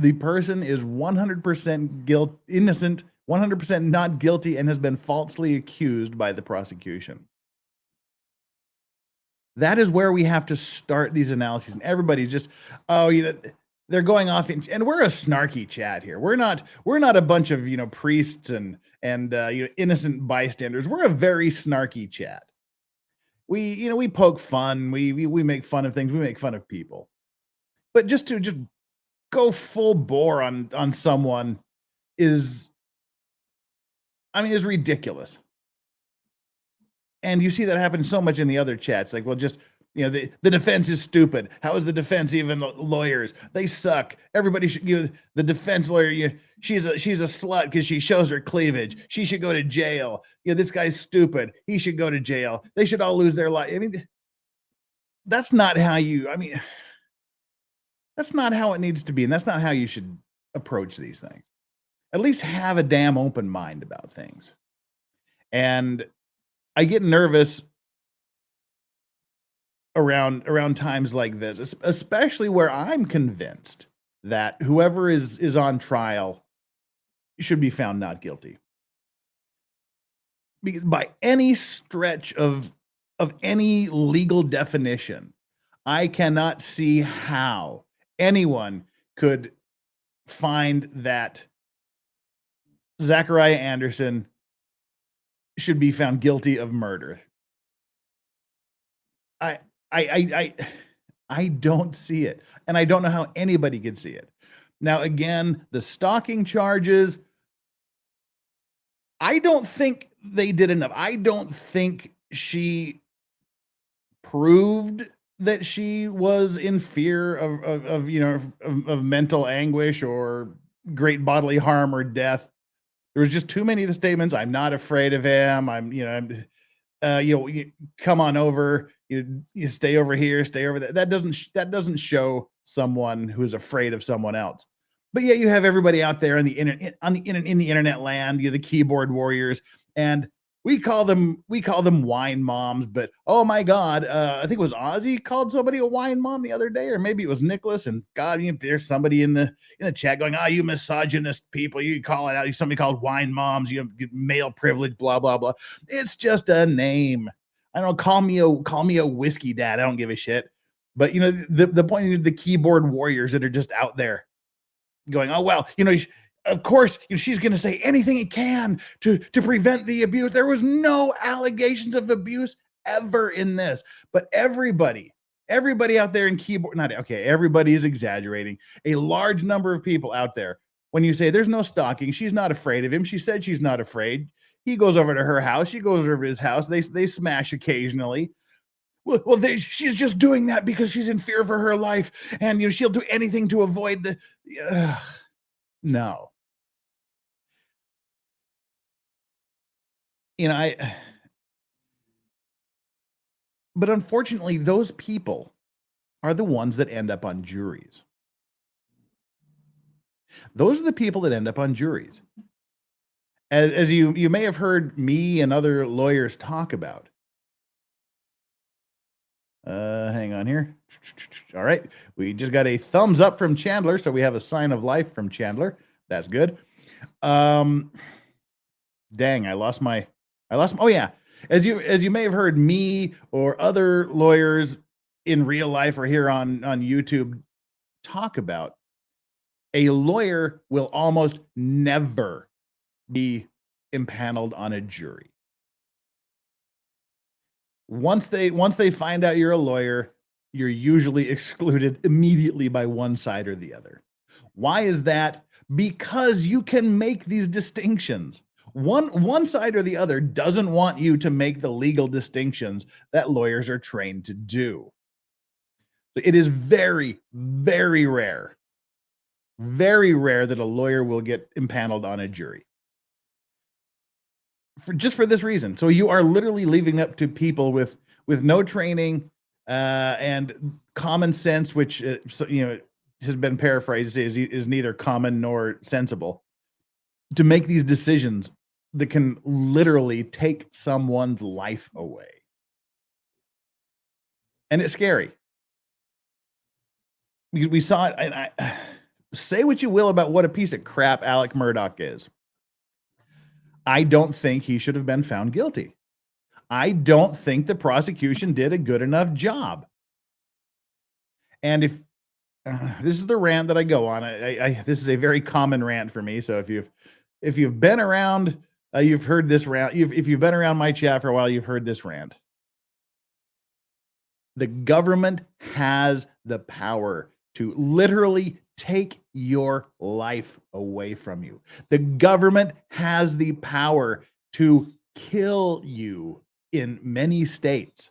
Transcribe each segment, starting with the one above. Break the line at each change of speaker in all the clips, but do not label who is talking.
the person is 100% innocent, 100% not guilty, and has been falsely accused by the prosecution. That is where we have to start these analyses. And everybody's just, they're going off and we're a snarky chat here. We're not a bunch of, priests and innocent bystanders. We're a very snarky chat. We poke fun. We make fun of things. We make fun of people. But just go full bore on someone is ridiculous. And you see that happen so much in the other chats. Like, well, just, the defense is stupid. How is the defense even lawyers? They suck. Everybody should, the defense lawyer, she's a slut because she shows her cleavage. She should go to jail. This guy's stupid. He should go to jail. They should all lose their life. That's not how that's not how it needs to be. And that's not how you should approach these things. At least have a damn open mind about things. And I get nervous around times like this, especially where I'm convinced that whoever is on trial should be found not guilty. Because by any stretch of any legal definition, I cannot see how anyone could find that Zachariah Anderson should be found guilty of murder. I don't see it. And I don't know how anybody could see it. Now, again, the stalking charges, I don't think they did enough. I don't think she proved that she was in fear of mental anguish or great bodily harm or death. There was just too many of the statements. I'm not afraid of him. Come on over. You stay over here, stay over there. That doesn't show someone who's afraid of someone else. But yet you have everybody out there in the internet land, the keyboard warriors, and we call them wine moms. But oh my God, I think it was Aussie called somebody a wine mom the other day, or maybe it was Nicholas. And God, there's somebody in the chat going, you misogynist people, you call it out. Somebody called wine moms, male privilege, blah blah blah. It's just a name. I don't know, call me a whiskey dad. I don't give a shit. But the point of the keyboard warriors that are just out there going, oh well, of course, she's going to say anything it can to prevent the abuse. There was no allegations of abuse ever in this, but everybody out there in keyboard, everybody is exaggerating. A large number of people out there, when you say there's no stalking, she's not afraid of him. She said she's not afraid. He goes over to her house. She goes over to his house. They smash occasionally. Well, she's just doing that because she's in fear for her life, and she'll do anything to avoid the. No. But unfortunately, those people are the ones that end up on juries. Those are the people that end up on juries. As you may have heard me and other lawyers talk about. Hang on here. All right. We just got a thumbs up from Chandler, so we have a sign of life from Chandler. That's good. Dang, I lost my oh yeah. As you may have heard me or other lawyers in real life or here on YouTube talk about, a lawyer will almost never be impaneled on a jury. Once they find out you're a lawyer, you're usually excluded immediately by one side or the other. Why is that? Because you can make these distinctions. One side or the other doesn't want you to make the legal distinctions that lawyers are trained to do. It is very, very rare that a lawyer will get impaneled on a jury. Just for this reason. So you are literally leaving up to people with no training and common sense, which has been paraphrased to say is neither common nor sensible, to make these decisions that can literally take someone's life away. And it's scary. We saw it, and say what you will about what a piece of crap Alec Murdaugh is. I don't think he should have been found guilty. I don't think the prosecution did a good enough job. And if this is the rant that I go on, this is a very common rant for me. So if you've been around, you've heard this rant. If you've been around my chat for a while, you've heard this rant. The government has the power to literally take your life away from you. The government has the power to kill you in many states.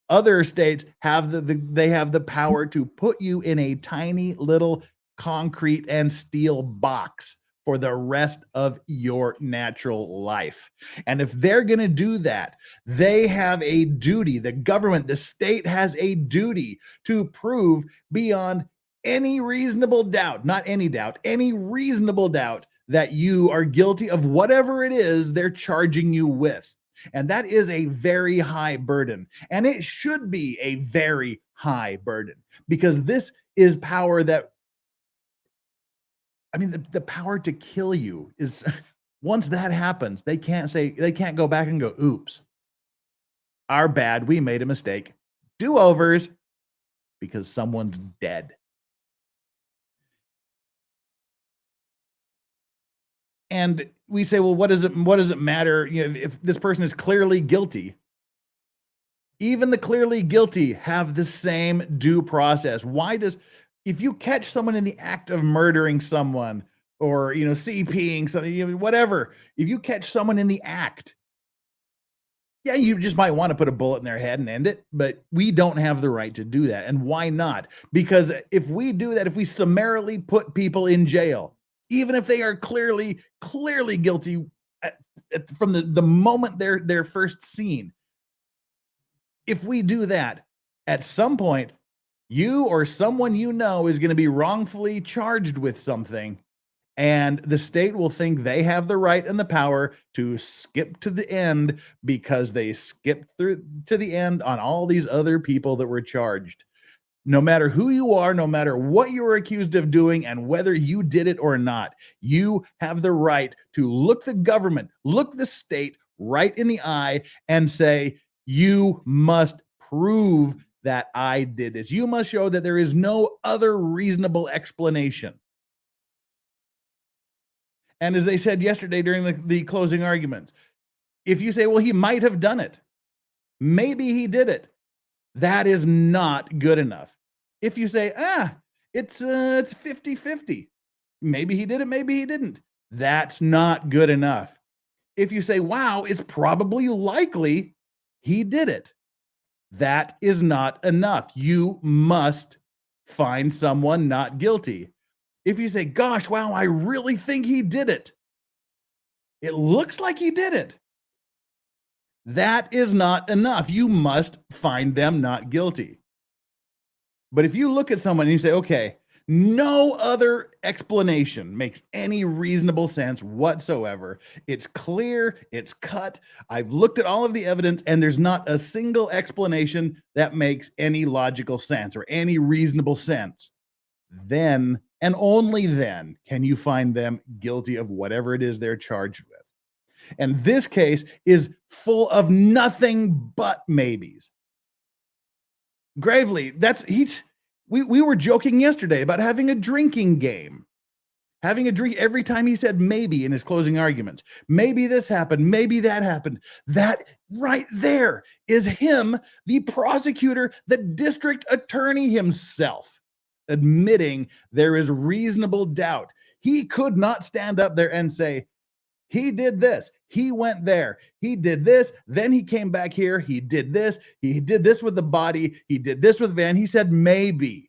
Other states have the power to put you in a tiny little concrete and steel box for the rest of your natural life. And if they're going to do that, they have a duty. The government, the state has a duty to prove beyond any reasonable doubt, not any doubt, any reasonable doubt that you are guilty of whatever it is they're charging you with. And that is a very high burden. And it should be a very high burden, because this is power that, I mean, the power to kill you is, once that happens, they can't go back and go, oops, our bad, we made a mistake. Do-overs, because someone's dead. And we say, well, what does it matter? You know, if this person is clearly guilty, even the clearly guilty have the same due process. If you catch someone in the act of murdering someone, or, you know, CPing something, you know, whatever, if you catch someone in the act, yeah, you just might want to put a bullet in their head and end it, but we don't have the right to do that. And why not? Because if we do that, if we summarily put people in jail, even if they are clearly guilty from the moment they're first seen, if we do that, at some point, you or someone you know is going to be wrongfully charged with something, and the state will think they have the right and the power to skip to the end because they skipped through to the end on all these other people that were charged. No matter who you are, no matter what you were accused of doing, and whether you did it or not, you have the right to look the government, look the state right in the eye and say, you must prove that I did this. You must show that there is no other reasonable explanation. And as they said yesterday during the closing arguments, if you say, well, he might have done it, maybe he did it, that is not good enough. If you say, it's 50-50, maybe he did it, maybe he didn't, that's not good enough. If you say, wow, it's probably likely he did it, that is not enough. You must find someone not guilty. If you say, gosh, wow, I really think he did it, it looks like he did it, that is not enough. You must find them not guilty. But if you look at someone and you say, okay, no other explanation makes any reasonable sense whatsoever, it's clear, it's cut, I've looked at all of the evidence, and there's not a single explanation that makes any logical sense or any reasonable sense, then, and only then, can you find them guilty of whatever it is they're charged with. And this case is full of nothing but maybes. Gravely, we were joking yesterday about having a drinking game. Having a drink every time he said maybe in his closing arguments. Maybe this happened, maybe that happened. That right there is him, the prosecutor, the district attorney himself, admitting there is reasonable doubt. He could not stand up there and say, he did this, he went there, he did this, then he came back here, he did this with the body, he did this with Van. He said maybe.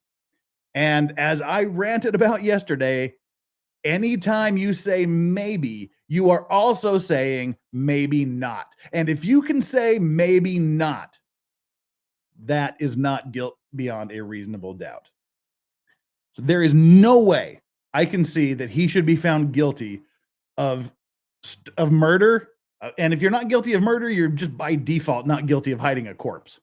And as I ranted about yesterday, anytime you say maybe, you are also saying maybe not. And if you can say maybe not, that is not guilt beyond a reasonable doubt. So there is no way I can see that he should be found guilty of murder. And if you're not guilty of murder, you're just by default not guilty of hiding a corpse.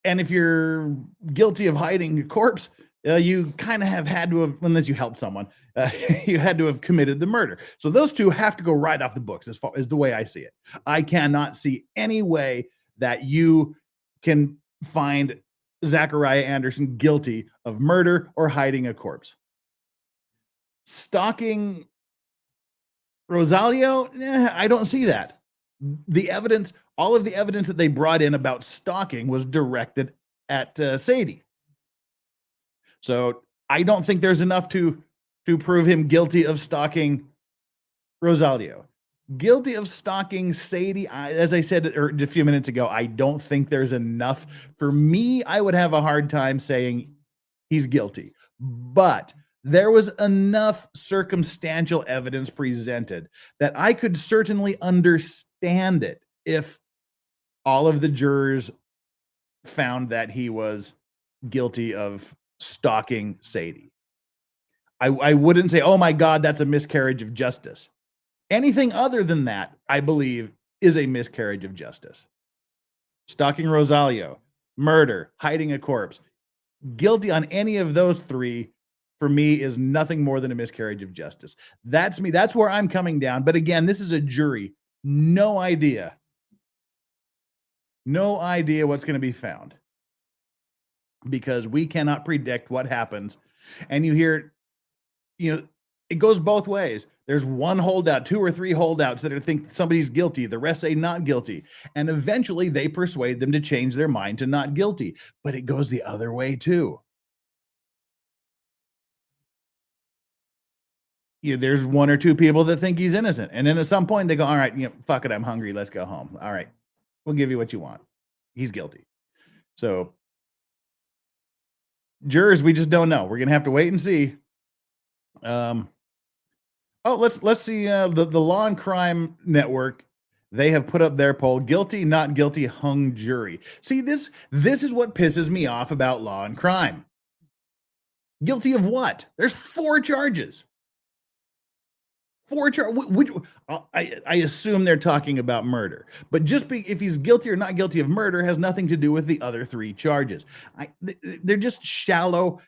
And if you're guilty of hiding a corpse, you kind of have had to have, unless you helped someone, you had to have committed the murder. So those two have to go right off the books as far as the way I see it. I cannot see any way that you can find Zachariah Anderson guilty of murder or hiding a corpse. Stalking Rosalio, I don't see that. The evidence, all of the evidence that they brought in about stalking was directed at Sadie. So I don't think there's enough to prove him guilty of stalking Rosalio. Guilty of stalking Sadie, as I said a few minutes ago, I don't think there's enough. For me, I would have a hard time saying he's guilty. But there was enough circumstantial evidence presented that I could certainly understand it if all of the jurors found that he was guilty of stalking Sadie. I wouldn't say, oh my God, that's a miscarriage of justice. Anything other than that, I believe, is a miscarriage of justice. Stalking Rosalio, murder, hiding a corpse, guilty on any of those three, for me, is nothing more than a miscarriage of justice. That's me. That's where I'm coming down. But again, this is a jury. No idea. No idea what's going to be found. Because we cannot predict what happens. And you hear, it goes both ways. There's one holdout, 2 or 3 holdouts that think somebody's guilty. The rest say not guilty. And eventually they persuade them to change their mind to not guilty. But it goes the other way too. There's 1 or 2 people that think he's innocent. And then at some point they go, all right, fuck it, I'm hungry. Let's go home. All right, we'll give you what you want. He's guilty. So jurors, we just don't know. We're going to have to wait and see. Let's see the Law and Crime Network. They have put up their poll: guilty, not guilty, hung jury. See, this is what pisses me off about Law and Crime. Guilty of what? There's 4 charges. 4 charges. I assume they're talking about murder, but if he's guilty or not guilty of murder has nothing to do with the other 3 charges. They're just shallow.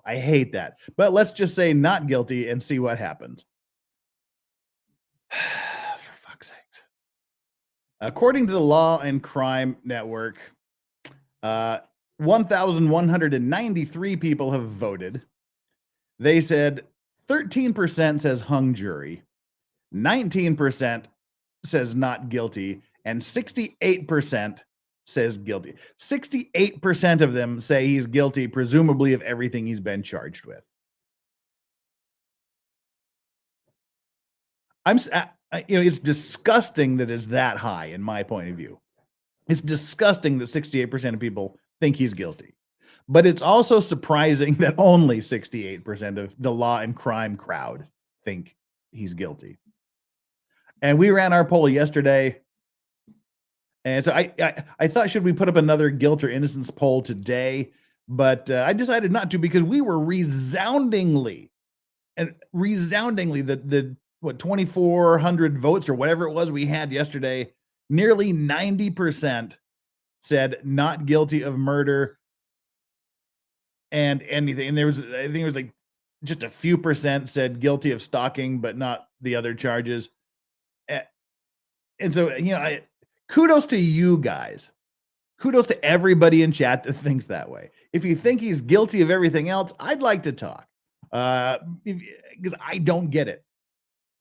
I hate that. But let's just say not guilty and see what happens. For fuck's sakes. According to the Law and Crime Network, 1,193 people have voted. They said 13% says hung jury, 19% says not guilty, and 68% says guilty. 68% of them say he's guilty, presumably of everything he's been charged with. It's disgusting that it's that high in my point of view. It's disgusting that 68% of people think he's guilty. But it's also surprising that only 68% of the Law and Crime crowd think he's guilty. And we ran our poll yesterday. And so I thought, should we put up another guilt or innocence poll today? But I decided not to, because we were resoundingly the 2,400 votes or whatever it was we had yesterday, nearly 90% said not guilty of murder and anything. And I think it was like just a few percent said guilty of stalking, but not the other charges. And so, kudos to you guys. Kudos to everybody in chat that thinks that way. If you think he's guilty of everything else, I'd like to talk, because I don't get it.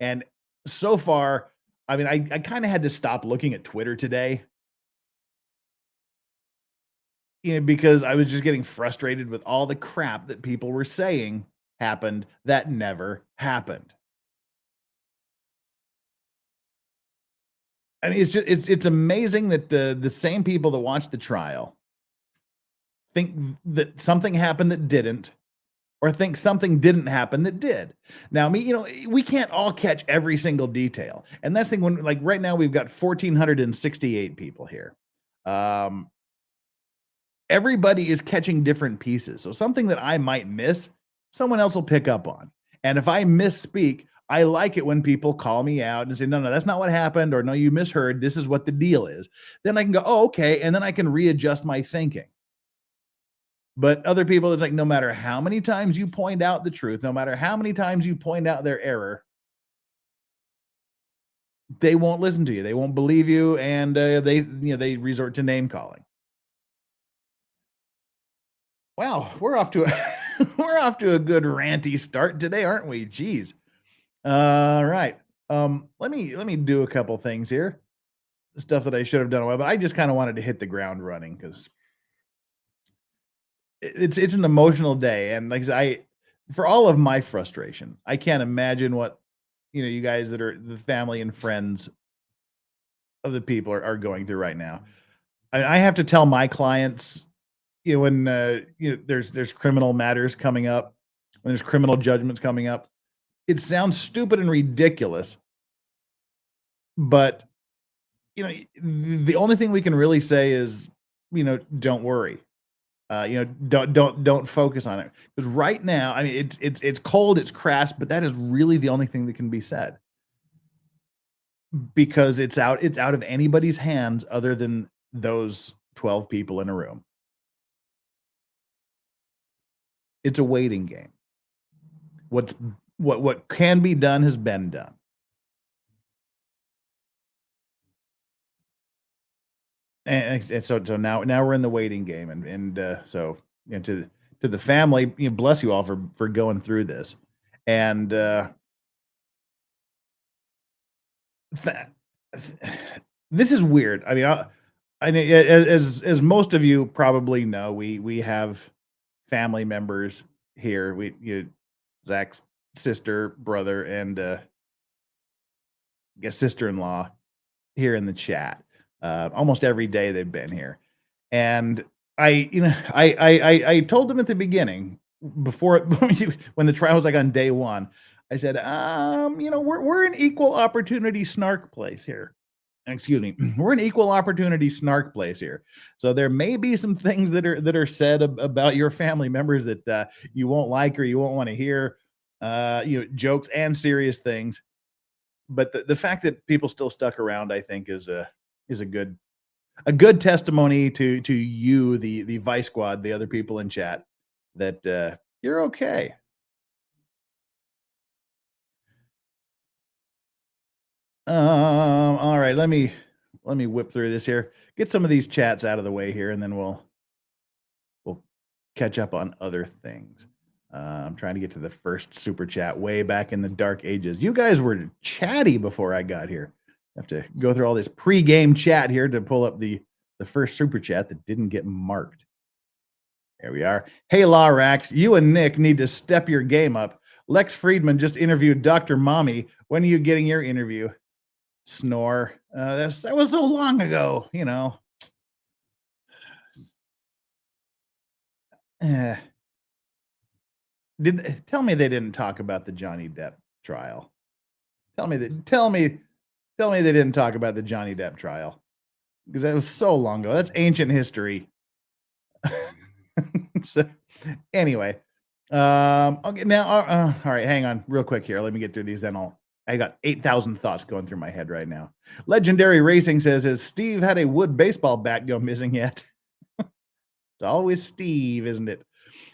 And so far, I kind of had to stop looking at Twitter today, because I was just getting frustrated with all the crap that people were saying happened that never happened. I mean, it's amazing that the same people that watched the trial think that something happened that didn't, or think something didn't happen that did. Now, we can't all catch every single detail, and that's the thing. When, like, right now we've got 1,468 people here. Everybody is catching different pieces. So something that I might miss, someone else will pick up on. And if I misspeak, I like it when people call me out and say, no, that's not what happened, or no, you misheard. This is what the deal is. Then I can go, oh, okay. And then I can readjust my thinking. But other people, it's like, no matter how many times you point out the truth, no matter how many times you point out their error, they won't listen to you. They won't believe you, and they resort to name calling. Wow, we're off to a good ranty start today, aren't we? Jeez. All right. Let me do a couple things here. Stuff that I should have done a while, but I just kind of wanted to hit the ground running because it's an emotional day, and like I said, for all of my frustration, I can't imagine what you guys that are the family and friends of the people are going through right now. I have to tell my clients, when there's criminal matters coming up, when there's criminal judgments coming up, it sounds stupid and ridiculous, but the only thing we can really say is, don't worry. Don't focus on it, because right now, I mean, it's cold, it's crass, but that is really the only thing that can be said, because it's out of anybody's hands other than those 12 people in a room. It's a waiting game. What can be done has been done. And so now we're in the waiting game, and so to the family, bless you all for going through this, and this is weird. I mean, as most of you probably know, we have family members here. Zach's sister, brother, and I guess sister-in-law here in the chat. Almost every day they've been here, and I told them at the beginning, before when the trial was like on day one, I said, we're an equal opportunity snark place here. Excuse me, we're an equal opportunity snark place here. So there may be some things that are said about your family members that you won't like or you won't want to hear, jokes and serious things. But the fact that people still stuck around, I think, is a good testimony to you, the Vice Squad, the other people in chat, that you're okay. All right, let me whip through this here. Get some of these chats out of the way here, and then we'll catch up on other things. I'm trying to get to the first super chat way back in the dark ages. You guys were chatty before I got here. I have to go through all this pre-game chat here to pull up the first super chat that didn't get marked. There we are. Hey, Lawrax, you and Nick need to step your game up. Lex Friedman just interviewed Dr. Mommy. When are you getting your interview? Snore. That was so long ago, Tell me they didn't talk about the Johnny Depp trial. Tell me they didn't talk about the Johnny Depp trial, because that was so long ago. That's ancient history. So anyway, okay, now all right, hang on real quick here. Let me get through these, then I got 8,000 thoughts going through my head right now. Legendary Racing says, has Steve had a wood baseball bat go missing yet? It's always Steve, isn't it?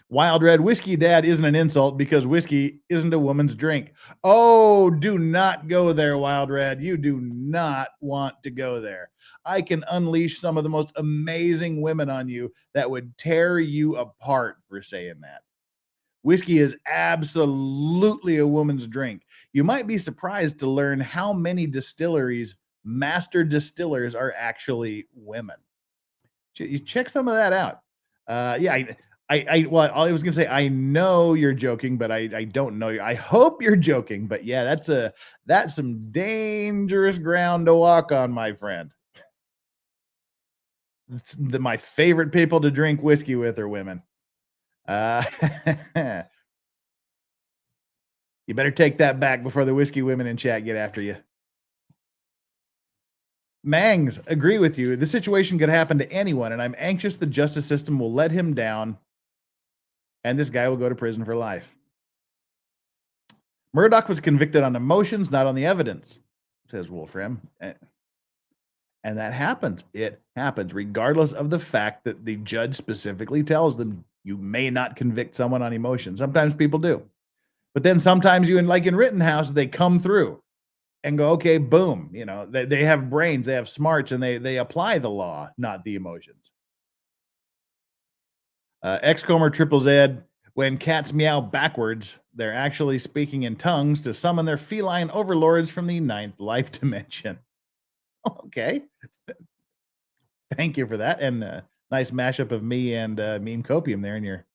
Wild Red, whiskey dad isn't an insult because whiskey isn't a woman's drink. Oh, do not go there, Wild Red. You do not want to go there. I can unleash some of the most amazing women on you that would tear you apart for saying that. Whiskey is absolutely a woman's drink. You might be surprised to learn how many distilleries, master distillers, are actually women. You check some of that out. Yeah, I was gonna say, I know you're joking, but I don't know you. I hope you're joking, but yeah, that's some dangerous ground to walk on, my friend. My favorite people to drink whiskey with are women. You better take that back before the whiskey women in chat get after you. Mangs, agree with you. The situation could happen to anyone, and I'm anxious the justice system will let him down, and this guy will go to prison for life. Murdoch was convicted on emotions, not on the evidence, says Wolfram. And that happens. It happens, regardless of the fact that the judge specifically tells them, You may not convict someone on emotion. Sometimes people do. But then sometimes like in Rittenhouse, they come through and go, okay, boom. You know, they have brains, they have smarts, and they apply the law, not the emotions. Xcomer Triple Z, when cats meow backwards, they're actually speaking in tongues to summon their feline overlords from the 9th life dimension. Okay. Thank you for that. And nice mashup of me and Meme Copium there in your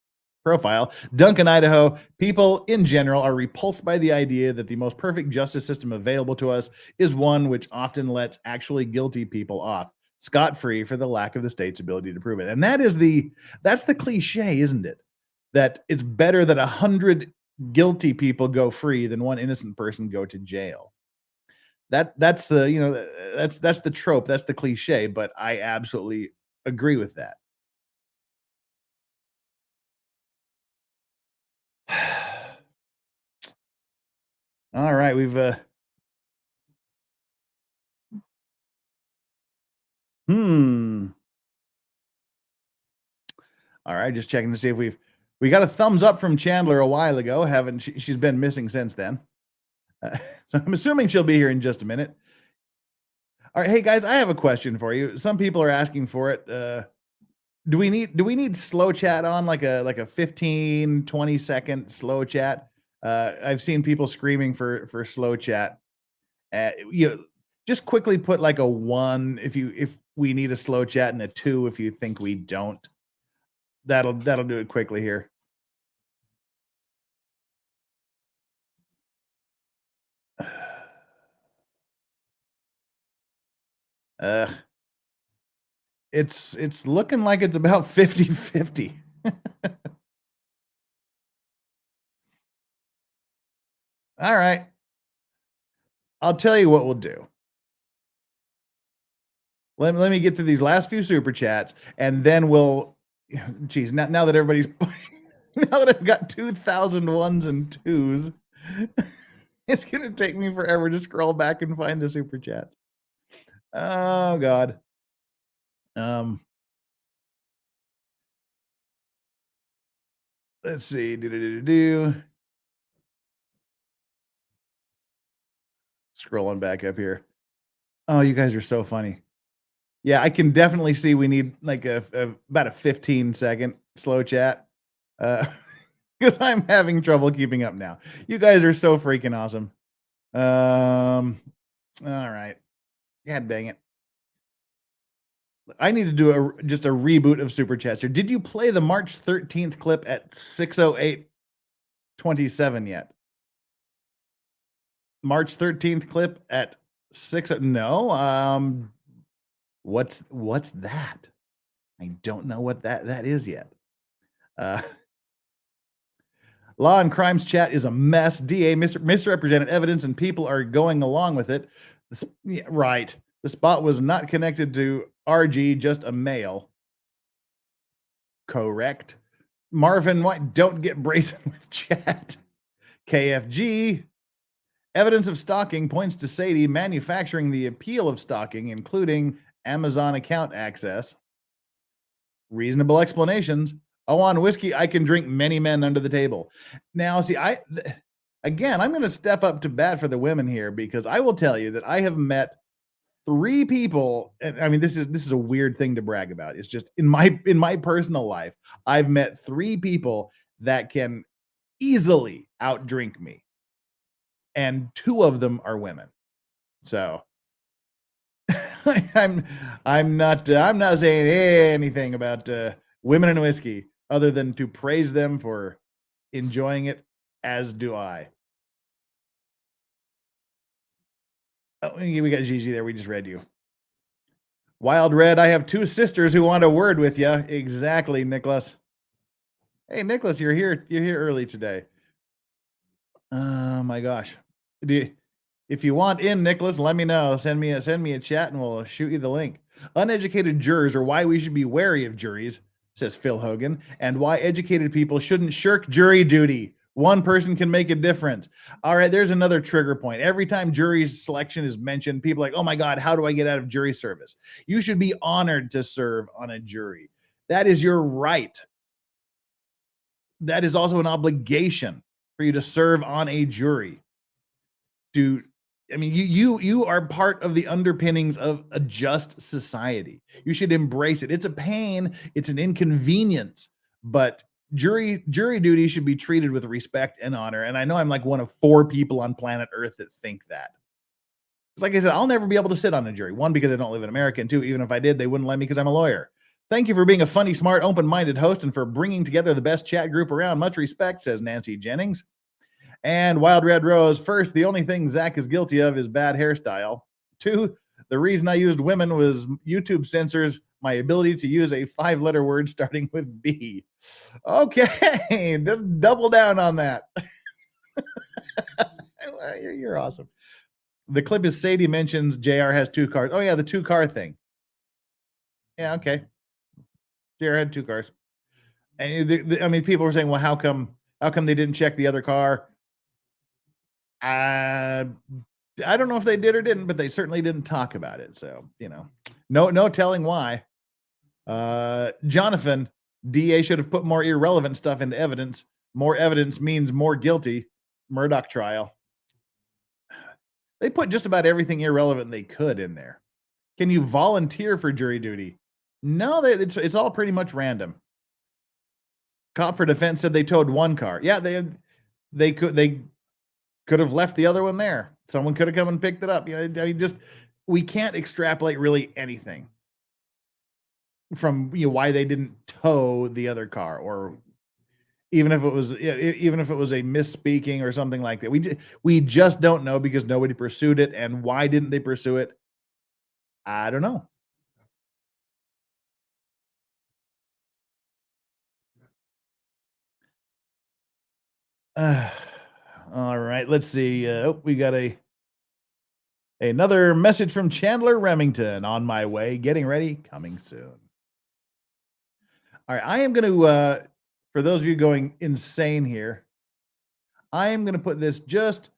profile. Duncan, Idaho, people in general are repulsed by the idea that the most perfect justice system available to us is one which often lets actually guilty people off scot-free for the lack of the state's ability to prove it. And that's the cliche, isn't it? That it's better that 100 guilty people go free than one innocent person go to jail. That's the, you know, that's the trope, that's the cliche, but I absolutely agree with that. All right, we've All right, just checking to see if we got a thumbs up from Chandler a while ago. She's been missing since then. So I'm assuming she'll be here in just a minute. All right, hey guys, I have a question for you. Some people are asking for it. Do we need slow chat on, like a 15, 20 second slow chat? I've seen people screaming for slow chat. You know, just quickly put like a 1 if we need a slow chat, and a 2 if you think we don't. That'll do it quickly here. It's looking like it's about 50-50. All right. I'll tell you what we'll do. Let me get through these last few super chats, and then we'll, geez, now that everybody's, now that I've got 2,000 ones and twos, it's going to take me forever to scroll back and find the super chats. Oh, God. Let's see. Scrolling back up here. Oh, you guys are so funny. Yeah, I can definitely see we need like about a 15-second slow chat. Because I'm having trouble keeping up now. You guys are so freaking awesome. All right. God dang it. I need to do just a reboot of Super Chats here. Did you play the March 13th clip at 6:08:27 yet? March 13th clip at 6. No. What's that? I don't know what that is yet. Law and Crimes chat is a mess. DA misrepresented evidence, and people are going along with it. Yeah, right. The spot was not connected to RG, just a male. Correct. Marvin White, don't get brazen with chat. KFG. Evidence of stalking points to Sadie manufacturing the appeal of stalking, including Amazon account access. Reasonable explanations. Oh, on whiskey, I can drink many men under the table. Now, see, again, I'm going to step up to bat for the women here, because I will tell you that I have met 3 people. And I mean, this is a weird thing to brag about. It's just in my personal life, I've met 3 people that can easily outdrink me, and 2 of them are women. So I'm not saying anything about women and whiskey other than to praise them for enjoying it, as do I. Oh, we got Gigi there. We just read you. Wild Red, I have 2 sisters who want a word with you. Exactly, Nicholas. Hey, Nicholas, you're here early today. Oh my gosh. If you want in, Nicholas, let me know. Send me a chat and we'll shoot you the link. Uneducated jurors are why we should be wary of juries, says Phil Hogan, and why educated people shouldn't shirk jury duty. One person can make a difference. All right, there's another trigger point. Every time jury selection is mentioned, people are like, oh my God, how do I get out of jury service? You should be honored to serve on a jury. That is your right. that is also an obligation for you to serve on a jury. I mean, you are part of the underpinnings of a just society. You should embrace it. It's a pain, it's an inconvenience, but jury duty should be treated with respect and honor. And I know I'm like one of 4 people on planet Earth that think that. Like I said, I'll never be able to sit on a jury. 1, because I don't live in America, and 2, even if I did, they wouldn't let me because I'm a lawyer. Thank you for being a funny, smart, open-minded host and for bringing together the best chat group around. Much respect, says Nancy Jennings. And Wild Red Rose, first, the only thing Zach is guilty of is bad hairstyle. 2, the reason I used women was YouTube censors my ability to use a 5-letter word starting with B. Okay, just double down on that. You're awesome. The clip is Sadie mentions JR has 2 cars. Oh, yeah, the 2-car thing. Yeah, okay. JR had 2 cars. And I mean, people were saying, well, how come they didn't check the other car? I don't know if they did or didn't, but they certainly didn't talk about it. So, no telling why. Jonathan, DA should have put more irrelevant stuff into evidence. More evidence means more guilty. Murdoch trial. They put just about everything irrelevant they could in there. Can you volunteer for jury duty? No, it's all pretty much random. Cop for defense said they towed 1 car. Yeah, they could have left the other one there. Someone could have come and picked it up. I mean, we can't extrapolate really anything from why they didn't tow the other car, or even if it was a misspeaking or something like that. We just don't know because nobody pursued it. And why didn't they pursue it? I don't know. All right, let's see. We got another message from Chandler Remington. On my way, getting ready, coming soon. All right, I am going to, for those of you going insane here, I am going to put this just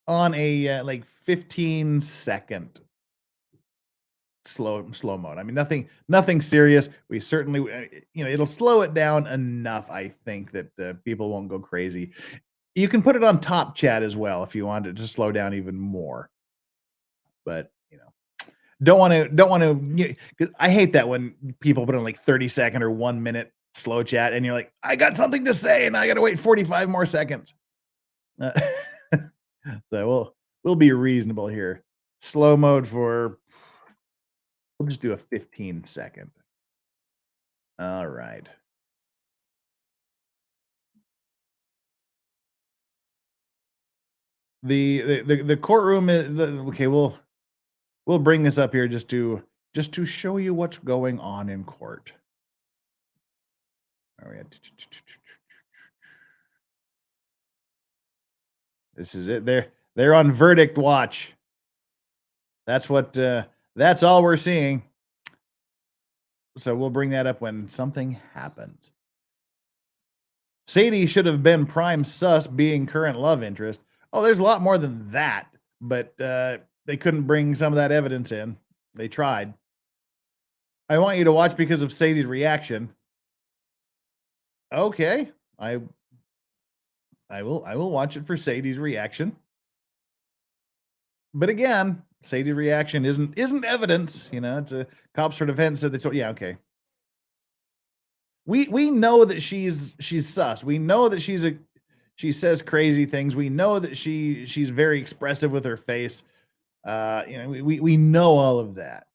on a like 15-second slow mode. I mean, nothing serious. We certainly, it'll slow it down enough, I think, that people won't go crazy. You can put it on top chat as well if you want it to slow down even more. But don't want to. I hate that when people put on like 30-second or 1-minute slow chat, and you're like, I got something to say, and I got to wait 45 more seconds. So we'll be reasonable here. Slow mode for. We'll just do a 15-second. All right. The courtroom is okay. We'll bring this up here just to show you what's going on in court. All right. This is it. They're on verdict watch. That's all we're seeing. So we'll bring that up when something happens. Sadie should have been prime sus, being current love interest. Oh, there's a lot more than that, but they couldn't bring some of that evidence in. They tried. I want you to watch because of Sadie's reaction. Okay, I will watch it for Sadie's reaction. But again, Sadie's reaction isn't evidence. It's a cops for defense said they told. Yeah, okay. We know that she's sus. We know that she says crazy things. We know that she's very expressive with her face. We know all of that.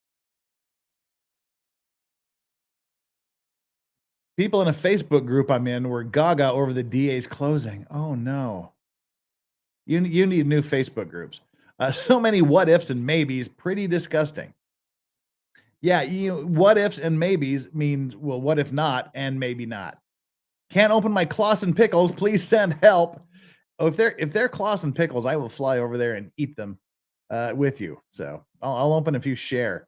People in a Facebook group I'm in were gaga over the DA's closing. Oh no. You need new Facebook groups. So many what ifs and maybes, pretty disgusting. Yeah, what ifs and maybes means, well, what if not, and maybe not. Can't open my Clausen pickles. Please send help. Oh, if they're Clausen pickles, I will fly over there and eat them with you. So I'll open if you share.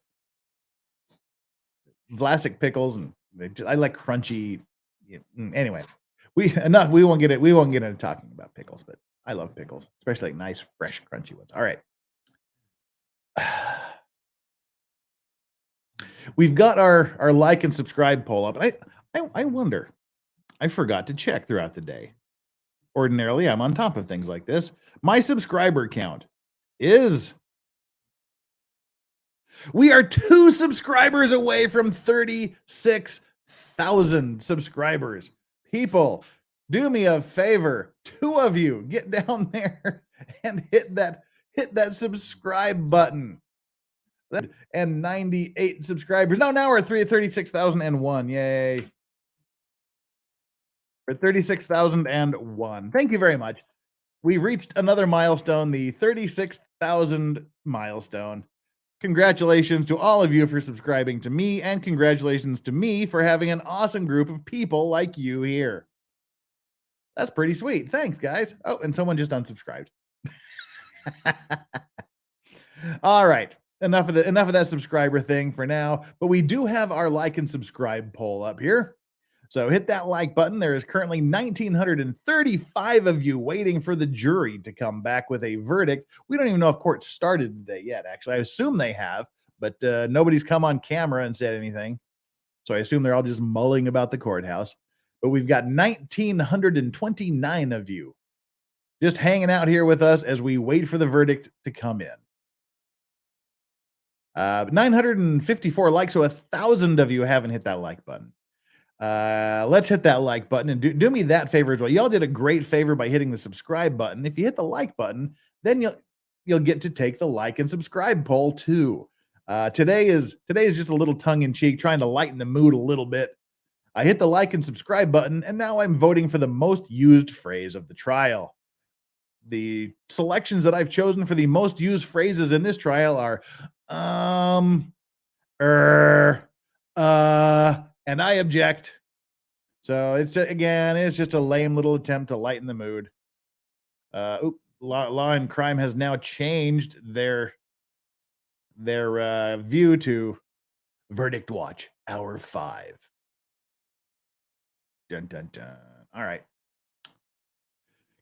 Vlasic pickles, and I like crunchy. Anyway, we won't get into talking about pickles, but I love pickles, especially like nice, fresh, crunchy ones. All right. We've got our like and subscribe poll up. I wonder, I forgot to check throughout the day. Ordinarily, I'm on top of things like this. My subscriber count is... We are 2 subscribers away from 36,000 subscribers. People, do me a favor. 2 of you get down there and hit that subscribe button. And 98 subscribers. No, now we're at 36,001. Yay. We're at 36,001. Thank you very much. We've reached another milestone, the 36,000 milestone. Congratulations to all of you for subscribing to me, and congratulations to me for having an awesome group of people like you here. That's pretty sweet. Thanks, guys. Oh, and someone just unsubscribed. All right. Enough of that subscriber thing for now, but we do have our like and subscribe poll up here. So hit that like button. There is currently 1,935 of you waiting for the jury to come back with a verdict. We don't even know if court started today yet, actually. I assume they have, but nobody's come on camera and said anything. So I assume they're all just mulling about the courthouse. But we've got 1,929 of you just hanging out here with us as we wait for the verdict to come in. 954 likes, so 1,000 of you haven't hit that like button. Let's hit that like button and do me that favor as well. Y'all did a great favor by hitting the subscribe button. If you hit the like button, then you'll get to take the like and subscribe poll too. Today is just a little tongue in cheek, trying to lighten the mood a little bit. I hit the like and subscribe button, and now I'm voting for the most used phrase of the trial. The selections that I've chosen for the most used phrases in this trial are and I object. So it's just a lame little attempt to lighten the mood. Law and Crime has now changed their view to Verdict Watch Hour 5. Dun dun dun. All right.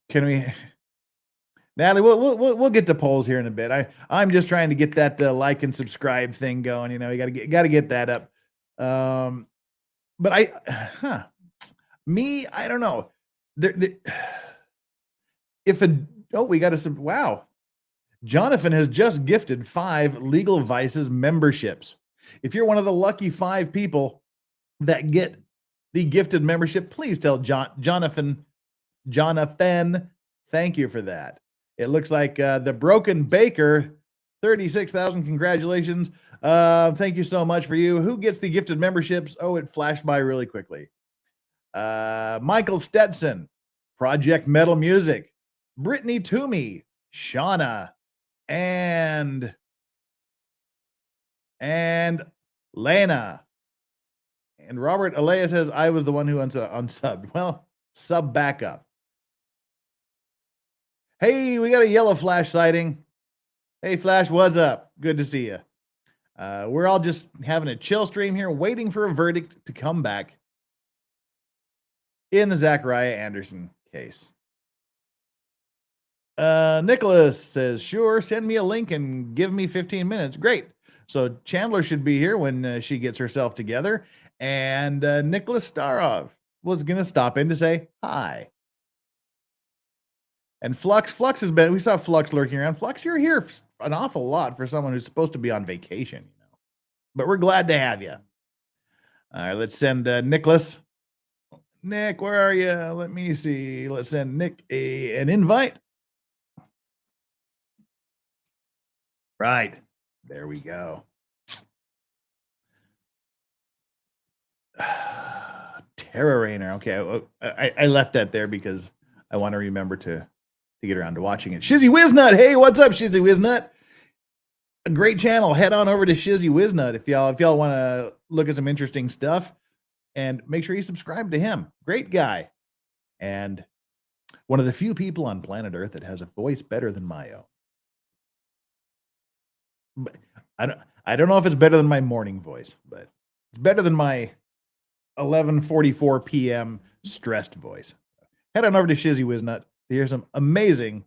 Can we, Natalie? We'll get to polls here in a bit. I'm just trying to get that like and subscribe thing going. You know, you got to get that up. But I don't know. We got to, wow. Jonathan has just gifted 5 Legal Vices memberships. If you're one of the lucky 5 people that get the gifted membership, please tell Jonathan, thank you for that. It looks like the Broken Baker, 36,000. Congratulations. Thank you so much for you. Who gets the gifted memberships? Oh, it flashed by really quickly. Michael Stetson, Project Metal Music, Brittany Toomey, Shauna, and Lena. And Robert Alea says, I was the one who unsubbed. Well, sub back up. Hey, we got a yellow Flash sighting. Hey, Flash, what's up? Good to see you. We're all just having a chill stream here, waiting for a verdict to come back in the Zachariah Anderson case. Nicholas says, sure, send me a link and give me 15 minutes. Great. So Chandler should be here when she gets herself together. And Nicholas Starov was going to stop in to say hi. And Flux has been, we saw Flux lurking around. Flux, you're here an awful lot for someone who's supposed to be on vacation, you know. But we're glad to have you. All right, let's send Nicholas. Nick, where are you? Let me see. Let's send Nick an invite. Right. There we go. Terra Rainer. Okay, I left that there because I want to remember to get around to watching it. Shizzy Wiznut. Hey, what's up, Shizzy Wiznut? A great channel. Head on over to Shizzy Wiznut if y'all want to look at some interesting stuff, and make sure you subscribe to him. Great guy, and one of the few people on planet Earth that has a voice better than my own. But I don't know if it's better than my morning voice, but it's better than my 11:44 p.m. stressed voice. Head on over to Shizzy Wiznut to hear some amazing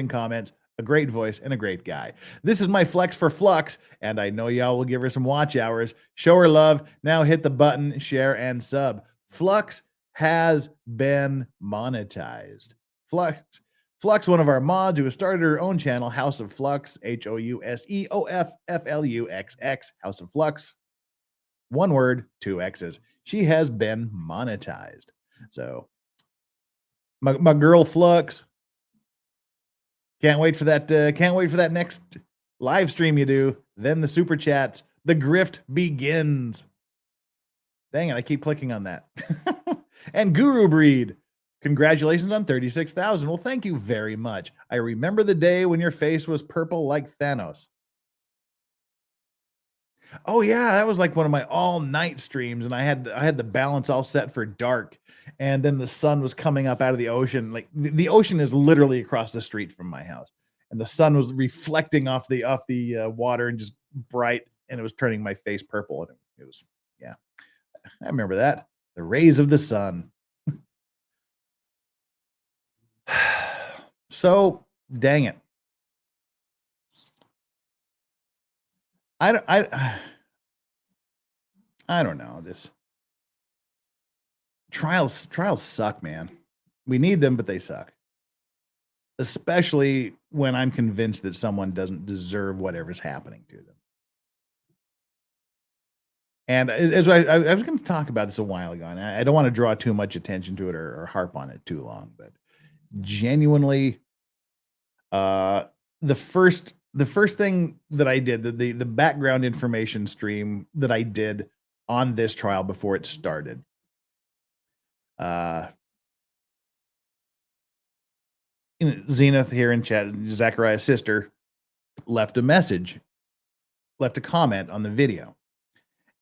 comments, a great voice, and a great guy. This is my flex for Flux, and I know y'all will give her some watch hours. Show her love. Now hit the button, share, and sub. Flux has been monetized. Flux, one of our mods who has started her own channel, House of Flux, HOUSEOFFLUXX, House of Flux. One word, 2 X's. She has been monetized. So my girl Flux, can't wait for that. Can't wait for that next live stream you do. Then the super chats. The grift begins. Dang it! I keep clicking on that. And Guru Breed, congratulations on 36,000. Well, thank you very much. I remember the day when your face was purple like Thanos. Oh yeah, that was like one of my all-night streams, and I had the balance all set for dark, and then the sun was coming up out of the ocean. Like the ocean is literally across the street from my house, and the sun was reflecting off the water and just bright, and it was turning my face purple, and it was, yeah, I remember that. The rays of the sun. So dang it. I don't know. This trials suck, man. We need them, but they suck. Especially when I'm convinced that someone doesn't deserve whatever's happening to them. And as I was going to talk about this a while ago, and I don't want to draw too much attention to it or harp on it too long, but genuinely, the first thing that I did, the background information stream that I did on this trial before it started, Zenith here in chat, Zachariah's sister, left a comment on the video.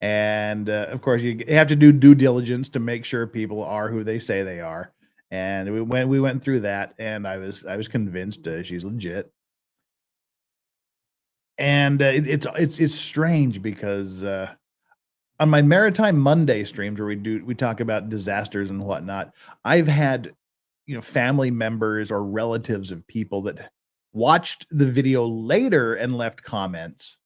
And of course, you have to do due diligence to make sure people are who they say they are. And we went through that, and I was convinced she's legit. And it's strange because on my Maritime Monday streams where we talk about disasters and whatnot, I've had family members or relatives of people that watched the video later and left comments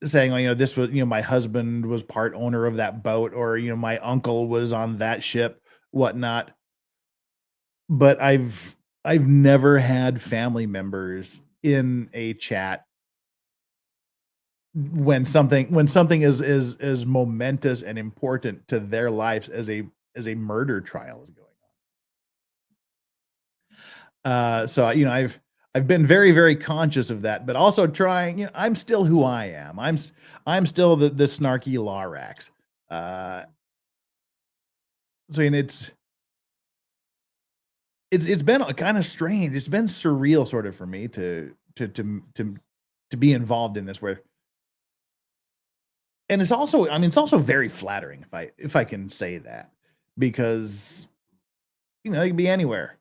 saying, well, this was, my husband was part owner of that boat, or, my uncle was on that ship, whatnot. But I've never had family members in a chat when something is momentous and important to their lives as a murder trial is going on. So, I've been very, very conscious of that, but also trying, I'm still who I am. I'm still the snarky Lorax. So, it's been kind of strange. It's been surreal sort of for me to be involved in this, and it's also very flattering if I can say that, because it can be anywhere.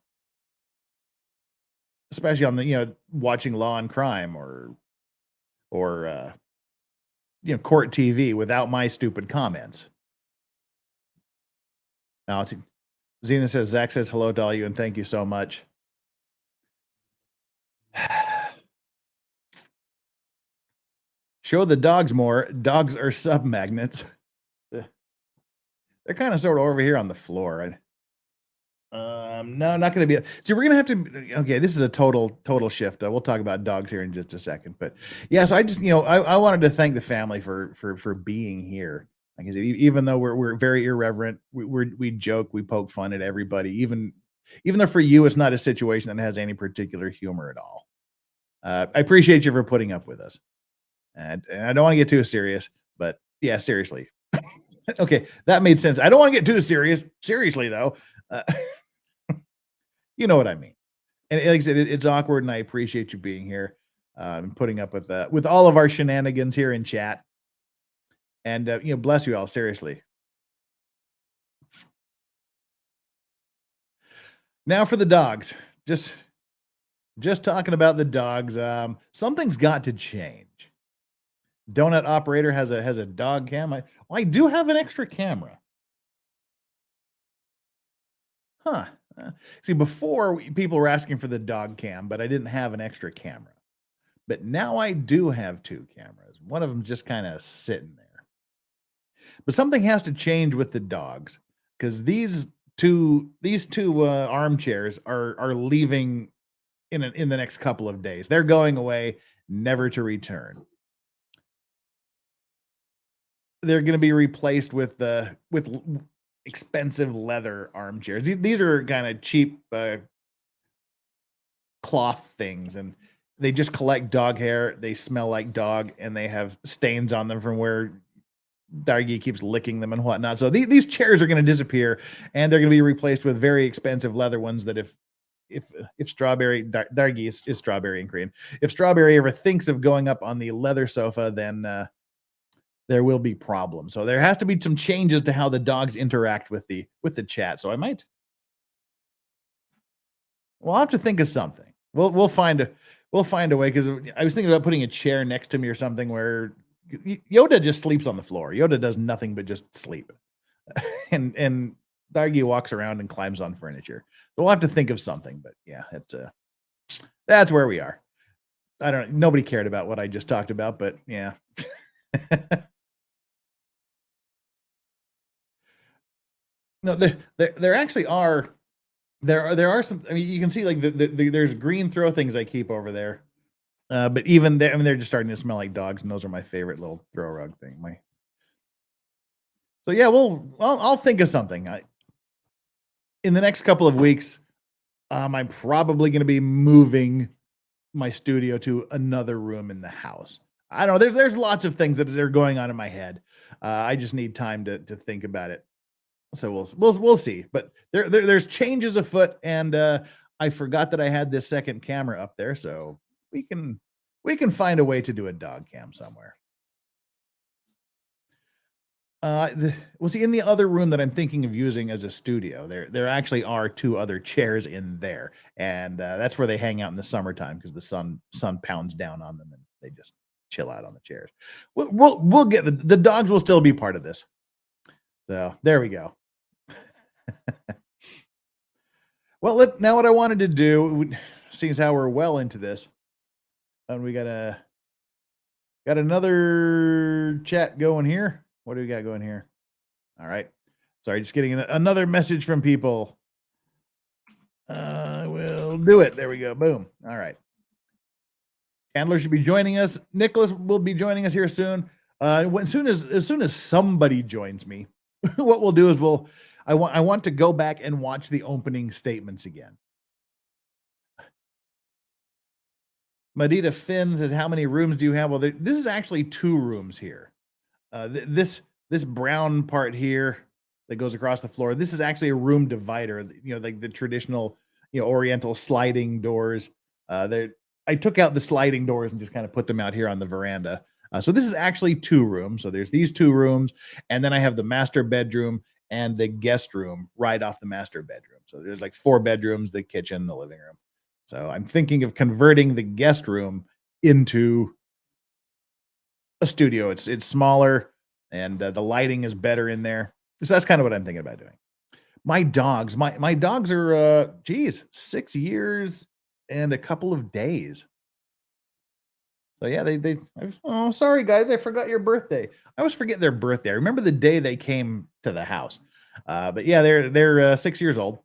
Especially on the, watching Law and Crime or Court TV without my stupid comments. Now, Zena says, Zach says hello to all you and thank you so much. Show the dogs more. Dogs are sub-magnets. They're kind of sort of over here on the floor, right? No, not going to be. So we're going to have to. Okay, this is a total shift. We'll talk about dogs here in just a second. But yeah, so I just, I wanted to thank the family for being here. Like I said, even though we're very irreverent, we joke, we poke fun at everybody. Even though for you it's not a situation that has any particular humor at all. I appreciate you for putting up with us. And I don't want to get too serious, but yeah, seriously. Okay, that made sense. I don't want to get too serious. Seriously though. You know what I mean. And like I said, it's awkward, and I appreciate you being here and putting up with all of our shenanigans here in chat. And bless you all, seriously. Now for the dogs. Just talking about the dogs. Something's got to change. Donut Operator has a dog cam. I do have an extra camera. Huh. See, before people were asking for the dog cam, but I didn't have an extra camera. But now I do have 2 cameras. One of them just kind of sitting there. But something has to change with the dogs because these two armchairs are leaving in the next couple of days. They're going away, never to return. They're going to be replaced with expensive leather armchairs. These are kind of cheap cloth things, and they just collect dog hair. They smell like dog, and they have stains on them from where Dargy keeps licking them and whatnot. So these chairs are going to disappear, and they're going to be replaced with very expensive leather ones that if Strawberry Dargy is Strawberry and Cream, if Strawberry ever thinks of going up on the leather sofa, then there will be problems. So there has to be some changes to how the dogs interact with the chat. So I'll have to think of something. We'll find a way, because I was thinking about putting a chair next to me or something where Yoda just sleeps on the floor. Yoda does nothing but just sleep. and Dargy walks around and climbs on furniture. So we'll have to think of something, but yeah, that's where we are. I don't know. Nobody cared about what I just talked about, but yeah. No, there actually are. There are some. I mean, you can see like there's green throw things I keep over there, but even they, I mean, they're just starting to smell like dogs, and those are my favorite little throw rug thing. So yeah, I'll think of something. In the next couple of weeks, I'm probably going to be moving my studio to another room in the house. I don't know. There's lots of things that are going on in my head. I just need time to think about it. So we'll see. But there's changes afoot, and I forgot that I had this second camera up there, so we can find a way to do a dog cam somewhere. Well, see, in the other room that I'm thinking of using as a studio, there actually are 2 other chairs in there, and that's where they hang out in the summertime because the sun pounds down on them and they just chill out on the chairs. We'll get the dogs will still be part of this. So there we go. Well, now what I wanted to do, seeing as how we're well into this, and we got another chat going here. What do we got going here? All right. Sorry, just getting another message from people. We'll do it. There we go. Boom. All right. Chandler should be joining us. Nicholas will be joining us here soon. As soon as somebody joins me, what we'll do is I want to go back and watch the opening statements again. Madita Finn says, "How many rooms do you have?" Well, this is actually 2 rooms here. This brown part here that goes across the floor, this is actually a room divider. You know, like the traditional, Oriental sliding doors. I took out the sliding doors and just kind of put them out here on the veranda. So this is actually 2 rooms. So there's these 2 rooms, and then I have the master bedroom and the guest room right off the master bedroom. So there's like 4 bedrooms, the kitchen, the living room. So I'm thinking of converting the guest room into a studio. It's smaller, and the lighting is better in there. So that's kind of what I'm thinking about doing. My dogs are 6 years and a couple of days. So yeah, oh, sorry guys, I forgot your birthday. I always forget their birthday. I remember the day they came to the house. But yeah, they're 6 years old,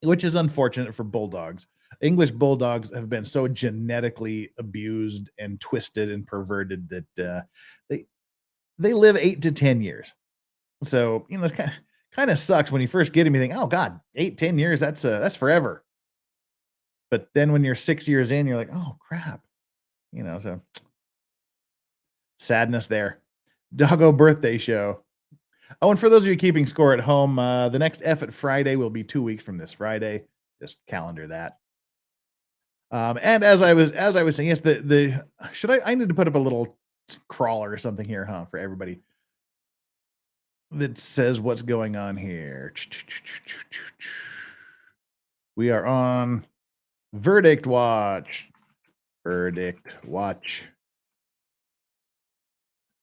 which is unfortunate for bulldogs. English bulldogs have been so genetically abused and twisted and perverted that they live 8 to 10 years. So, it's kind of sucks when you first get them, you think, oh God, 8-10 years, that's forever. But then when you're 6 years in, you're like, oh crap. So sadness there. Doggo birthday show. Oh, and for those of you keeping score at home, the next F at Friday will be 2 weeks from this Friday. Just calendar that. And as I was saying, yes, I need to put up a little crawler or something here, for everybody that says what's going on here. We are on Verdict Watch. Verdict Watch.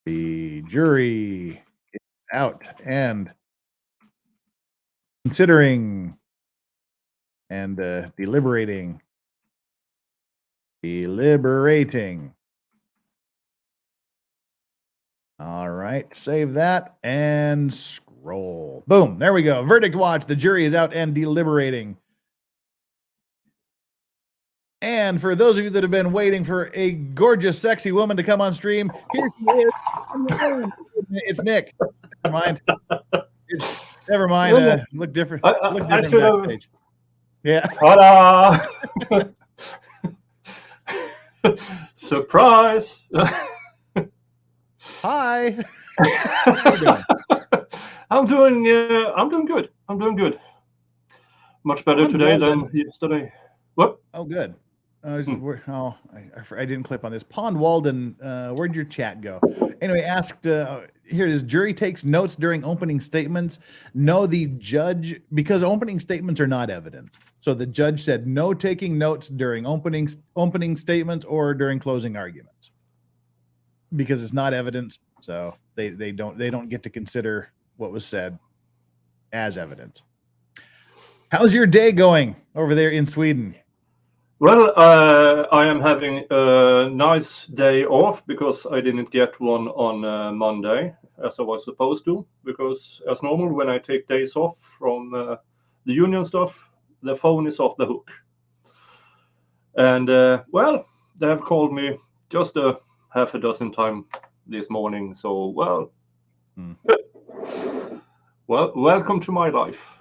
The jury is out and considering and deliberating. All right, save that and scroll. Boom, there we go. Verdict watch. The jury is out and deliberating. And for those of you that have been waiting for a gorgeous, sexy woman to come on stream, here she is. It's Nick. Never mind. Never mind. Look different. Look different backstage. Yeah.
Ta-da! Surprise!
Hi. How you doing?
I'm doing good. I'm doing good. Much better today than yesterday. What?
Oh, good. I didn't clip on this. Pond Walden, where'd your chat go? Anyway, asked, here it is, jury takes notes during opening statements. No, the judge, because opening statements are not evidence. So the judge said no taking notes during opening statements or during closing arguments. Because it's not evidence, so they don't get to consider what was said as evidence. How's your day going over there in Sweden?
Well, I am having a nice day off because I didn't get one on Monday as I was supposed to. Because as normal, when I take days off from the union stuff, the phone is off the hook. And well, they have called me just a half a dozen times this morning. So well, well, welcome to my life.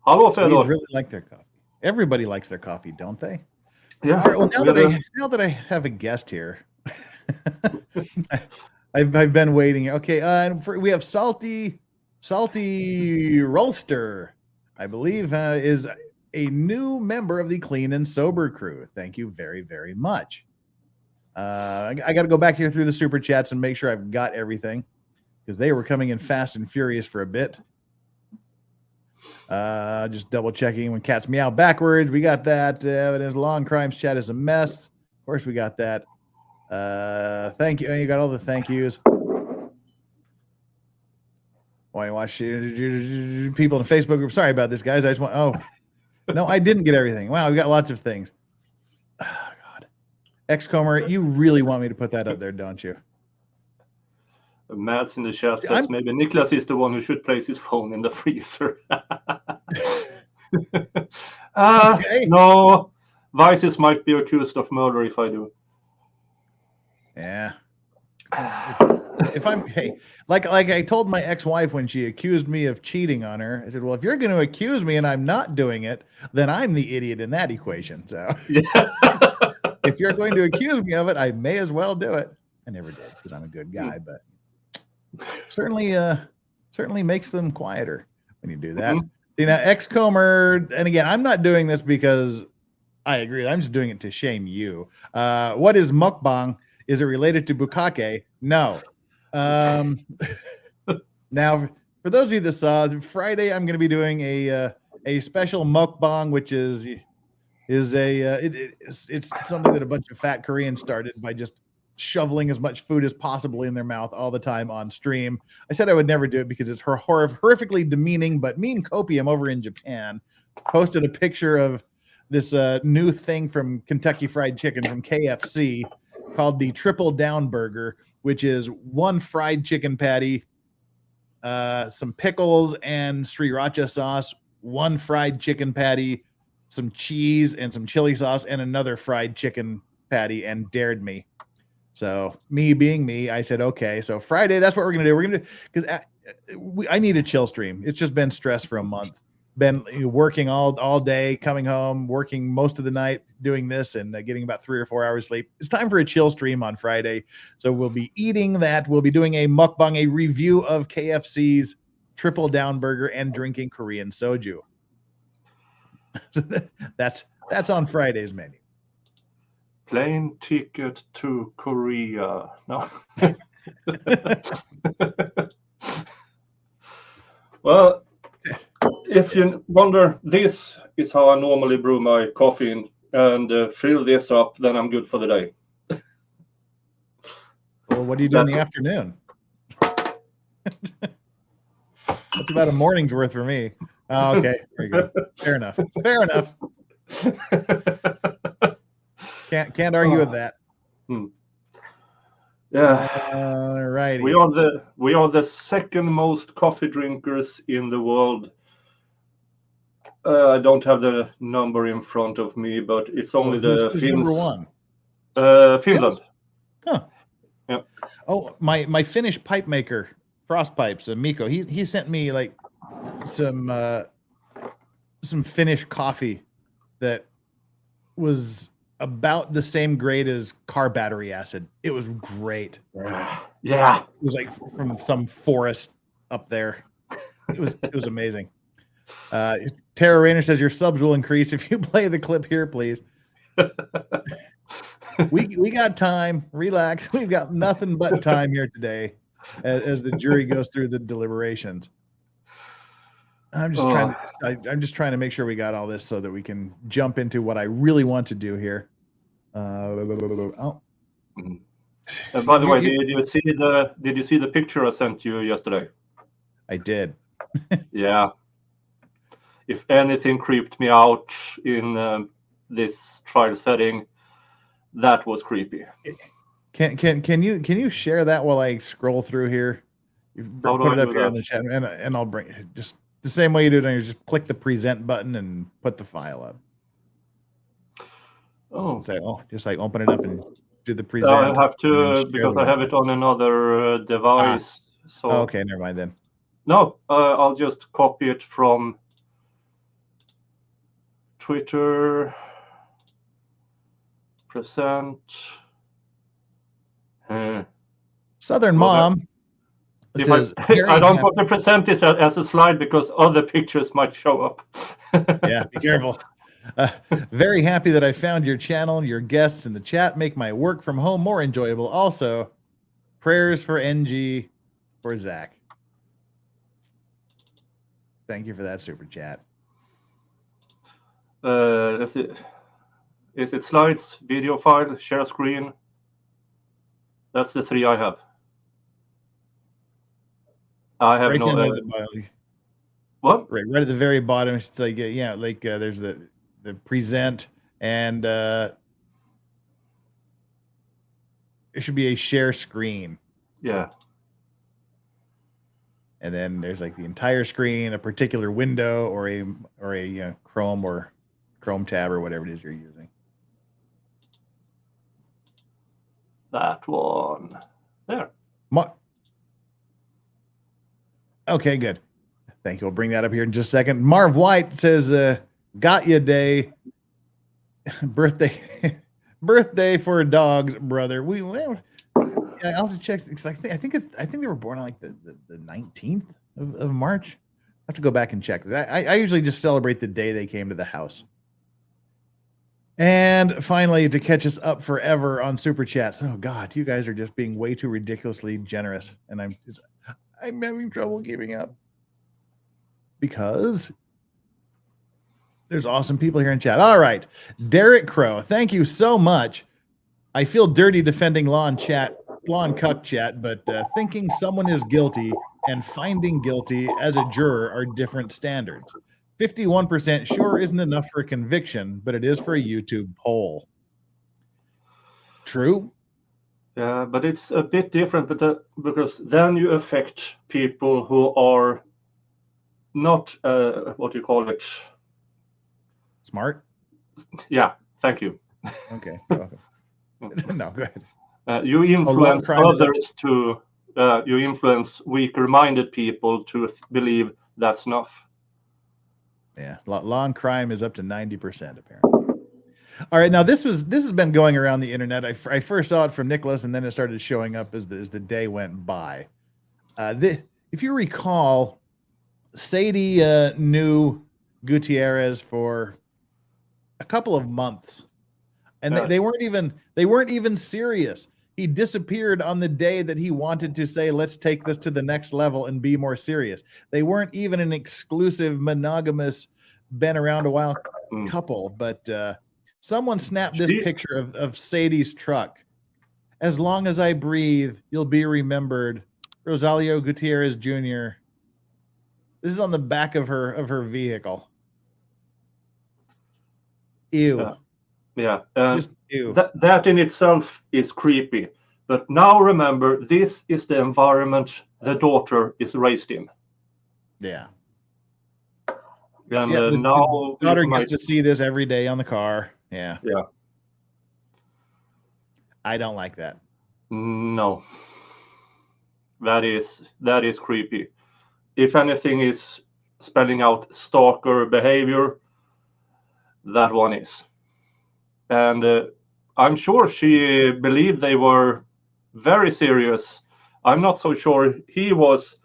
Hello, Fedor.
Really like their coffee. Everybody likes their coffee, don't they?
Yeah.
All right, well, now that I have a guest here, I've been waiting. Okay, we have Salty Roaster, I believe, is a new member of the Clean and Sober crew. Thank you very, very much. I got to go back here through the super chats and make sure I've got everything because they were coming in fast and furious for a bit. Just double checking when cats meow backwards. We got that. Evidence long crimes chat is a mess. Of course, we got that. Thank you. You got all the thank yous. Want to watch people in the Facebook group? Sorry about this, guys. I just want. Oh, no, I didn't get everything. Wow, we got lots of things. Oh, God, Xcomer, you really want me to put that up there, don't you?
Mads in the chat says maybe Niklas is the one who should place his phone in the freezer.
Okay.
No, Vices might be accused of murder if I do.
Yeah. If I'm like I told my ex-wife when she accused me of cheating on her, I said, well, if you're going to accuse me and I'm not doing it, then I'm the idiot in that equation. So yeah. If you're going to accuse me of it, I may as well do it. I never did because I'm a good guy, but certainly makes them quieter when you do that. You know, Xcomer, and again, I'm not doing this because I agree. I'm just doing it to shame you. What is mukbang? Is it related to bukkake? No. Now, for those of you that saw, Friday I'm going to be doing a special mukbang, which is it's something that a bunch of fat Koreans started by just shoveling as much food as possible in their mouth all the time on stream. I said I would never do it because it's horrifically demeaning, but Mean Copium over in Japan posted a picture of this new thing from Kentucky Fried Chicken from KFC called the Triple Down Burger, which is one fried chicken patty, some pickles and sriracha sauce, one fried chicken patty, some cheese and some chili sauce, and another fried chicken patty, and dared me. So me being me, I said, okay, so Friday, that's what we're going to do. We're going to, because I need a chill stream. It's just been stress for a month. Been working all day, coming home, working most of the night, doing this and getting about 3 or 4 hours sleep. It's time for a chill stream on Friday. So we'll be eating that. We'll be doing a mukbang, a review of KFC's Triple Down Burger and drinking Korean soju. So that's on Friday's menu.
Plane ticket to Korea. No. Well, if you wonder, this is how I normally brew my coffee and fill this up, then I'm good for the day.
Well, what do you do in the afternoon? That's about a morning's worth for me. Oh, okay, very good. Fair enough. Fair enough. Can't argue with that.
Yeah.
Righty.
We are the second most coffee drinkers in the world. I don't have the number in front of me, but it's only the
who's
Finns.
number one?
Finland.
Huh.
Yeah.
Oh, my Finnish pipe maker, Frost Pipes, Mikko. He sent me like some Finnish coffee that was about the same grade as car battery acid. It was great.
Yeah.
It was like from some forest up there. It was amazing. Tara Rayner says your subs will increase if you play the clip here, please. we got time. Relax. We've got nothing but time here today as the jury goes through the deliberations. I'm just trying to make sure we got all this so that we can jump into what I really want to do here.
By the way, did you see the picture I sent you yesterday?
I did.
Yeah. If anything creeped me out in this trial setting, that was creepy.
Can you share that while I scroll through here? Put it up here in the chat, and I'll bring it just the same way you do it. You just click the present button and put the file up.
Oh,
say, just like open it up and do the present.
I have to because I have it on another device. So
okay, never mind then.
No, I'll just copy it from Twitter. Present.
Southern Mom.
Says, I don't want to present this as a slide because other pictures might show up.
Yeah, be careful. Very happy that I found your channel. Your guests in the chat make my work from home more enjoyable. Also, prayers for NG for Zach. Thank you for that super chat.
Let's see. Is it slides, video file, share screen? That's the three I have. I have no. What?
Right at the very bottom. It's like there's the present and it should be a share screen.
Yeah.
And then there's like the entire screen, a particular window, or a Chrome or Chrome tab or whatever it is you're using.
That one there.
Okay, good. Thank you. We'll bring that up here in just a second. Marv White says, "Got ya day, birthday for a dog's brother." I'll have to check. I think they were born on like the 19th of March. I have to go back and check. I usually just celebrate the day they came to the house. And finally, to catch us up forever on Super Chats. Oh God, you guys are just being way too ridiculously generous, and I'm having trouble keeping up because there's awesome people here in chat. All right, Derek Crow, thank you so much. I feel dirty defending law and cuck chat, but thinking someone is guilty and finding guilty as a juror are different standards. 51% sure isn't enough for a conviction, but it is for a YouTube poll. True.
Yeah, but it's a bit different, because then you affect people who are not what do you call it?
Smart.
Yeah, thank you.
Okay. No, go ahead.
You influence others to. You influence weaker-minded people to believe that's enough.
Yeah, law and crime is up to 90% apparently. All right, now this has been going around the internet. I first saw it from Nicholas, and then it started showing up as the day went by. If you recall, Sadie knew Gutierrez for a couple of months, and they weren't even serious. He disappeared on the day that he wanted to say, let's take this to the next level and be more serious. They weren't even an exclusive, monogamous, been around a while couple, but someone snapped this picture of Sadie's truck. As long as I breathe, you'll be remembered. Rosalio Gutierrez Jr. This is on the back of her vehicle. Ew.
Yeah,
just ew.
That in itself is creepy. But now remember, this is the environment the daughter is raised in.
Yeah.
And
the
now
daughter gets to see this every day on the car. Yeah.
Yeah.
I don't like that.
No. That is creepy. If anything is spelling out stalker behavior, that one is. And I'm sure she believed they were very serious. I'm not so sure he was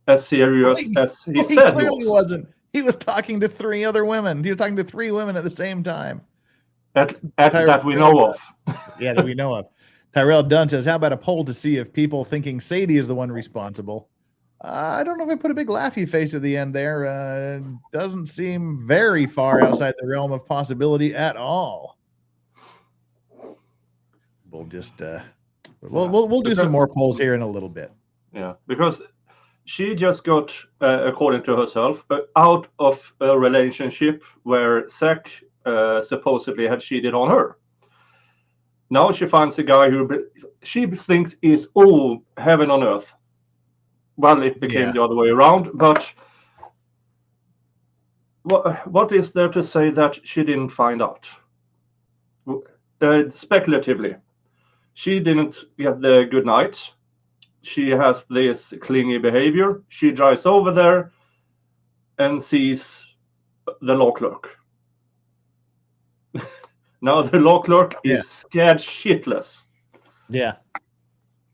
as serious as he said
He clearly wasn't. He was talking to 3 other women. He was talking to 3 women at the same time.
That we know of.
Yeah, that we know of. Tyrell Dunn says, how about a poll to see if people thinking Sadie is the one responsible? I don't know if I put a big laughy face at the end there. Doesn't seem very far outside the realm of possibility at all. We'll just we'll do some more polls here in a little bit.
Yeah, because she just got, according to herself, out of a relationship where Zach supposedly had cheated on her. Now she finds a guy who she thinks is all heaven on earth. Well, it became the other way around, but what is there to say that she didn't find out? Speculatively, she didn't get the good night. She has this clingy behavior. She drives over there and sees the law clerk. Now the law clerk is scared shitless.
Yeah.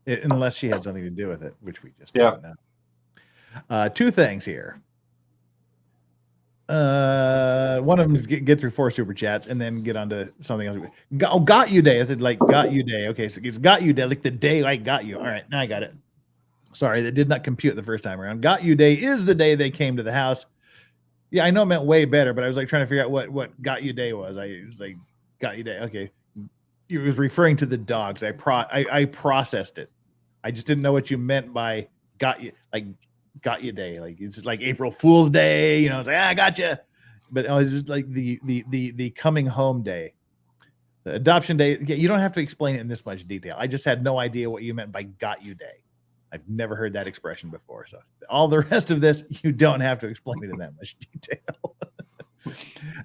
Unless she had something to do with it, which we just don't know. 2 things here. One of them is get through 4 super chats and then get onto something else. Got you day. I said like got you day. Okay, so it's got you day, like the day I got you. All right, now I got it. Sorry, that did not compute the first time around. Got you day is the day they came to the house. Yeah, I know it meant way better, but I was like trying to figure out what got you day was. I was like got you day. Okay, it was referring to the dogs. I processed it. I just didn't know what you meant by got you, like got you day. Like it's like April Fool's Day, you know, it's like, I got you. But it's just like the coming home day. The adoption day, you don't have to explain it in this much detail. I just had no idea what you meant by got you day. I've never heard that expression before. So all the rest of this, you don't have to explain it in that much detail.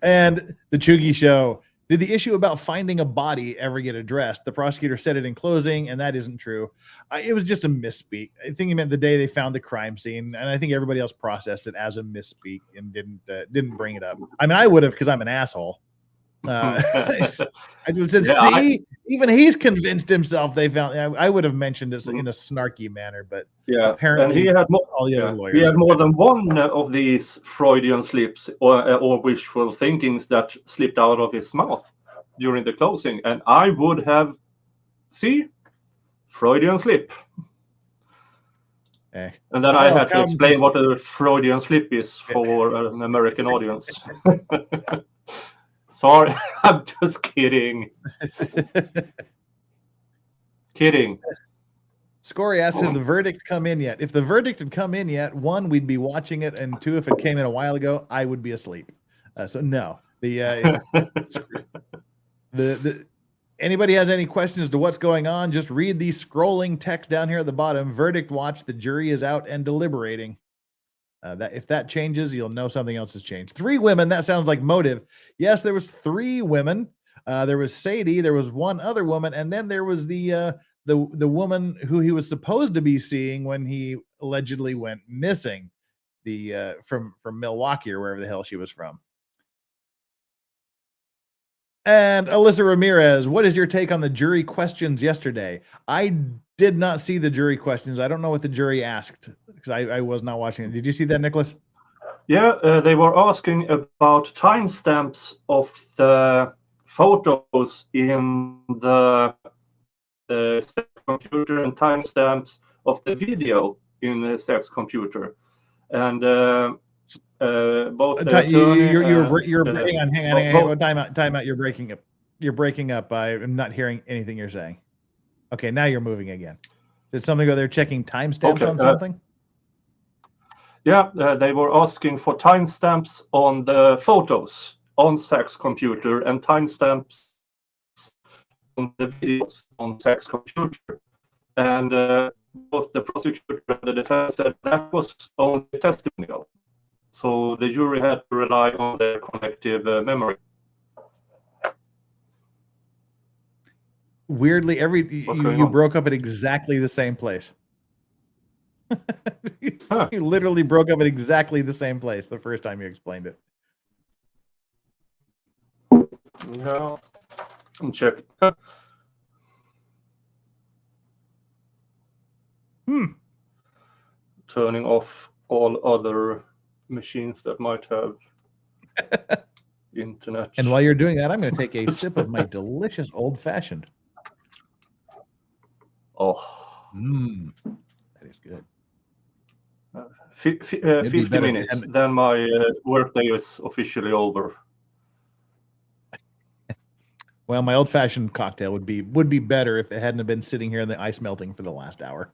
And the Chugi show, did the issue about finding a body ever get addressed? The prosecutor said it in closing, and that isn't true. It was just a misspeak. I think he meant the day they found the crime scene, and I think everybody else processed it as a misspeak and didn't bring it up. I mean, I would have because I'm an asshole. I just said, see, even he's convinced himself they found. I would have mentioned it in a snarky manner, but apparently,
and he had more.
All the other lawyers.
He had more than one of these Freudian slips or wishful thinkings that slipped out of his mouth during the closing, and I would have Freudian slip. And then I had to explain what a Freudian slip is for an American audience. Sorry, I'm just kidding. Kidding.
Scory asks, has the verdict come in yet? If the verdict had come in yet, 1, we'd be watching it, and 2, if it came in a while ago, I would be asleep. So no. Anybody has any questions as to what's going on, just read the scrolling text down here at the bottom. Verdict watch, the jury is out and deliberating. That if that changes, you'll know something else has changed. 3 women, that sounds like motive. Yes, there was 3 women. There was Sadie, there was 1 other woman, and then there was the woman who he was supposed to be seeing when he allegedly went missing, from Milwaukee or wherever the hell she was from. And Alyssa Ramirez, what is your take on the jury questions yesterday? I did not see the jury questions. I don't know what the jury asked because I was not watching it. Did you see that, Nicholas?
Yeah, they were asking about timestamps of the photos in the computer and timestamps of the video in the sex computer, and both
hang on. Time out. You're breaking up. You're breaking up. I'm not hearing anything you're saying. Okay, now you're moving again. Did something go there checking timestamps on something?
Yeah, they were asking for timestamps on the photos on sex computer and timestamps on the videos on sex computer. And both the prosecutor and the defense said that was only testimonial. So the jury had to rely on their collective memory.
Weirdly, you broke up at exactly the same place. You literally broke up at exactly the same place the first time you explained it.
No, I'm checking. Turning off all other machines that might have internet.
And while you're doing that, I'm going to take a sip of my delicious old-fashioned.
Oh,
that is good.
50 minutes, then my workday is officially over.
Well, my old-fashioned cocktail would be better if it hadn't have been sitting here in the ice melting for the last hour.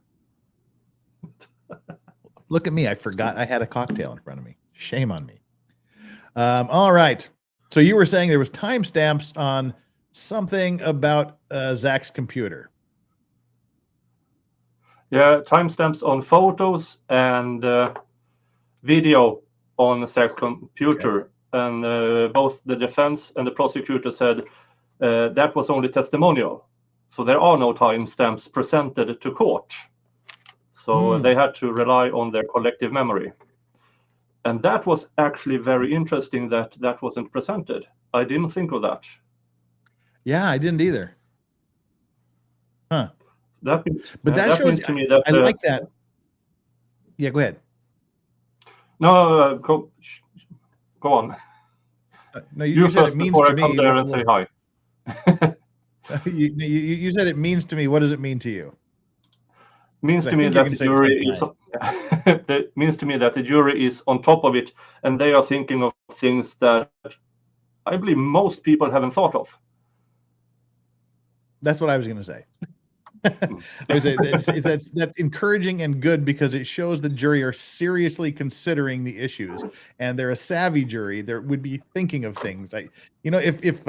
Look at me. I forgot I had a cocktail in front of me. Shame on me. All right. So you were saying there was timestamps on something about Zach's computer.
Yeah, timestamps on photos and video on Zach's computer. Okay. And both the defense and the prosecutor said that was only testimonial. So there are no timestamps presented to court. So they had to rely on their collective memory. And that was actually very interesting that that wasn't presented. I didn't think of that.
Yeah, I didn't either. Huh.
That means,
but that shows
to me that
I like that. Yeah, go ahead.
No, go on.
No, you said it means to me.
Come there and say hi.
You said it means to me. What does it mean to you?
Means to me that the jury is. It means to me that the jury is on top of it, and they are thinking of things that I believe most people haven't thought of.
That's what I was going to say. I would say that's encouraging and good because it shows the jury are seriously considering the issues, and they're a savvy jury. They would be thinking of things like, you know, if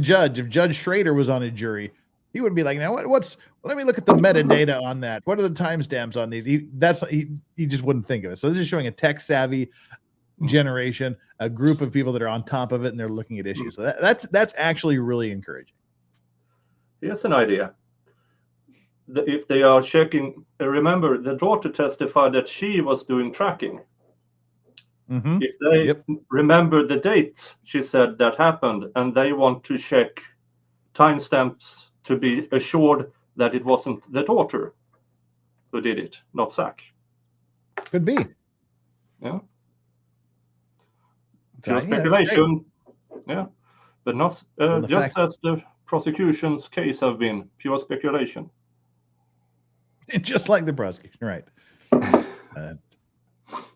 Judge Schroeder was on a jury, he wouldn't be like, now let me look at the metadata on that. What are the timestamps on these? He just wouldn't think of it. So this is showing a tech savvy generation, a group of people that are on top of it and they're looking at issues. So that's actually really encouraging.
Here's an idea. If they are checking, remember the daughter testified that she was doing tracking. If they remember the date she said that happened and they want to check timestamps to be assured that it wasn't the daughter who did it, not Zach.
Could be.
Yeah. Pure speculation. Yeah. But not just as the prosecution's case have been pure speculation.
Just like the prosecution, right? All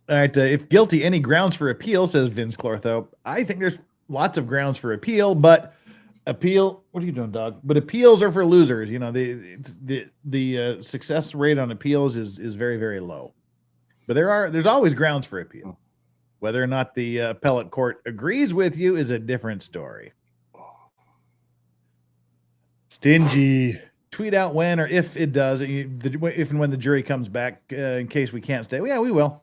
right. If guilty, any grounds for appeal, says Vince Clortho. I think there's lots of grounds for appeal, but what are you doing, dog? But appeals are for losers. You know, the success rate on appeals is very, very low. But there's always grounds for appeal. Whether or not the appellate court agrees with you is a different story. Stingy. Tweet out when or if it does, if and when the jury comes back, in case we can't stay. Yeah, we will.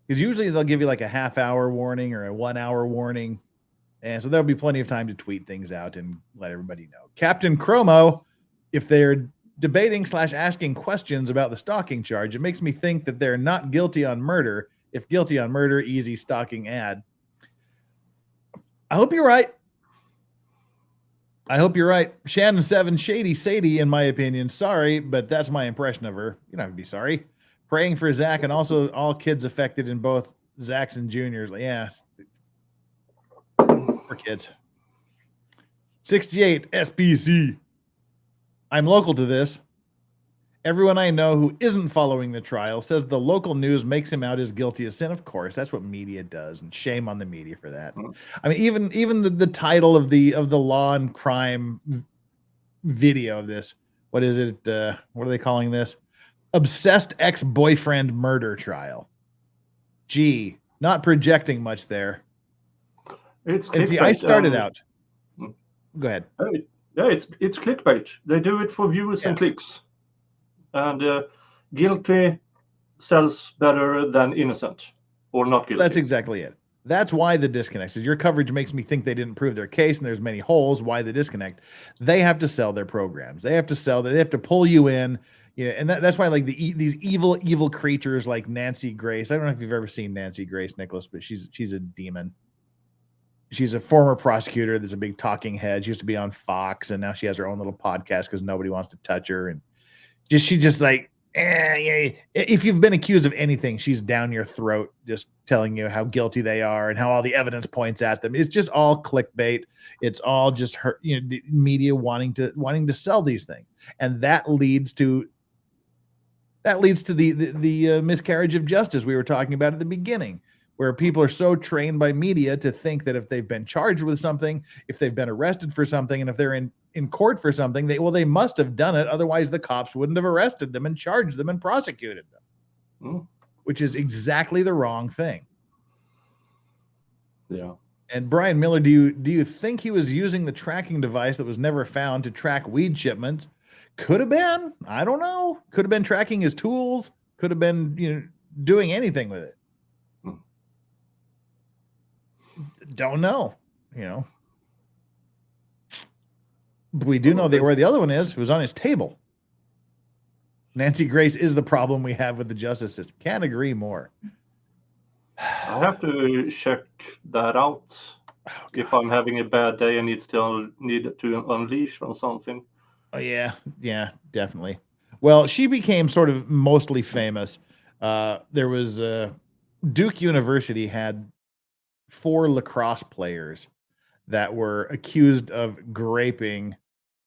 Because usually they'll give you like a half-hour warning or a 1-hour warning. And so there'll be plenty of time to tweet things out and let everybody know. Captain Chromo, if they're debating / asking questions about the stalking charge, it makes me think that they're not guilty on murder. If guilty on murder, easy stalking ad. I hope you're right. Shannon 7, Shady Sadie, in my opinion. Sorry, but that's my impression of her. You don't have to be sorry. Praying for Zach and also all kids affected in both Zach's and Junior's. Yeah. For kids. 68 SBC. I'm local to this. Everyone I know who isn't following the trial says the local news makes him out as guilty as sin. Of course, that's what media does, and shame on the media for that. I mean, even the title of the law and crime video of this. What is it? What are they calling this? Obsessed ex-boyfriend murder trial. Gee, not projecting much there.
It's
and see, I started out. Go ahead.
Yeah, it's clickbait. They do it for views and clicks. And guilty sells better than innocent or not guilty.
That's exactly it. That's why the disconnect is. Your coverage makes me think they didn't prove their case, and there's many holes. Why the disconnect? They have to sell their programs. They have to sell. They have to pull you in. Yeah, and that's why like these evil creatures like Nancy Grace. I don't know if you've ever seen Nancy Grace, Nicholas, but she's a demon. She's a former prosecutor. There's a big talking head. She used to be on Fox, and now she has her own little podcast because nobody wants to touch her. And she just like. If you've been accused of anything, she's down your throat, just telling you how guilty they are and how all the evidence points at them. It's just all clickbait. It's all just her, the media wanting to sell these things, and that leads to the miscarriage of justice we were talking about at the beginning, where people are so trained by media to think that if they've been charged with something, if they've been arrested for something, and if they're in court for something, they must have done it. Otherwise, the cops wouldn't have arrested them and charged them and prosecuted them, which is exactly the wrong thing.
Yeah.
And Brian Miller, do you think he was using the tracking device that was never found to track weed shipments? Could have been. I don't know. Could have been tracking his tools. Could have been doing anything with it. Don't know. We do know where the other one is. It was on his table. Nancy Grace is the problem we have with the justice system. Can't agree more.
I have to check that out. If I'm having a bad day and need to unleash on something.
Oh yeah, definitely. Well, she became sort of mostly famous. There was Duke University had 4 lacrosse players that were accused of graping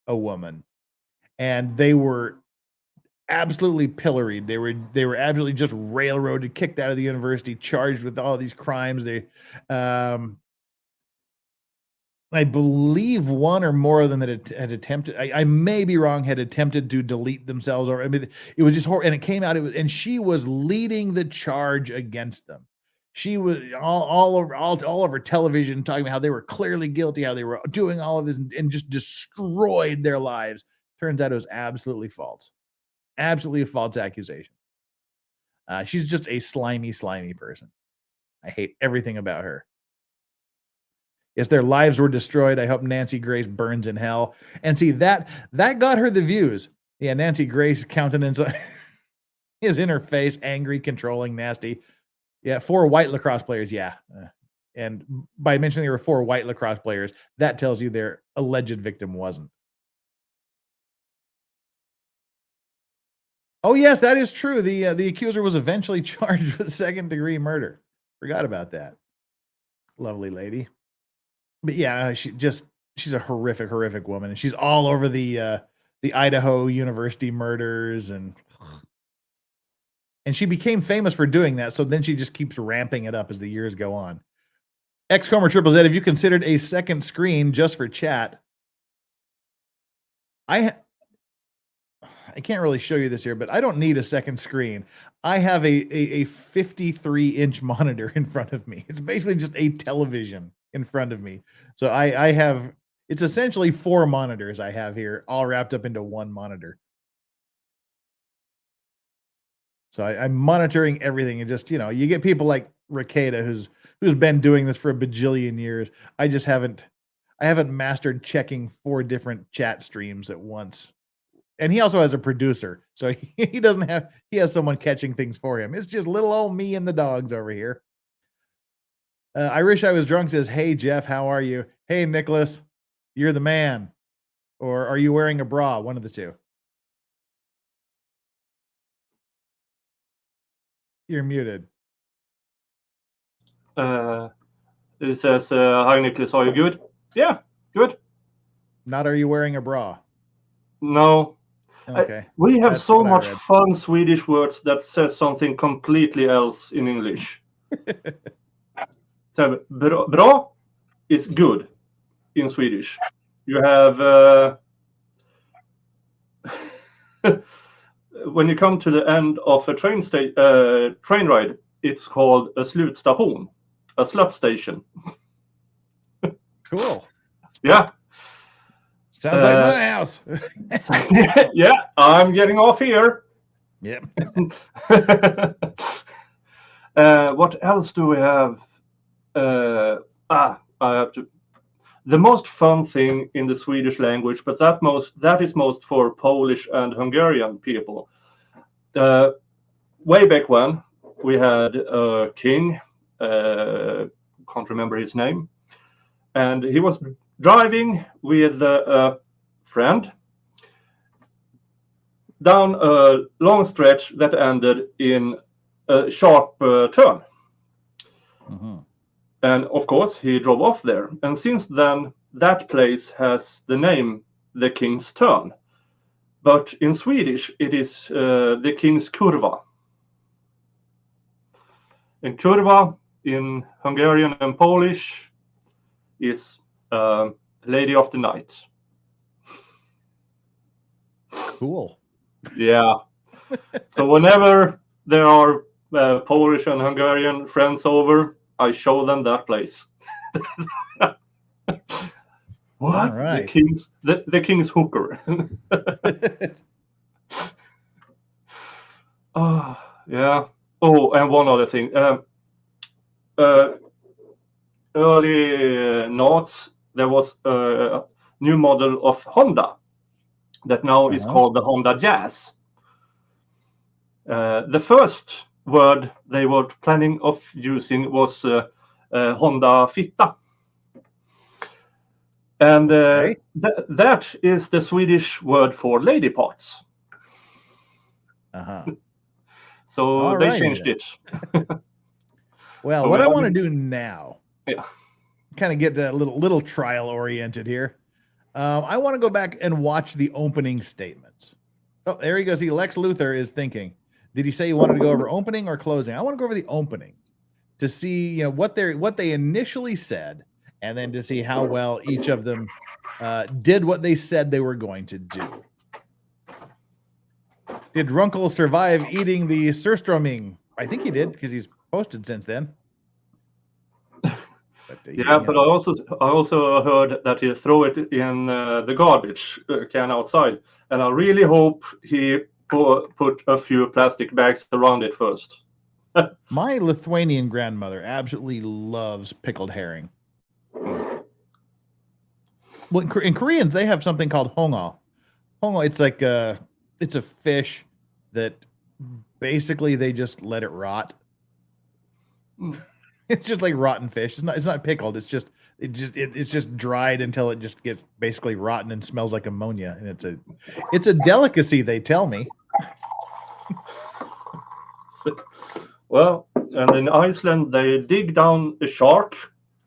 a woman, and they were absolutely pilloried. They were absolutely just railroaded, kicked out of the university, charged with all these crimes. They, I believe one or more of them had attempted. I may be wrong. Had attempted to delete themselves, or it was just horrible. And it came out. And she was leading the charge against them. She was all over television talking about how they were clearly guilty, how they were doing all of this and just destroyed their lives. Turns out it was absolutely false. Absolutely a false accusation. She's just a slimy person. I hate everything about her. Yes, their lives were destroyed. I hope Nancy Grace burns in hell. And see, that got her the views. Yeah, Nancy Grace countenance is in her face, angry, controlling, nasty. Yeah, 4 white lacrosse players. Yeah. And by mentioning there were 4 white lacrosse players, that tells you their alleged victim wasn't. Oh, yes, that is true. The accuser was eventually charged with 2nd-degree murder. Forgot about that. Lovely lady. But yeah, she's a horrific woman. And she's all over the Idaho University murders and she became famous for doing that. So then she just keeps ramping it up as the years go on. XComer Triple Z, have you considered a second screen just for chat? I can't really show you this here, but I don't need a second screen. I have a 53-inch monitor in front of me. It's basically just a television in front of me. So I have, it's essentially 4 monitors I have here, all wrapped up into one monitor. So I'm monitoring everything, and just, you get people like Ricada who's been doing this for a bajillion years. I haven't mastered checking 4 different chat streams at once. And he also has a producer, so he has someone catching things for him. It's just little old me and the dogs over here. I wish I was drunk says, "Hey Jeff, how are you? Hey Nicholas, you're the man." Or are you wearing a bra? One of the two. You're muted.
It says, "Hi Nicholas, are you good?" Yeah, good.
Not are you wearing a bra?
No.
Okay.
We have so much fun Swedish words that says something completely else in English. So bra is good in Swedish. You have when you come to the end of a train ride, it's called a slutstation, a slut station.
Cool.
Yeah.
Sounds like my house.
Yeah, I'm getting off here.
Yep.
What else do we have? I have to. The most fun thing in the Swedish language, but that is most for Polish and Hungarian people. Way back when, we had a king, can't remember his name, and he was driving with a friend down a long stretch that ended in a sharp turn. And of course, he drove off there. And since then, that place has the name the King's Turn. But in Swedish, it is the King's Kurva. And Kurva in Hungarian and Polish is Lady of the Night.
Cool.
Yeah. So whenever there are Polish and Hungarian friends over, I show them that place. What?
Right.
The King's hooker. Yeah. Oh, and one other thing. Early noughts, there was a new model of Honda that now is called the Honda Jazz. The first word they were planning of using was Honda Fitta. And that is the Swedish word for lady parts. So they changed it.
Well,
So
what I want to do now,
yeah,
kind of get a little trial oriented here. I want to go back and watch the opening statements. Oh, there you go. See, Lex Luthor is thinking. Did he say he wanted to go over opening or closing? I want to go over the opening to see, what they initially said, and then to see how well each of them did what they said they were going to do. Did Runkle survive eating the surströmming? I think he did, because he's posted since then. But
I also heard that he threw it in the garbage can outside, and I really hope he put a few plastic bags around it first.
My Lithuanian grandmother absolutely loves pickled herring. Well, in Koreans, they have something called hongo. Hongo, it's like it's a fish that basically they just let it rot. It's just like rotten fish. It's not pickled. It's just dried until it just gets basically rotten and smells like ammonia. And it's a delicacy, they tell me.
Well, and in Iceland, they dig down a shark,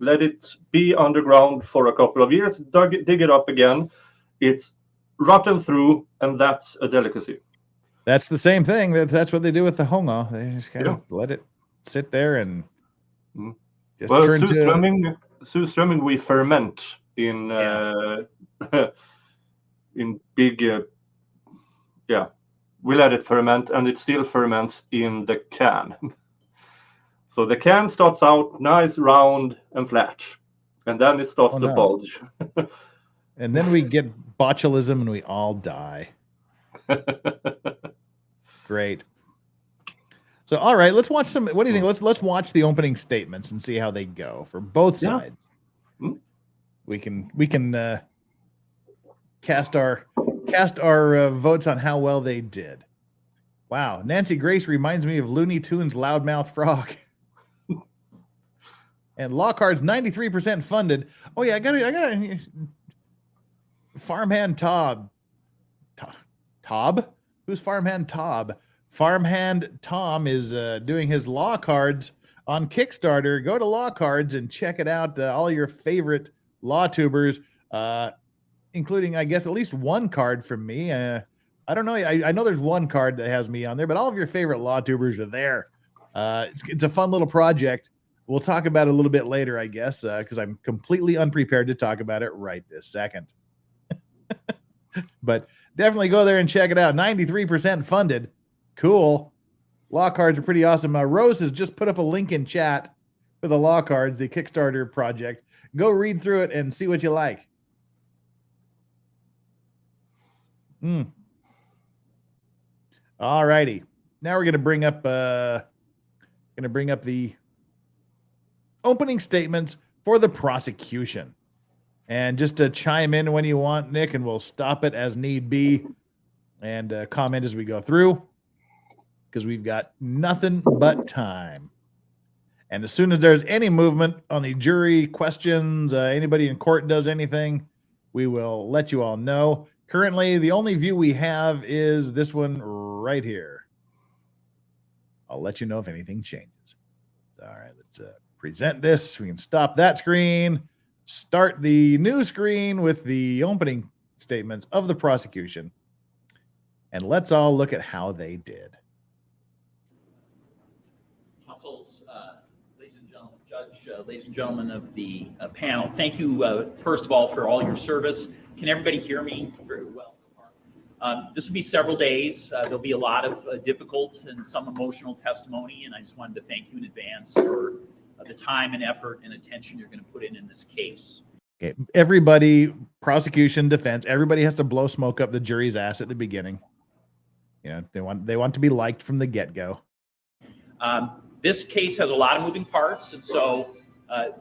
let it be underground for a couple of years, dig it up again. It's rotten through, and that's a delicacy.
That's the same thing. That's what they do with the hongo. They just kind of let it sit there and just turn to...
Surströmming we ferment in in big we let it ferment, and it still ferments in the can. So the can starts out nice, round, and flat, and then it starts to bulge.
And then we get botulism, and we all die. Great. So, all right, let's watch some. What do you think? Let's watch the opening statements and see how they go for both sides. We can cast our votes on how well they did. Wow, Nancy Grace reminds me of Looney Tunes Loudmouth Frog. And Lockhart's 93% funded. Oh yeah, I got Farmhand Tob. Tob? Who's Farmhand Tob? Farmhand Tom is doing his law cards on Kickstarter. Go to Law Cards and check it out. All your favorite law tubers, including, I guess, at least one card from me. I don't know. I know there's one card that has me on there, but all of your favorite law tubers are there. It's a fun little project. We'll talk about it a little bit later, I guess, because I'm completely unprepared to talk about it right this second. But definitely go there and check it out. 93% funded. Cool. Law cards are pretty awesome. Rose has just put up a link in chat for the law cards, the Kickstarter project. Go read through it and see what you like. All righty. Now we're going to bring up the opening statements for the prosecution. And just to chime in when you want, Nick, and we'll stop it as need be and comment as we go through, because we've got nothing but time. And as soon as there's any movement on the jury questions, anybody in court does anything, we will let you all know. Currently, the only view we have is this one right here. I'll let you know if anything changes. All right, let's present this. We can stop that screen, start the new screen with the opening statements of the prosecution, and let's all look at how they did.
Counsels, ladies and gentlemen, Judge, ladies and gentlemen of the panel, thank you, first of all, for all your service. Can everybody hear me very well so far? This will be several days. There'll be a lot of difficult and some emotional testimony, and I just wanted to thank you in advance for the time and effort and attention you're going to put in this case.
Okay, everybody, prosecution, defense, everybody has to blow smoke up the jury's ass at the beginning. You know, they want to be liked from the get-go.
This case has a lot of moving parts, and so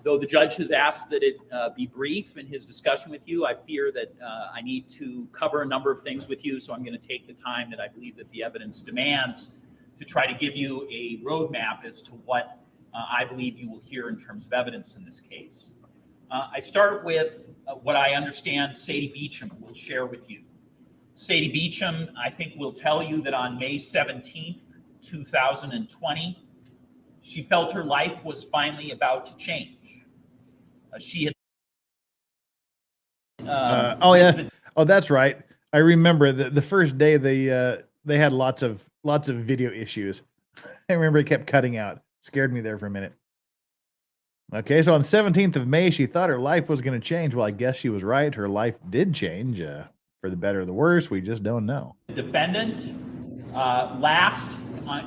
though the judge has asked that it be brief in his discussion with you, I fear that I need to cover a number of things with you, so I'm going to take the time that I believe that the evidence demands to try to give you a roadmap as to what I believe you will hear in terms of evidence in this case. I start with what I understand Sadie Beecham will share with you. Sadie Beecham, I think, will tell you that on May 17th, 2020, she felt her life was finally about to change. She had.
Oh yeah. Oh, that's right. I remember the first day they had lots of video issues. I remember it kept cutting out. Scared me there for a minute. Okay, so on the 17th of May, she thought her life was going to change. Well, I guess she was right. Her life did change for the better or the worse. We just don't know.
The defendant last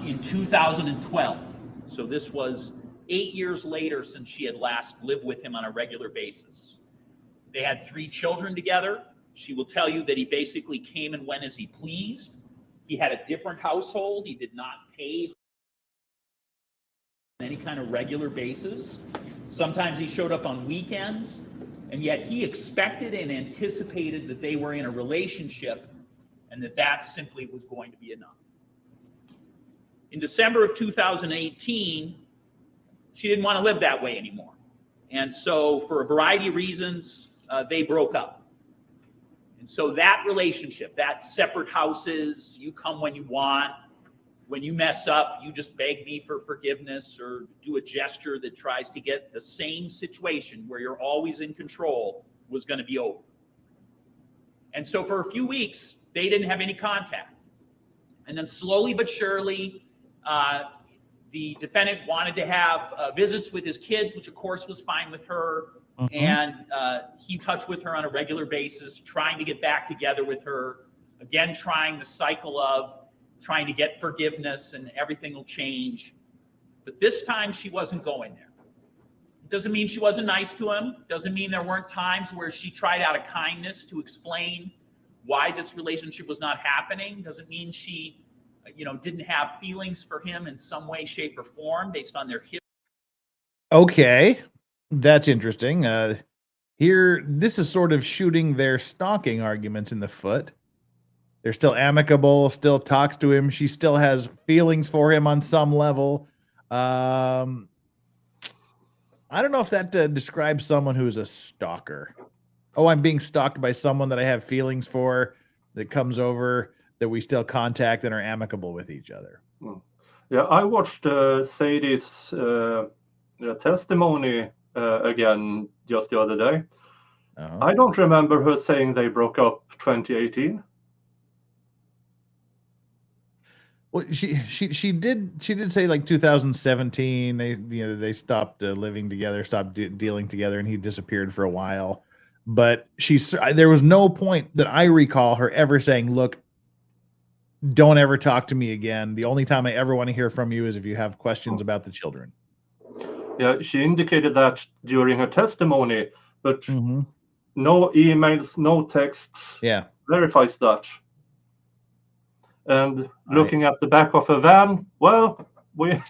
in 2012. So this was 8 years later since she had last lived with him on a regular basis. They had 3 children together. She will tell you that he basically came and went as he pleased. He had a different household. He did not pay on any kind of regular basis. Sometimes he showed up on weekends, and yet he expected and anticipated that they were in a relationship and that simply was going to be enough. In December of 2018, she didn't want to live that way anymore. And so for a variety of reasons, they broke up. And so that relationship, that separate houses, you come when you want, when you mess up, you just beg me for forgiveness or do a gesture that tries to get the same situation where you're always in control, was going to be over. And so for a few weeks, they didn't have any contact. And then slowly but surely, the defendant wanted to have visits with his kids, which of course was fine with her. And he touched with her on a regular basis, trying to get back together with her, again, trying the cycle of trying to get forgiveness and everything will change. But this time she wasn't going there. It doesn't mean she wasn't nice to him. Doesn't mean there weren't times where she tried out of kindness to explain why this relationship was not happening. Doesn't mean she, didn't have feelings for him in some way, shape, or form based on their history.
Okay, that's interesting. Here, this is sort of shooting their stalking arguments in the foot. They're still amicable, still talks to him. She still has feelings for him on some level. I don't know if that describes someone who's a stalker. Oh, I'm being stalked by someone that I have feelings for that comes over, that we still contact and are amicable with each other.
Yeah, I watched Sadie's testimony again just the other day. I don't remember her saying they broke up 2018.
Well, she did say like 2017 they stopped living together, stopped dealing together, and he disappeared for a while. But there was no point that I recall her ever saying, "Look, don't ever talk to me again. The only time I ever want to hear from you is if you have questions about the children."
Yeah, she indicated that during her testimony, but no emails, no texts.
Yeah,
verifies that. And looking at the back of a van, well, we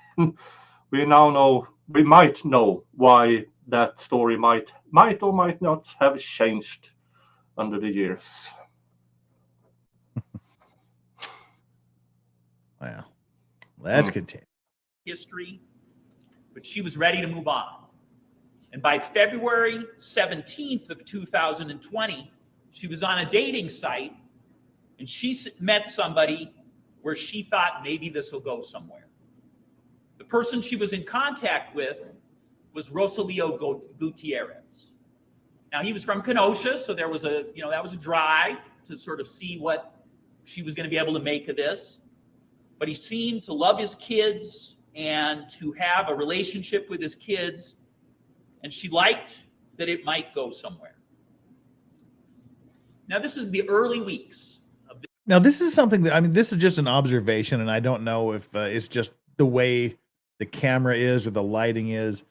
now know, we might know why that story might or might not have changed under the years.
Wow. Let's continue.
History, but she was ready to move on. And by February 17th of 2020, she was on a dating site and she met somebody where she thought maybe this will go somewhere. The person she was in contact with was Rosalio Gutierrez. Now, he was from Kenosha, so there was that was a drive to sort of see what she was going to be able to make of this. But he seemed to love his kids and to have a relationship with his kids, and she liked that it might go somewhere. Now, this is the early weeks of this.
Now, this is something that, I mean, this is just an observation, and I don't know if it's just the way the camera is or the lighting is,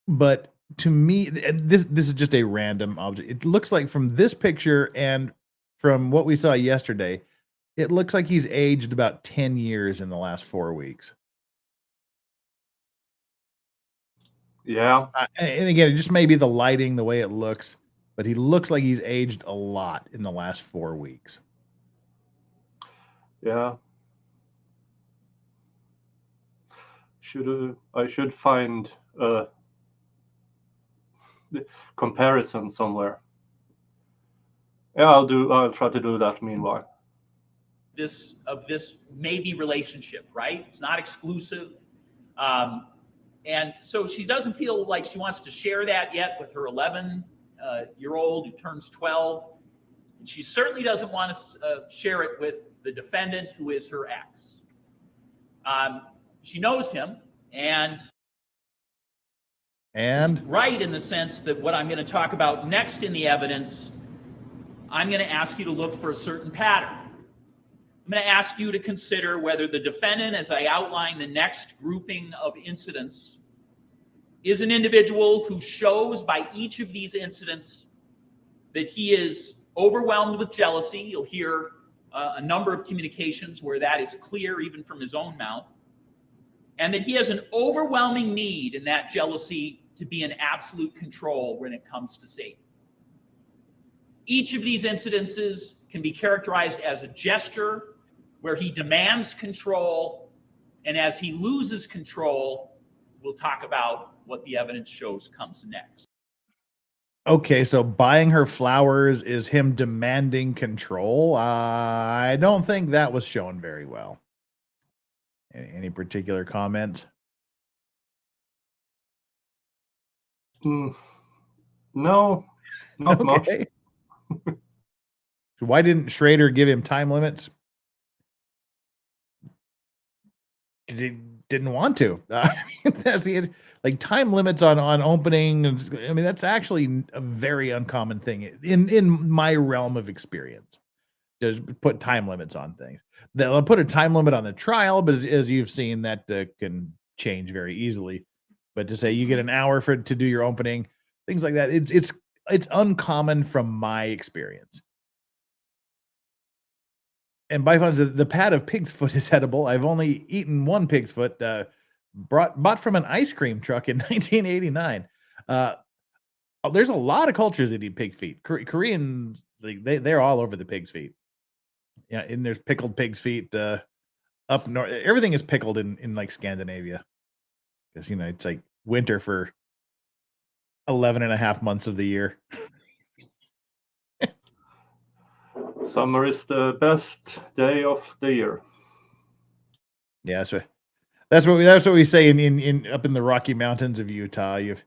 but to me, and this is just a random object. It looks like from this picture and from what we saw yesterday, it looks like he's aged about 10 years in the last 4 weeks.
Yeah.
And again, it just may be the lighting, the way it looks, but he looks like he's aged a lot in the last 4 weeks.
Yeah. I should find the comparison somewhere. Yeah, I'll try to do that meanwhile.
This maybe relationship, right? It's not exclusive. And so she doesn't feel like she wants to share that yet with her 11-year-old who turns 12. And she certainly doesn't want to share it with the defendant, who is her ex. She knows him, and right in the sense that what I'm going to talk about next in the evidence, I'm going to ask you to look for a certain pattern. I'm going to ask you to consider whether the defendant, as I outline the next grouping of incidents, is an individual who shows by each of these incidents that he is overwhelmed with jealousy. You'll hear a number of communications where that is clear even from his own mouth, and that he has an overwhelming need in that jealousy to be in absolute control when it comes to safety. Each of these incidences can be characterized as a gesture where he demands control, and as he loses control, we'll talk about what the evidence shows comes next.
Okay, so buying her flowers is him demanding control. I don't think that was shown very well. Any particular comments?
No, not much.
Why didn't Schroeder give him time limits? Because he didn't want to. That's the like time limits on opening. I mean, that's actually a very uncommon thing in my realm of experience. Just put time limits on things. They'll put a time limit on the trial, but as you've seen, that can change very easily. But to say you get an hour to do your opening, things like that, it's uncommon from my experience. And by far, the pad of pig's foot is edible. I've only eaten one pig's foot, bought from an ice cream truck in 1989. There's a lot of cultures that eat pig feet. Koreans, they're all over the pig's feet. Yeah, and there's pickled pig's feet up north. Everything is pickled in like Scandinavia, because it's like winter for 11 and a half months of the year.
Summer is the best day of the year.
Yeah, that's what we say in up in the Rocky Mountains of Utah. You've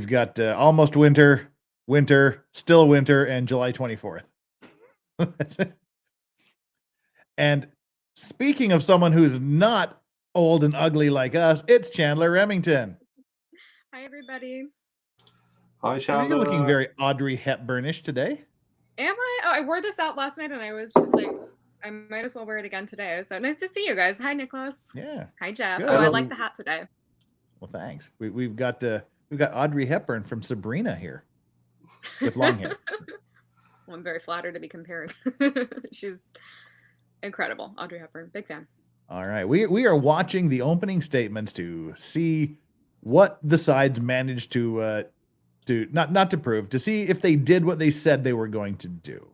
got almost winter, still winter, and July 24th. And speaking of someone who's not old and ugly like us, it's Chandler Remington.
Hi, everybody.
Hi, Chandler.
You're looking very Audrey Hepburnish today.
Am I? Oh, I wore this out last night, and I was just like, I might as well wear it again today. So nice to see you guys. Hi, Nicholas.
Yeah.
Hi, Jeff.
Good.
Oh, I like the hat today.
Well, thanks. We've got Audrey Hepburn from Sabrina here with long hair.
Well, I'm very flattered to be comparing. Incredible. Audrey Hepburn, big fan.
All right. We are watching the opening statements to see what the sides managed to not to prove, to see if they did what they said they were going to do.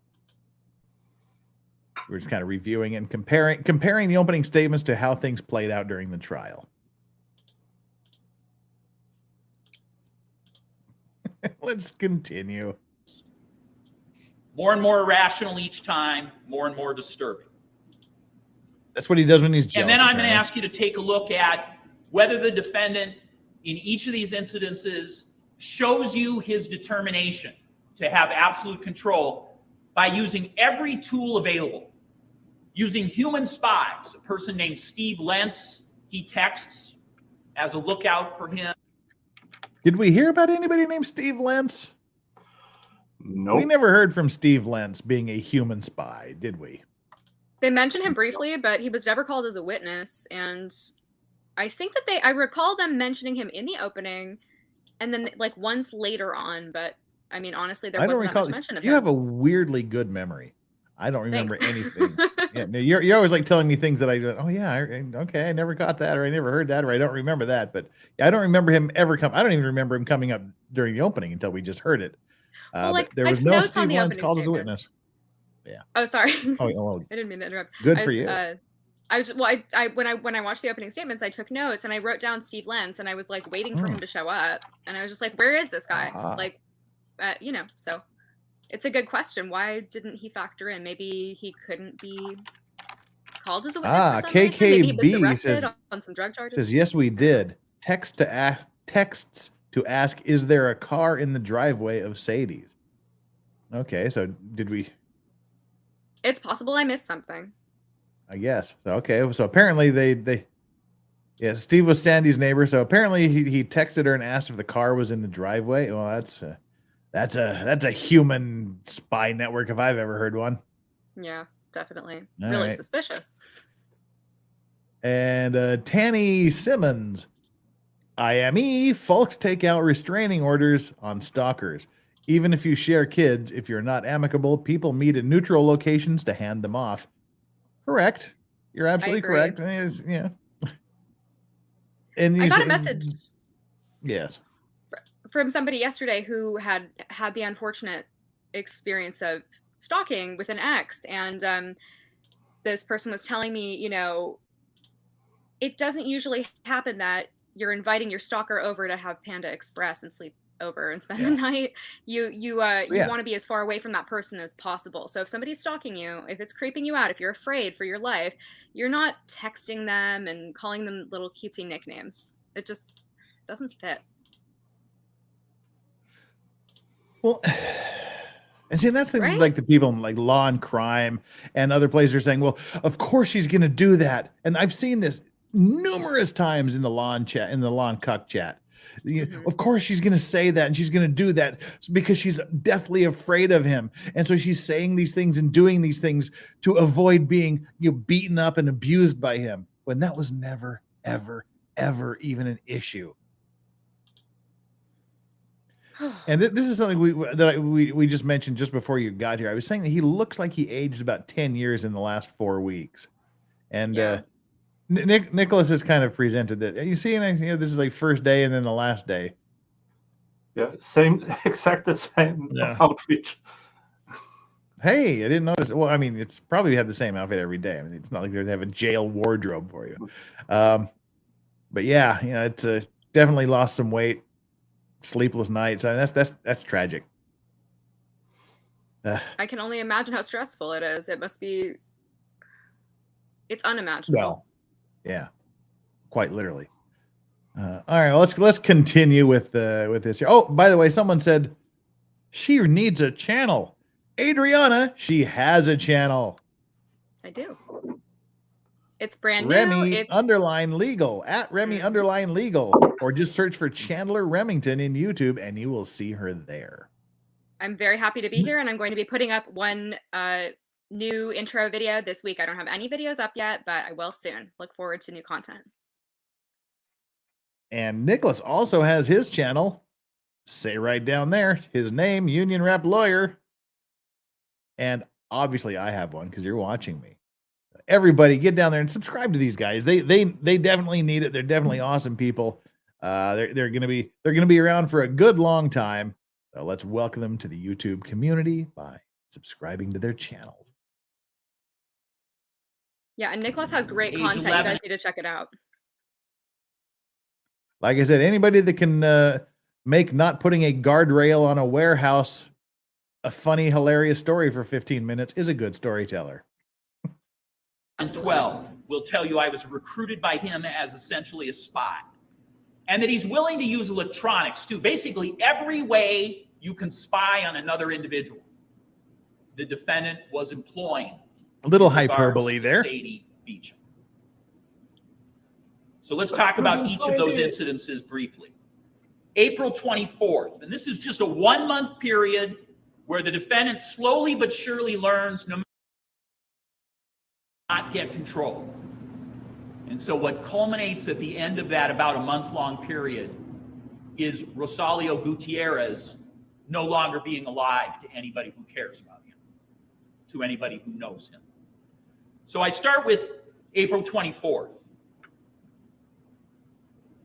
We're just kind of reviewing and comparing the opening statements to how things played out during the trial. Let's continue.
More and more irrational each time, more and more disturbing.
That's what he does when he's jealous.
And then I'm going to ask you to take a look at whether the defendant in each of these incidences shows you his determination to have absolute control by using every tool available. Using human spies, a person named Steve Lentz, he texts as a lookout for him.
Did we hear about anybody named Steve Lentz?
No.
We never heard from Steve Lentz being a human spy, did we?
They mentioned him briefly, but he was never called as a witness. And I think that I recall them mentioning him in the opening and then like once later on. But I mean, honestly, there wasn't that much mention of him.
You have a weirdly good memory. I don't remember anything. Yeah, no, you're always like telling me things that oh yeah, okay, I never got that, or I never heard that, or I don't remember that. But I don't remember him ever come. I don't even remember him coming up during the opening until we just heard it.
Well,
but there was no Steve Lentz called as a witness. Yeah.
Oh, sorry.
Oh, well,
I didn't mean to interrupt.
Good for you.
When I watched the opening statements, I took notes and I wrote down Steve Lentz, and I was like waiting for him to show up, and I was just like, where is this guy? Like, you know, so. It's a good question. Why didn't he factor in? Maybe he couldn't be called as a witness for some reason. Maybe he was arrested on some drug charges.
Says, yes, we did. Texts to ask, is there a car in the driveway of Sadie's? Okay, so did we?
It's possible I missed something.
I guess. So, okay, so apparently yeah, Steve was Sandy's neighbor. So apparently he texted her and asked if the car was in the driveway. Well, that's a human spy network if I've ever heard one.
Yeah, definitely.
All
really
right.
Suspicious.
And Tanny Simmons, IME, folks take out restraining orders on stalkers. Even if you share kids, if you're not amicable, people meet in neutral locations to hand them off. Correct. You're absolutely correct. Yeah. And
I got a message.
Yes.
From somebody yesterday who had the unfortunate experience of stalking with an ex, and this person was telling me, you know, it doesn't usually happen that you're inviting your stalker over to have Panda Express and sleep over and spend the night. You want to be as far away from that person as possible. So if somebody's stalking you, if it's creeping you out, if you're afraid for your life, you're not texting them and calling them little cutesy nicknames. It just doesn't fit.
Well, and see, that's like the people in like Law and Crime and other places are saying, well, of course she's going to do that. And I've seen this numerous times in the Law and Cuck chat. Of course she's going to say that, and she's going to do that because she's deathly afraid of him. And so she's saying these things and doing these things to avoid being beaten up and abused by him, when that was never, ever, ever even an issue. And this is something we just mentioned just before you got here. I was saying that he looks like he aged about 10 years in the last 4 weeks. And Nicholas has kind of presented that. You see, this is like first day and then the last day.
Yeah, exact the same outfit.
Hey, I didn't notice. Well, I mean, it's probably had the same outfit every day. I mean, it's not like they have a jail wardrobe for you. But yeah, it's definitely lost some weight. Sleepless nights. I mean, that's tragic.
I can only imagine how stressful it is. It must be. It's unimaginable.
Well, yeah, quite literally. All right, well, let's continue with this here. Oh, by the way, someone said she needs a channel. Adriana, she has a channel.
I do. It's brand new.
Remy _ legal at Remy _ legal, or just search for Chandler Remington in YouTube and you will see her there.
I'm very happy to be here, and I'm going to be putting up one new intro video this week. I don't have any videos up yet, but I will soon. Look forward to new content.
And Nicholas also has his channel. Say right down there, his name, Union Rep Lawyer. And obviously I have one because you're watching me. Everybody get down there and subscribe to these guys. They definitely need it. They're definitely awesome people. They're gonna be around for a good long time. So let's welcome them to the YouTube community by subscribing to their channels.
Yeah, and Nicholas has great content.
11.
You guys need to check it out.
Like I said, anybody that can make not putting a guardrail on a warehouse a funny, hilarious story for 15 minutes is a good storyteller.
And 12 will tell you I was recruited by him as essentially a spy, and that he's willing to use electronics too. Basically, every way you can spy on another individual, the defendant was employing.
A little hyperbole there.
Sadie Beecham. So let's talk about each of those incidences briefly. April 24th, and this is just a 1-month period where the defendant slowly but surely learns no matter not get control. And so what culminates at the end of that about a month-long period is Rosalio Gutierrez no longer being alive to anybody who cares about him, to anybody who knows him. So I start with April 24th.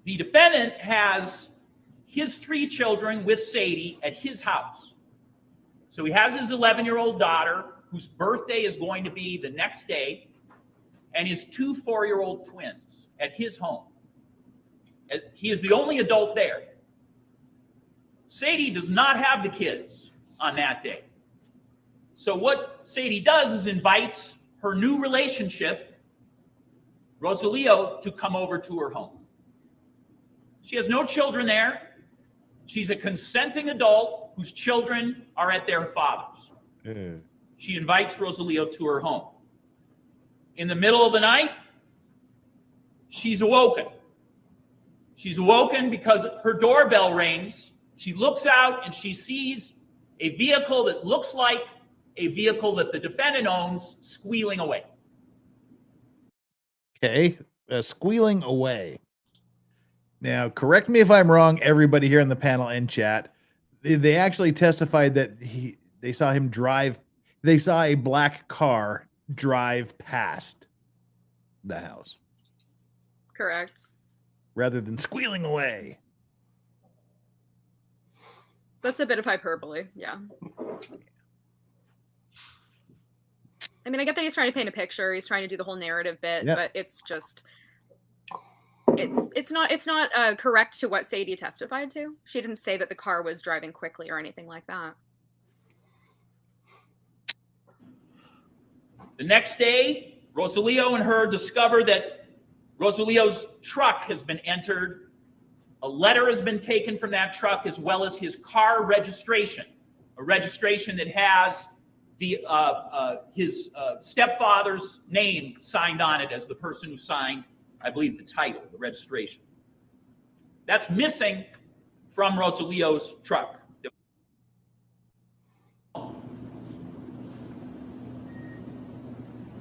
The defendant has his 3 children with Sadie at his house. So he has his 11-year-old daughter, whose birthday is going to be the next day, and his 2 4-year-old twins at his home. As he is the only adult there. Sadie does not have the kids on that day. So what Sadie does is invites her new relationship, Rosalio, to come over to her home. She has no children there. She's a consenting adult whose children are at their father's. She invites Rosalio to her home. In the middle of the night, she's awoken. She's awoken because her doorbell rings. She looks out and she sees a vehicle that looks like a vehicle that the defendant owns squealing away.
Okay, squealing away. Now, correct me if I'm wrong, everybody here in the panel and chat. They actually testified that they saw him drive. They saw a black car drive past the house.
Correct.
Rather than squealing away.
That's a bit of hyperbole, yeah. I mean, I get that he's trying to paint a picture. He's trying to do the whole narrative bit, but it's just, it's not correct to what Sadie testified to. She didn't say that the car was driving quickly or anything like that.
The next day, Rosalio and her discover that Rosalio's truck has been entered. A letter has been taken from that truck, as well as his car registration, a registration that has the his stepfather's name signed on it as the person who signed, I believe, the title, the registration. That's missing from Rosalio's truck.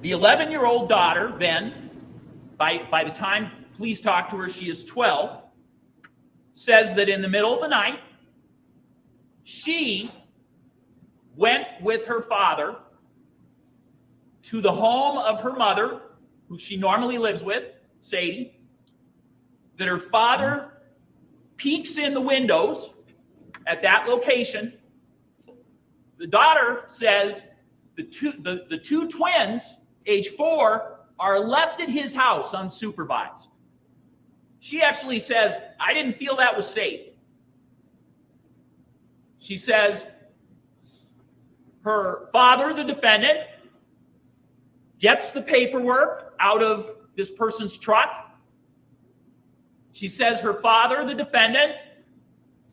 The 11-year-old daughter then, by the time police talk to her, she is 12, says that in the middle of the night, she went with her father to the home of her mother, who she normally lives with, Sadie, that her father peeks in the windows at that location. The daughter says the two twins, age 4, are left at his house unsupervised. She actually says, I didn't feel that was safe. She says her father, the defendant, gets the paperwork out of this person's truck. She says her father, the defendant,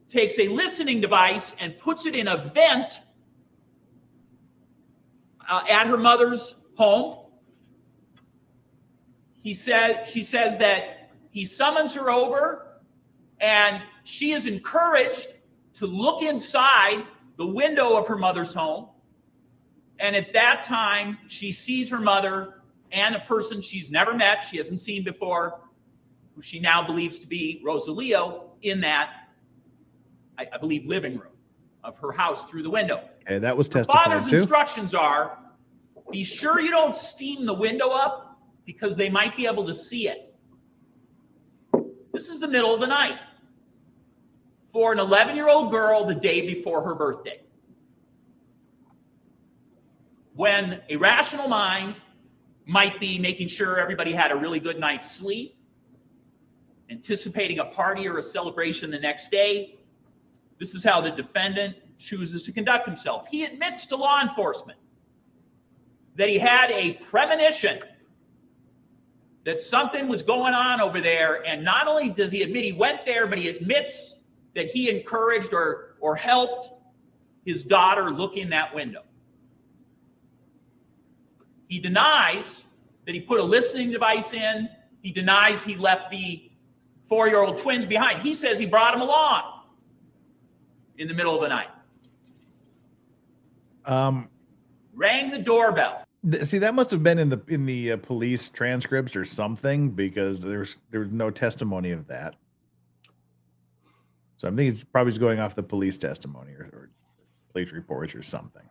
takes a listening device and puts it in a vent at her mother's home. She says that he summons her over, and she is encouraged to look inside the window of her mother's home. And at that time, she sees her mother and a person she's never met, she hasn't seen before, who she now believes to be Rosalio, in that, I believe, living room of her house through the window.
Okay, that was
Her
testified
father's
to.
instructions are, Be sure you don't steam the window up because they might be able to see it. This is the middle of the night for an 11-year-old girl the day before her birthday. When a rational mind might be making sure everybody had a really good night's sleep, anticipating a party or a celebration the next day, this is how the defendant chooses to conduct himself. He admits to law enforcement that he had a premonition that something was going on over there, and not only does he admit he went there, but he admits that he encouraged or helped his daughter look in that window. He denies that he put a listening device in. He denies he left the 4-year-old twins behind. He says he brought them along in the middle of the night. Rang the doorbell.
See, that must have been in the police transcripts or something, because there was no testimony of that. So I'm thinking it's probably just going off the police testimony or police reports or something.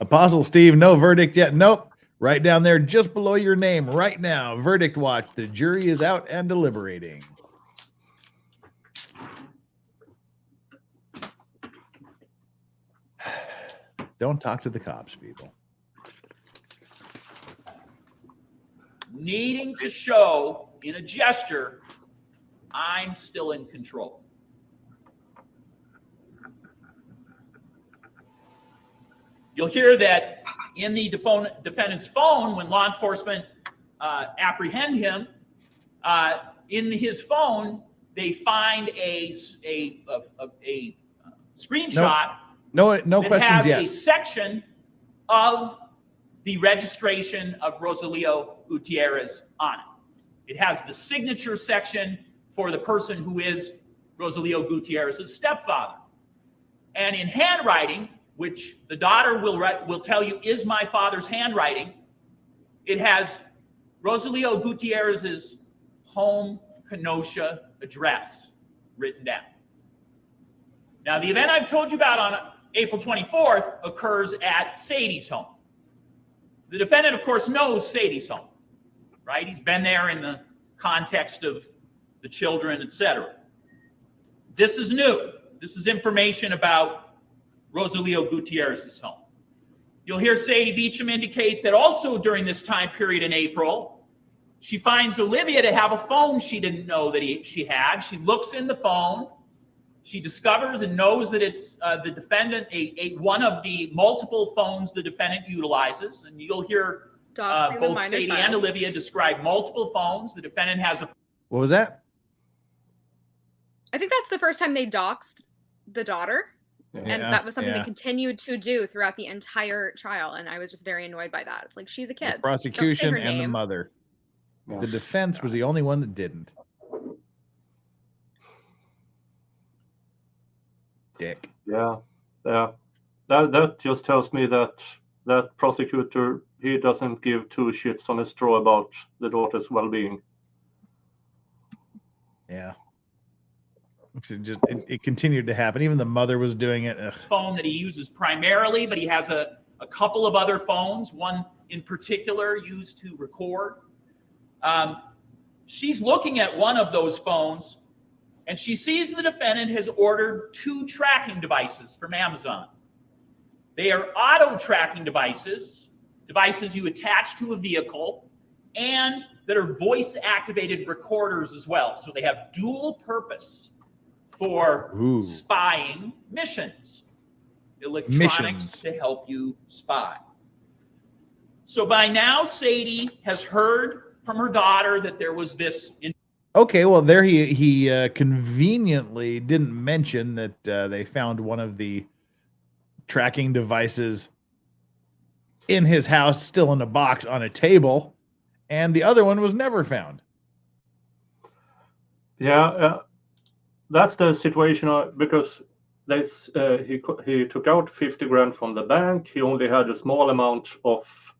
Apostle Steve, no verdict yet. Nope. Right down there, just below your name right now. Verdict watch. The jury is out and deliberating. Don't talk to the cops, people.
Needing to show in a gesture, I'm still in control. You'll hear that in the defendant's phone when law enforcement apprehend him. In his phone, they find a screenshot. No
questions
has
yet.
A section of the registration of Rosalio Gutierrez on it. It has the signature section for the person who is Rosalio Gutierrez's stepfather. And in handwriting, which the daughter will tell you is my father's handwriting, it has Rosalio Gutierrez's home Kenosha address written down. Now, the event I've told you about on April 24th occurs at Sadie's home. The defendant, of course, knows Sadie's home, right? He's been there in the context of the children, etc. This is new. This is information about Rosalio Gutierrez's home. You'll hear Sadie Beecham indicate that also during this time period in April, she finds Olivia to have a phone she didn't know that she had. She looks in the phone. She discovers and knows that it's the defendant, one of the multiple phones the defendant utilizes. And you'll hear both Sadie and Olivia describe multiple phones. The defendant has a...
What was that?
I think that's the first time they doxed the daughter. And that was something they continued to do throughout the entire trial. And I was just very annoyed by that. It's like, she's a kid.
The prosecution and the mother. Yeah. The defense was the only one that didn't. Dick.
Yeah. That just tells me that prosecutor, he doesn't give two shits on a straw about the daughter's well-being.
Yeah. It continued to happen. Even the mother was doing it. Ugh.
Phone that he uses primarily, but he has a couple of other phones, one in particular used to record. She's looking at one of those phones, and she sees the defendant has ordered 2 tracking devices from Amazon. They are auto tracking devices you attach to a vehicle, and that are voice activated recorders as well. So they have dual purpose for spying missions. Electronics to help you spy. So by now, Sadie has heard from her daughter that there was this...
Okay, well, there he conveniently didn't mention that they found one of the tracking devices in his house, still in a box on a table, and the other one was never found.
Yeah, that's the situation because he took out 50 grand from the bank. He only had a small amount of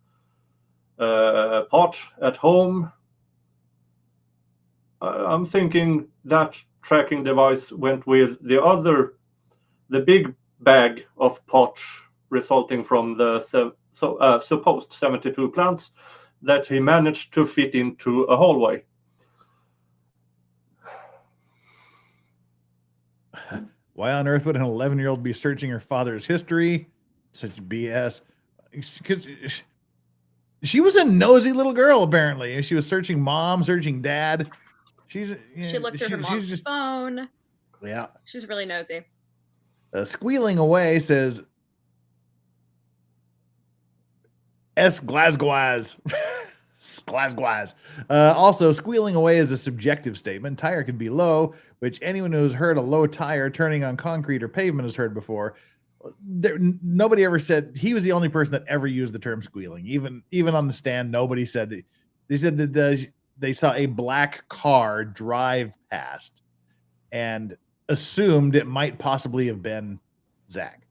pot at home. I'm thinking that tracking device went with the big bag of pot resulting from the supposed 72 plants that he managed to fit into a hallway.
Why on earth would an 11-year-old be searching her father's history? Such BS. Because she was a nosy little girl, apparently. She was searching mom, searching dad.
She looked through her mom's phone.
Yeah.
She's really nosy.
Squealing away says, S. Glasgow. Glasgow. Also, squealing away is a subjective statement. Tire could be low, which anyone who's heard a low tire turning on concrete or pavement has heard before. Nobody ever said, he was the only person that ever used the term squealing. Even on the stand, nobody said that. They said that they saw a black car drive past and assumed it might possibly have been Zach.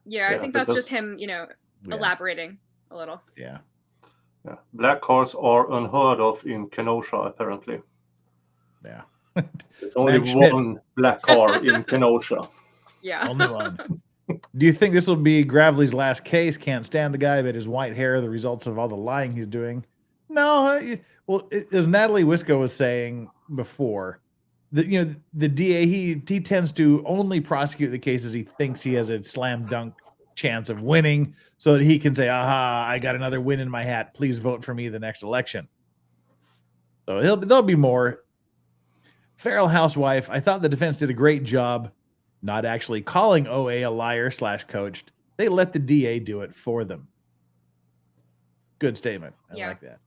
Yeah, I think that's just him, elaborating a little.
Yeah.
Black cars are unheard of in Kenosha, apparently.
Yeah.
It's only one black car in Kenosha.
Yeah.
Only one. Do you think this will be Gravely's last case? Can't stand the guy, but his white hair, the results of all the lying he's doing. No. Well, as Natalie Wisco was saying before, that the DA, he tends to only prosecute the cases he thinks he has a slam dunk chance of winning, so that he can say, aha, I got another win in my hat. Please vote for me the next election. So there'll be more. Feral housewife, I thought the defense did a great job not actually calling OA a liar / coached. They let the DA do it for them. Good statement. I like that.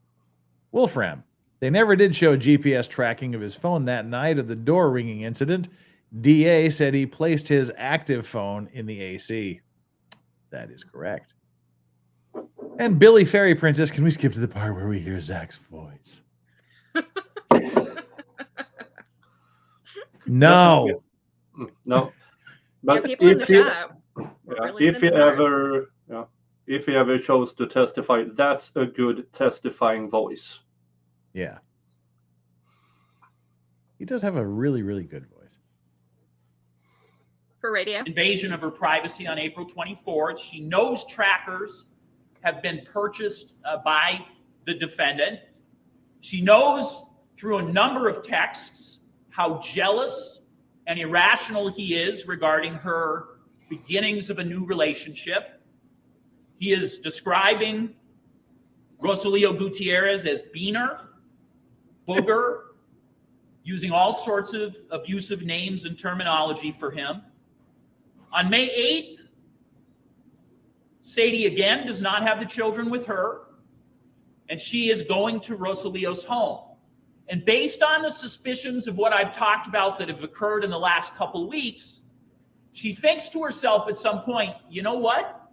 Wolfram, they never did show GPS tracking of his phone that night of the door ringing incident. DA said he placed his active phone in the AC. That is correct. And Billy Fairy Princess, can we skip to the part where we hear Zach's voice? No.
No.
But if
he ever chose to testify, that's a good testifying voice.
Yeah. He does have a really, really good voice.
For radio.
Invasion of her privacy on April 24th. She knows trackers have been purchased by the defendant. She knows through a number of texts how jealous and irrational he is regarding her beginnings of a new relationship. He is describing Rosalío Gutierrez as beaner, booger, using all sorts of abusive names and terminology for him. On May 8th, Sadie again does not have the children with her, and she is going to Rosalío's home. And based on the suspicions of what I've talked about that have occurred in the last couple of weeks, she thinks to herself at some point, you know what?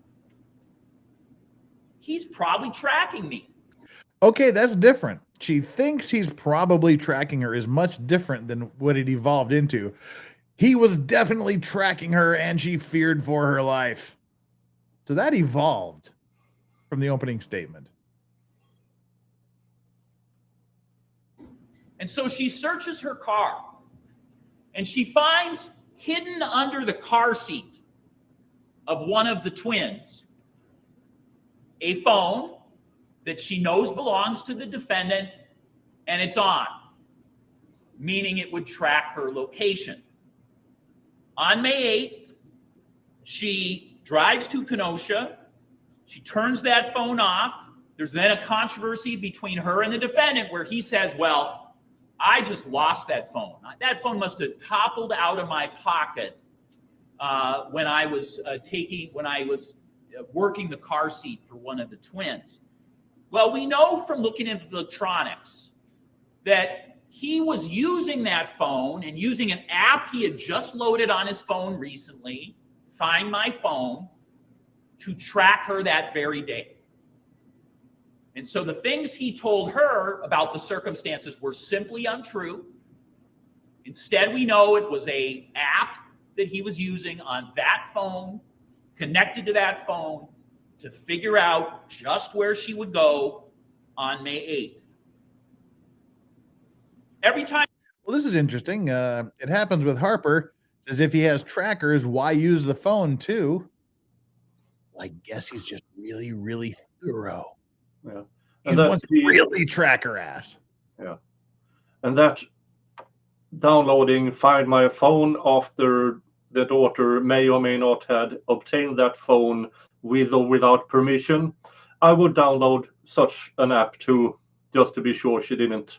He's probably tracking me.
Okay, that's different. She thinks he's probably tracking her is much different than what it evolved into. He was definitely tracking her and she feared for her life. So that evolved from the opening statement.
And so she searches her car and she finds hidden under the car seat of one of the twins a phone that she knows belongs to the defendant, and it's on, meaning it would track her location. On May 8th, she drives to Kenosha. She turns that phone off. There's then a controversy between her and the defendant where he says, well, I just lost that phone. That phone must have toppled out of my pocket when I was working the car seat for one of the twins. Well, we know from looking at the electronics that he was using that phone and using an app he had just loaded on his phone recently, Find My Phone, to track her that very day. And so the things he told her about the circumstances were simply untrue. Instead, we know it was an app that he was using on that phone, connected to that phone, to figure out just where she would go on May 8th. Every time.
Well, this is interesting. It happens with Harper. As if he has trackers, why use the phone too? I guess he's just really, really thorough.
Yeah.
He
And that's
wants to really track her ass.
Yeah. And that downloading Find My Phone after the daughter may or may not had obtained that phone with or without permission, I would download such an app too, just to be sure she didn't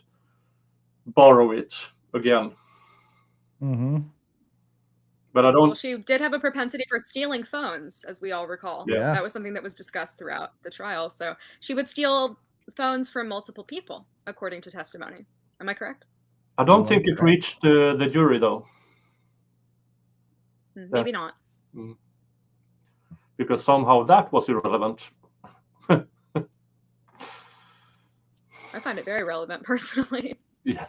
borrow it again.
Mm-hmm.
But I don't.
Well, she did have a propensity for stealing phones, as we all recall.
Yeah.
That was something that was discussed throughout the trial. So she would steal phones from multiple people, according to testimony. Am I correct?
I don't think it reached the jury, though.
Maybe not.
Because somehow that was irrelevant.
I find it very relevant, personally.
Yeah.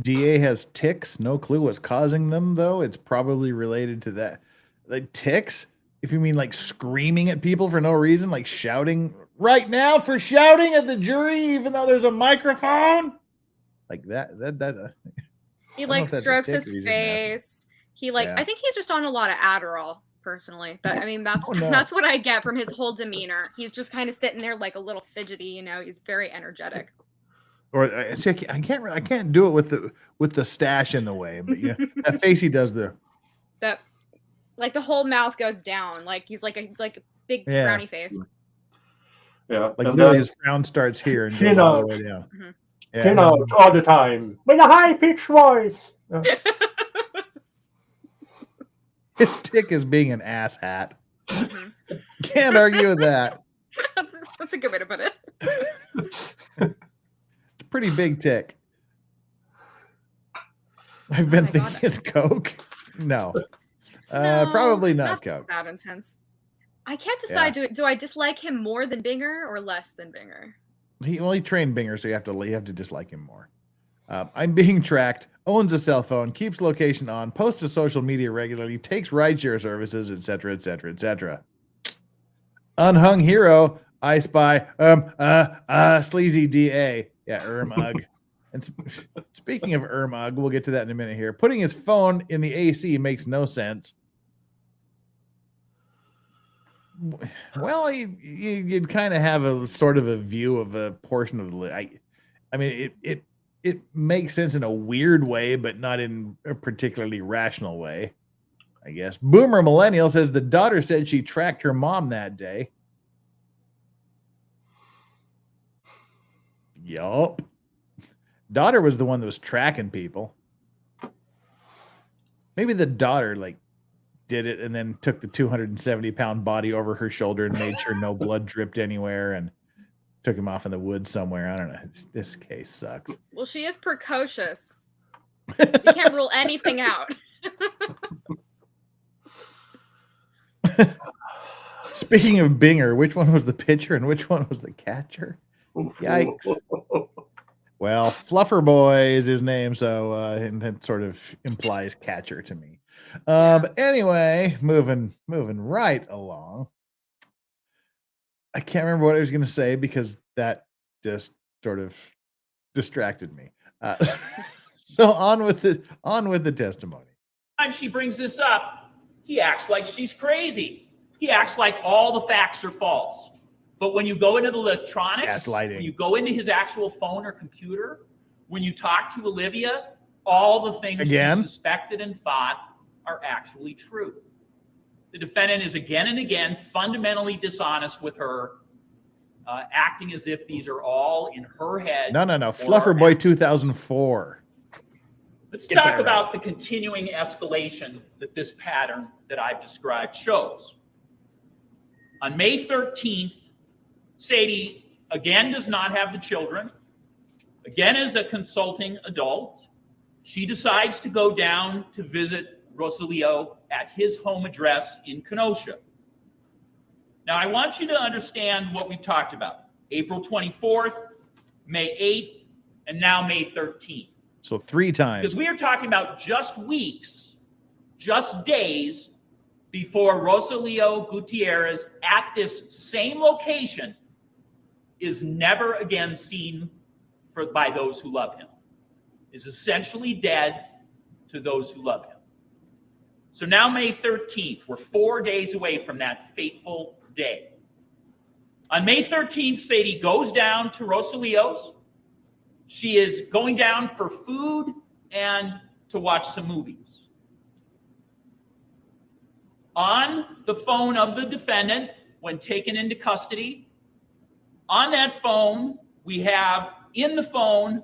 DA has tics. No clue what's causing them, though. It's probably related to that. Like tics? If you mean like screaming at people for no reason, like shouting right now for shouting at the jury, even though there's a microphone? Like that.
He like strokes his face. He like, I think he's just on a lot of Adderall, personally. But I mean, that's that's what I get from his whole demeanor. He's just kind of sitting there like a little fidgety, you know. He's very energetic.
Or I can't do it with the stash in the way, but yeah, that face he does
that, like the whole mouth goes down, like he's like a big frowny face.
Yeah,
like literally his frown starts here and goes all the way down.
Mm-hmm.
Yeah.
Chin out all the time with a high pitched voice.
His tick is being an ass hat. Mm-hmm. Can't argue with that.
That's a good way to put it.
Pretty big tick. I've been thinking it's Coke. No, probably not Coke.
That intense. I can't decide. Do I dislike him more than Binger or less than Binger?
He trained Binger, so you have to dislike him more. I'm being tracked. Owns a cell phone. Keeps location on. Posts to social media regularly. Takes rideshare services, etc., etc., etc. Unhung hero. I spy. Sleazy DA. Yeah, Ugh. And speaking of Ugh, we'll get to that in a minute here. Putting his phone in the AC makes no sense. Well, you'd kind of have a sort of a view of a portion of the. I mean, it makes sense in a weird way, but not in a particularly rational way, I guess. Boomer Millennial says the daughter said she tracked her mom that day. Yup. Daughter was the one that was tracking people. Maybe the daughter did it and then took the 270-pound body over her shoulder and made sure no blood dripped anywhere and took him off in the woods somewhere. I don't know. This case sucks.
Well, she is precocious. You can't rule anything out.
Speaking of Binger, which one was the pitcher and which one was the catcher? Yikes. Well, Fluffer Boy is his name, so and that sort of implies catcher to me. But anyway, moving right along. I can't remember what I was going to say because that just sort of distracted me. So on with the testimony.
Time she brings this up, he acts like she's crazy. He acts like all the facts are false. But when you go into the electronics,
gaslighting.
When you go into his actual phone or computer, when you talk to Olivia, all the things she suspected and thought are actually true. The defendant is again and again fundamentally dishonest with her, acting as if these are all in her head.
No. Fluffer Boy 2004.
Let's talk about the continuing escalation that this pattern that I've described shows. On May 13th, Sadie again does not have the children. Again, as a consulting adult, she decides to go down to visit Rosalio at his home address in Kenosha. Now, I want you to understand what we've talked about. April 24th, May 8th, and now May 13th.
So 3 times.
Because we are talking about just weeks, just days before Rosalio Gutierrez at this same location is never again seen by those who love him, is essentially dead to those who love him. So now May 13th, we're 4 days away from that fateful day. On May 13th, Sadie goes down to Rosaleo's. She is going down for food and to watch some movies. On the phone of the defendant, when taken into custody, on that phone, we have in the phone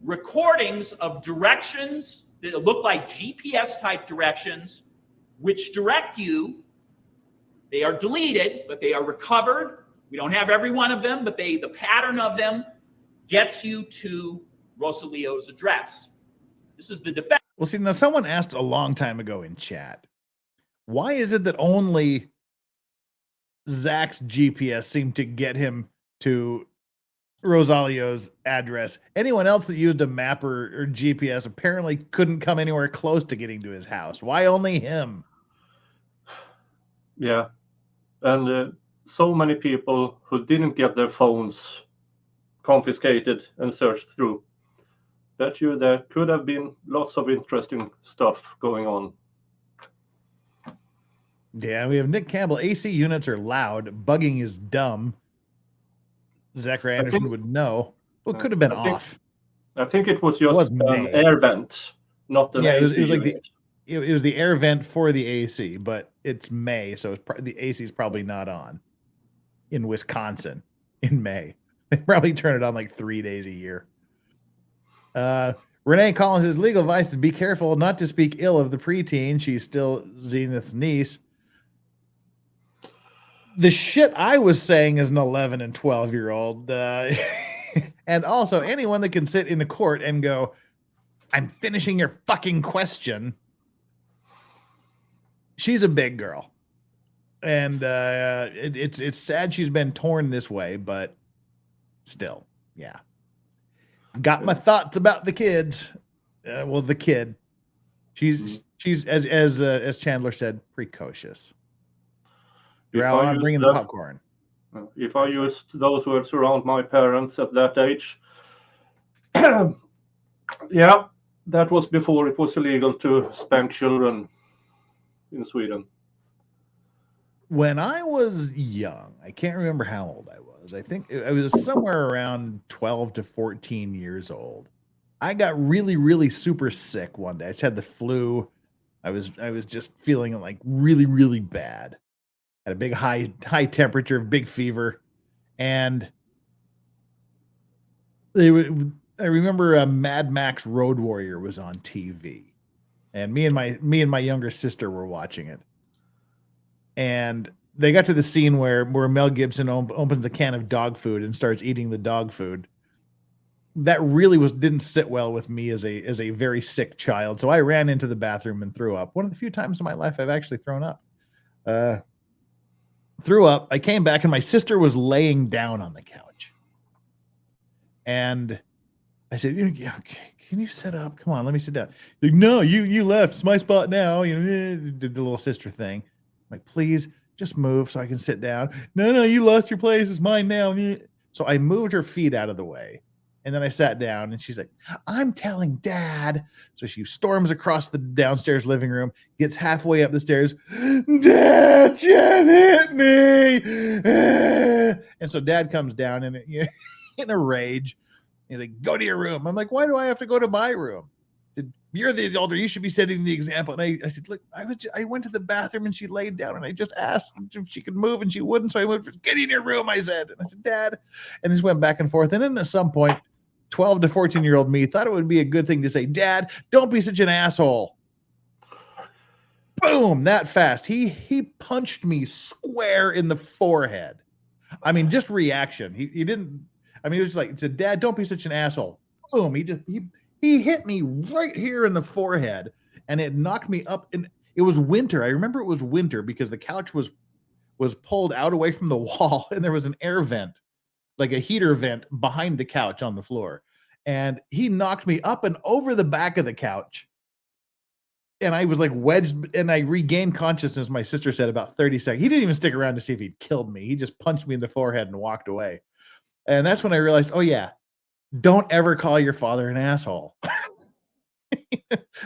recordings of directions that look like GPS type directions, which direct you. They are deleted, but they are recovered. We don't have every one of them, but the pattern of them gets you to Rosaleo's address. This is the defense.
Well, see, now someone asked a long time ago in chat, why is it that only Zach's GPS seemed to get him to Rosaleo's address? Anyone else that used a map or GPS apparently couldn't come anywhere close to getting to his house. Why only him?
Yeah. And so many people who didn't get their phones confiscated and searched through. Bet you there could have been lots of interesting stuff going on.
Yeah, we have Nick Campbell. AC units are loud. Bugging is dumb. Zachariah Anderson would know. Well, it could have been off.
I think it was just an air vent, not an AC.
It was like it was the air vent for the AC, but it's May, so the AC is probably not on in Wisconsin in May. They probably turn it on like 3 days a year. Renee Collins says legal advice is be careful not to speak ill of the preteen. She's still Zenith's niece. The shit I was saying as an 11 and 12-year-old, and also anyone that can sit in a court and go, I'm finishing your fucking question. She's a big girl. And it's sad she's been torn this way, but still, yeah. Got my thoughts about the kids. Well, the kid. She's as Chandler said, precocious. I'm bringing the popcorn.
If I used those words around my parents at that age, yeah, that was before it was illegal to spank children in Sweden.
When I was young, I can't remember how old I was. I think I was somewhere around 12 to 14 years old. I got really, really super sick one day. I just had the flu. I was just feeling like really, really bad. Had a big high temperature, big fever, and I remember Mad Max Road Warrior was on TV, and me and my younger sister were watching it, and they got to the scene where Mel Gibson opens a can of dog food and starts eating the dog food. That really didn't sit well with me as a very sick child, so I ran into the bathroom and threw up. One of the few times in my life I've actually thrown up. Threw up. I came back and my sister was laying down on the couch. And I said, yeah, can you sit up? Come on, let me sit down. Like, no, you left. It's my spot now. You know, did the little sister thing. I'm like, please just move so I can sit down. No, you lost your place. It's mine now. So I moved her feet out of the way. And then I sat down and she's like, I'm telling Dad. So she storms across the downstairs living room, gets halfway up the stairs. Dad, Jen hit me. And so Dad comes down in a rage. He's like, go to your room. I'm like, why do I have to go to my room? You're the older. You should be setting the example. And I said, look, I went to the bathroom and she laid down and I just asked if she could move and she wouldn't. So I moved. Get in your room, I said. And I said, Dad. And this went back and forth. And then at some point, 12 to 14-year-old me thought it would be a good thing to say, Dad, don't be such an asshole. Boom, that fast. He punched me square in the forehead. I mean, just reaction. He didn't, I mean, it was like, he said, Dad, don't be such an asshole. Boom, he hit me right here in the forehead and it knocked me up. And it was winter. I remember it was winter because the couch was pulled out away from the wall and there was an air vent, like a heater vent behind the couch on the floor. And he knocked me up and over the back of the couch. And I was like wedged and I regained consciousness, my sister said, about 30 seconds. He didn't even stick around to see if he'd killed me. He just punched me in the forehead and walked away. And that's when I realized, oh yeah, don't ever call your father an asshole.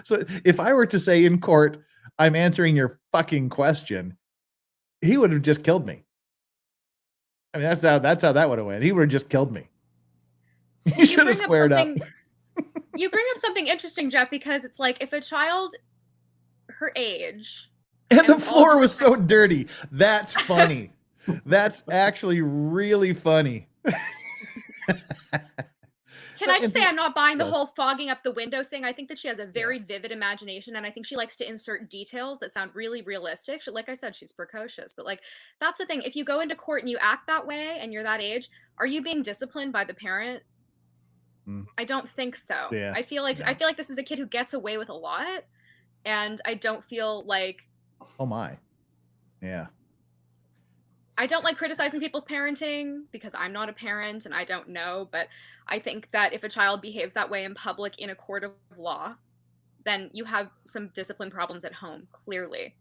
So if I were to say in court, I'm answering your fucking question, he would have just killed me. I mean, that's how that would have went. He would have just killed me. He
You
should have
bring up
squared up.
something- You bring up something interesting, Jeff, because it's like if a child her age
And the
all
floor was so
different
dirty. That's funny. That's actually really funny.
Can I just say I'm not buying the
Yes.
whole fogging up the window thing? I think that she has a very vivid imagination, and I think she likes to insert details that sound really realistic. Like I said, she's precocious, but like that's the thing. If you go into court and you act that way and you're that age, are you being disciplined by the parent? I don't think so.
Yeah.
I feel like this is a kid who gets away with a lot, and I don't feel like
Oh my. Yeah.
I don't like criticizing people's parenting because I'm not a parent and I don't know, but I think that if a child behaves that way in public in a court of law, then you have some discipline problems at home, clearly.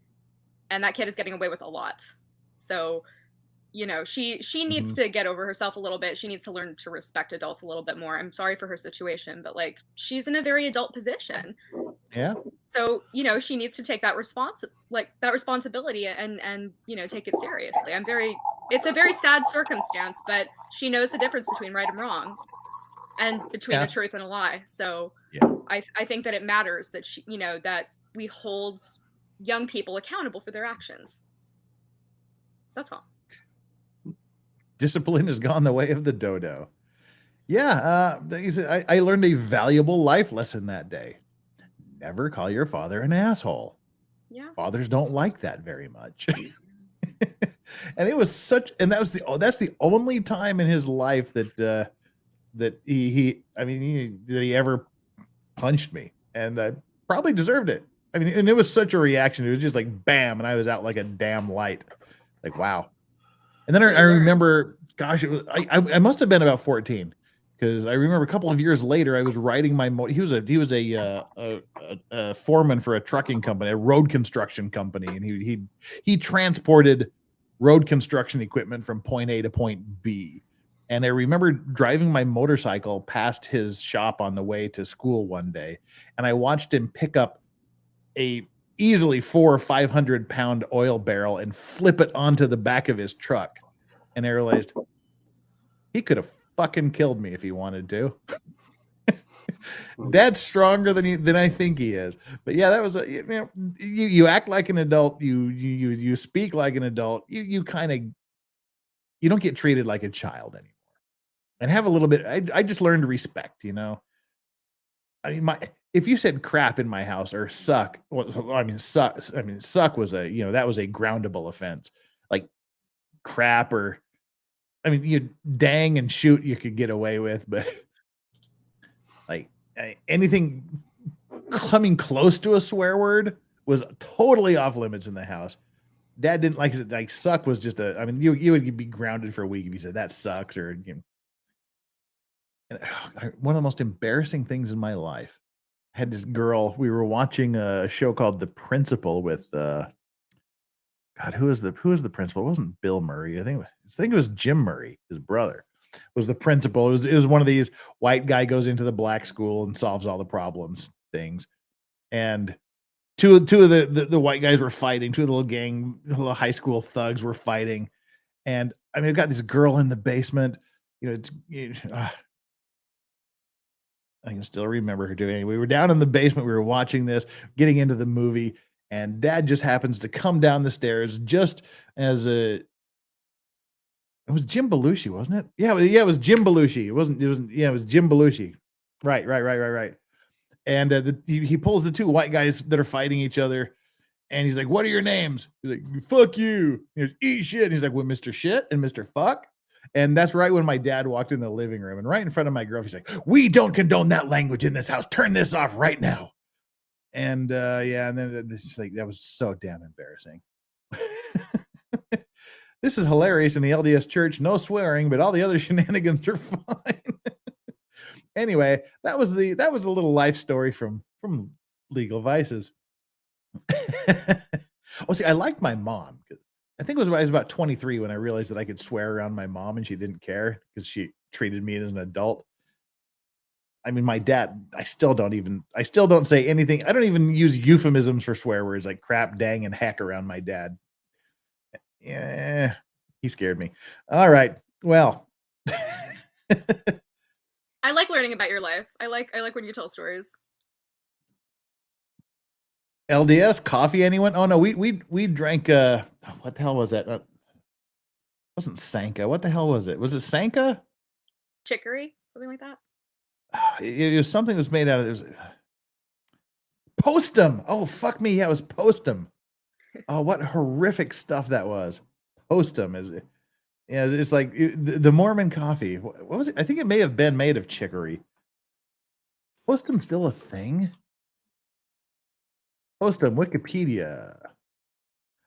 And that kid is getting away with a lot. So, you know, she needs to get over herself a little bit. She needs to learn to respect adults a little bit more. I'm sorry for her situation, but like she's in a very adult position.
Yeah.
So, you know, she needs to take that responsibility and, you know, take it seriously. It's a very sad circumstance, but she knows the difference between right and wrong and between the truth and a lie. So I think that it matters that she, you know, that we hold young people accountable for their actions. That's all.
Discipline has gone the way of the dodo. Yeah. I learned a valuable life lesson that day. Never call your father an asshole.
Yeah.
Fathers don't like that very much. And it was that's the only time in his life that he ever punched me, and I probably deserved it. I mean, and it was such a reaction. It was just like bam, and I was out like a damn light. Like, wow. And then I remember, gosh, it was, I must have been about 14. Because I remember a couple of years later, I was riding my motor. He was a foreman for a trucking company, a road construction company, and he transported road construction equipment from point A to point B. And I remember driving my motorcycle past his shop on the way to school one day, and I watched him pick up a easily 400 or 500 pound oil barrel and flip it onto the back of his truck, and I realized he could have fucking killed me if he wanted to. Dad's stronger than I think he is. But yeah, that was you act like an adult, you speak like an adult, you don't get treated like a child anymore. And have a little bit I just learned respect, you know. I mean, if you said crap in my house or suck, suck was that was a groundable offense. Like crap or you dang and shoot you could get away with, but like anything coming close to a swear word was totally off limits in the house. Dad didn't like it. Like suck was just you would be grounded for a week if you said that sucks or one of the most embarrassing things in my life. I had this girl, we were watching a show called The Principal with God, who was the principal? It wasn't Bill Murray. I think it was Jim Murray, his brother, was the principal. It was one of these white guy goes into the black school and solves all the problems things. And two of the white guys were fighting. Two of the little high school thugs were fighting. And I've got this girl in the basement. I can still remember her doing it. We were down in the basement. We were watching this, getting into the movie. And Dad just happens to come down the stairs just as it was Jim Belushi, wasn't it? Yeah, it was Jim Belushi. It was Jim Belushi. Right. And he pulls the two white guys that are fighting each other, and he's like, "What are your names?" He's like, "Fuck you." He goes, "Eat shit." And he's like, "Well, Mr. Shit and Mr. Fuck." And that's right when my dad walked in the living room, and right in front of my girlfriend, he's like, "We don't condone that language in this house. Turn this off right now." And and then it's like that was so damn embarrassing. This is hilarious in the LDS church, no swearing, but all the other shenanigans are fine. Anyway, that was a little life story from Legal Vices. Oh, see, I liked my mom. I think I was about 23 when I realized that I could swear around my mom and she didn't care because she treated me as an adult. I mean, my dad, I still don't say anything. I don't even use euphemisms for swear words like crap, dang, and heck around my dad. Yeah. He scared me. All right. Well,
I like learning about your life. I like when you tell stories.
LDS coffee. Anyone? Oh no, we drank. What the hell was that? Wasn't Sanka? What the hell was it? Was it Sanka?
Chicory, something like that.
It was something that was made out of. It was Postum. Oh fuck me. Yeah, it was Postum. Oh, what horrific stuff that was. Postum is. Yeah, it's like the Mormon coffee. What was it? I think it may have been made of chicory. Postum still a thing? Postum, Wikipedia.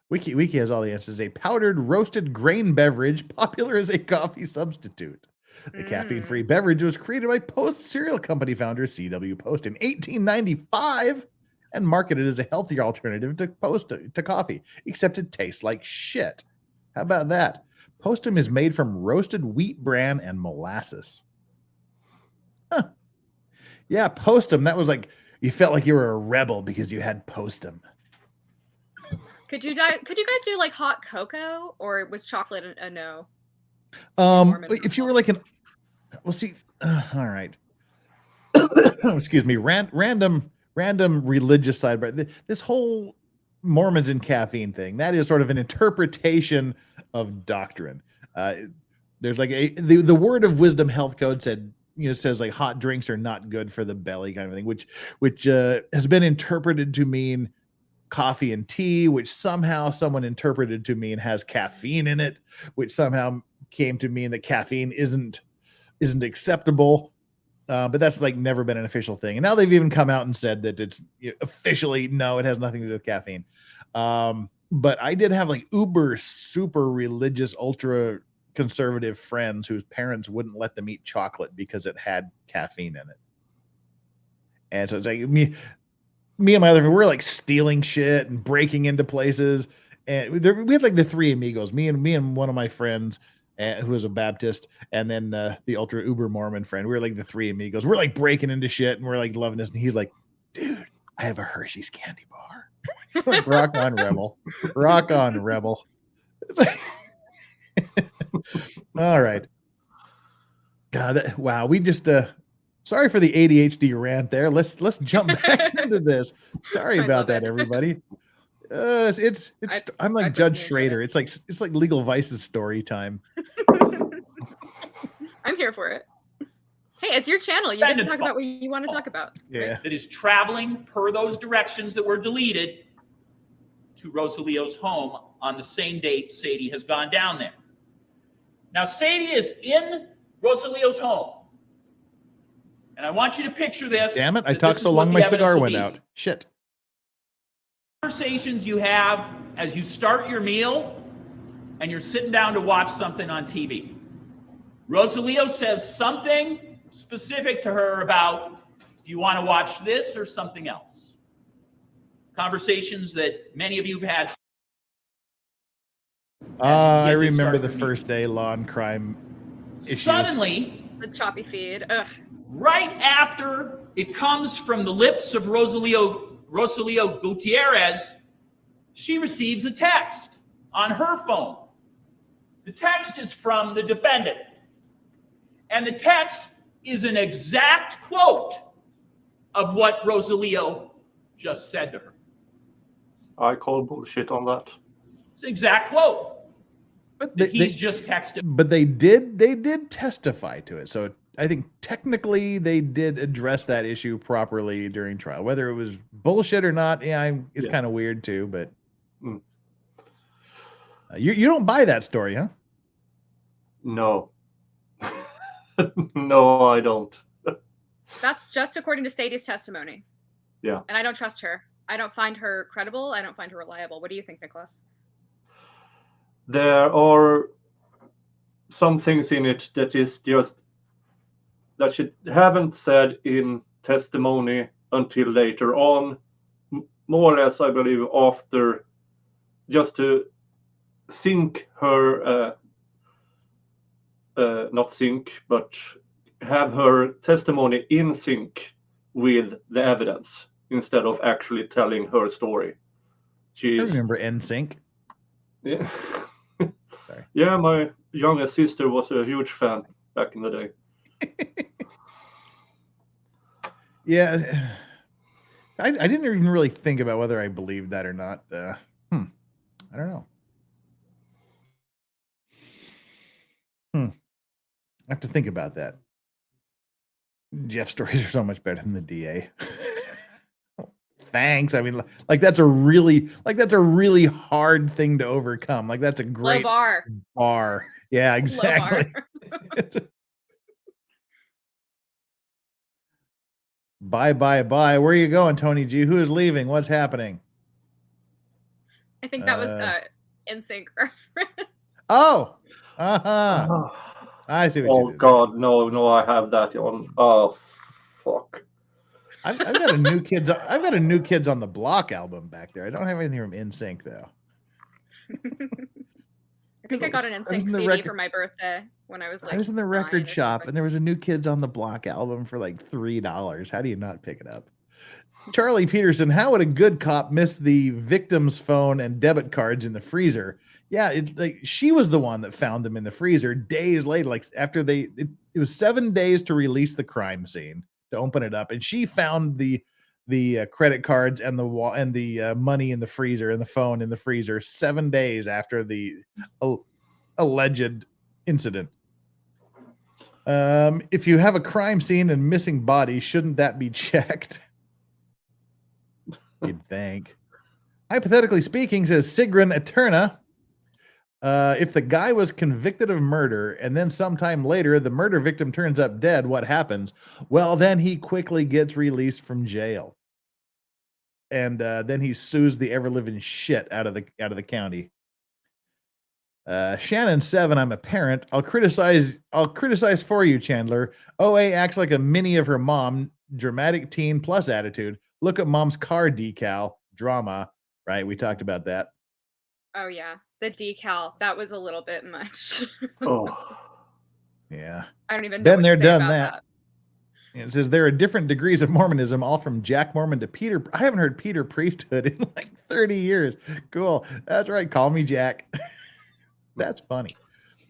Wiki has all the answers. A powdered roasted grain beverage popular as a coffee substitute. The caffeine-free beverage was created by Post cereal company founder C.W. Post in 1895 and marketed as a healthier alternative to coffee, except it tastes like shit. How about that? Postum is made from roasted wheat bran and molasses. Huh. Yeah, Postum. That was like, you felt like you were a rebel because you had Postum.
Could you guys do like hot cocoa, or was chocolate a no?
If you were like well, see, all right. Excuse me, random religious side, but this whole Mormons and caffeine thing, that is sort of an interpretation of doctrine. There's like the word of wisdom health code says like hot drinks are not good for the belly kind of thing, which has been interpreted to mean coffee and tea, which somehow someone interpreted to mean has caffeine in it, which somehow came to mean that caffeine isn't acceptable. But that's like never been an official thing. And now they've even come out and said that it's officially, no, it has nothing to do with caffeine. But I did have like uber super religious, ultra conservative friends whose parents wouldn't let them eat chocolate because it had caffeine in it. And so it's like me and my other friend, we're like stealing shit and breaking into places. And we had like the three amigos, me and one of my friends who was a Baptist, and then the ultra uber Mormon friend. We were like the three amigos. We're like breaking into shit and we're like loving this. And he's like, dude, I have a Hershey's candy bar. Like, rock on, rebel. Rock on, rebel. It's like all right. God, wow. We just sorry for the ADHD rant there. Let's jump back into this. Sorry about that, everybody. I'm like Judge Schroeder. It's like Legal Vice's story time.
I'm here for it. Hey, it's your channel. You get to talk about what you want to talk about.
Yeah.
That is traveling per those directions that were deleted to Rosalio's home on the same date Sadie has gone down there. Now, Sadie is in Rosalio's home. And I want you to picture this.
Damn it. I talked so long my cigar went out. Shit.
Conversations you have as you start your meal and you're sitting down to watch something on TV. Rosalio says something specific to her about, do you want to watch this or something else? Conversations that many of you have had.
I remember the first day Law and Crime issues.
Suddenly,
the choppy feed. Ugh.
Right after it comes from the lips of Rosalio Gutierrez, she receives a text on her phone. The text is from the defendant. And the text is an exact quote of what Rosalio just said to her.
I call bullshit on that.
It's an exact quote.
But
he's just texted.
But they did testify to it. So I think technically they did address that issue properly during trial. Whether it was bullshit or not, it's kind of weird too. But you don't buy that story, huh?
No. No, I don't.
That's just according to Sadie's testimony.
Yeah.
And I don't trust her. I don't find her credible. I don't find her reliable. What do you think, Nicholas?
There are some things in it that is just that she haven't said in testimony until later on, more or less, I believe, after, just to sync her, not sync, but have her testimony in sync with the evidence instead of actually telling her story.
I remember NSYNC.
Yeah.
Sorry.
Yeah, my youngest sister was a huge fan back in the day.
Yeah. I didn't even really think about whether I believed that or not. I don't know. I have to think about that. Jeff's stories are so much better than the DA. Thanks. I mean, like that's a really hard thing to overcome. Like that's a great
Low
bar. Yeah, exactly. Bye. Where are you going, Tony G? Who is leaving? What's happening?
I think that was NSYNC reference.
Oh, I see what you did.
Oh God, no, I have that on. Oh, fuck.
I've got a new kids. I've got a New Kids on the Block album back there. I don't have anything from NSYNC though.
I think I got an NSYNC CD for my birthday when I was like.
I was in the record shop and there was a New Kids on the Block album for like $3. How do you not pick it up? Charlie Peterson, how would a good cop miss the victim's phone and debit cards in the freezer? Yeah, it's like she was the one that found them in the freezer days later. Like after it was 7 days to release the crime scene to open it up, and she found the credit cards and the money in the freezer and the phone in the freezer 7 days after the alleged incident. If you have a crime scene and missing body, shouldn't that be checked? You'd think. Hypothetically speaking, says Sigrun Eterna, if the guy was convicted of murder and then sometime later the murder victim turns up dead, what happens? Well, then he quickly gets released from jail. And then he sues the ever-living shit out of the county. Shannon 7, I'm a parent. I'll criticize for you, Chandler. OA acts like a mini of her mom, dramatic teen plus attitude. Look at mom's car decal, drama, right? We talked about that.
Oh yeah, the decal, that was a little bit much.
Oh.
Yeah.
I don't even know
Been there,
what to say
done
about
that. It says there are different degrees of Mormonism, all from Jack Mormon to Peter. I haven't heard Peter priesthood in like 30 years. Cool. That's right. Call me Jack. That's funny.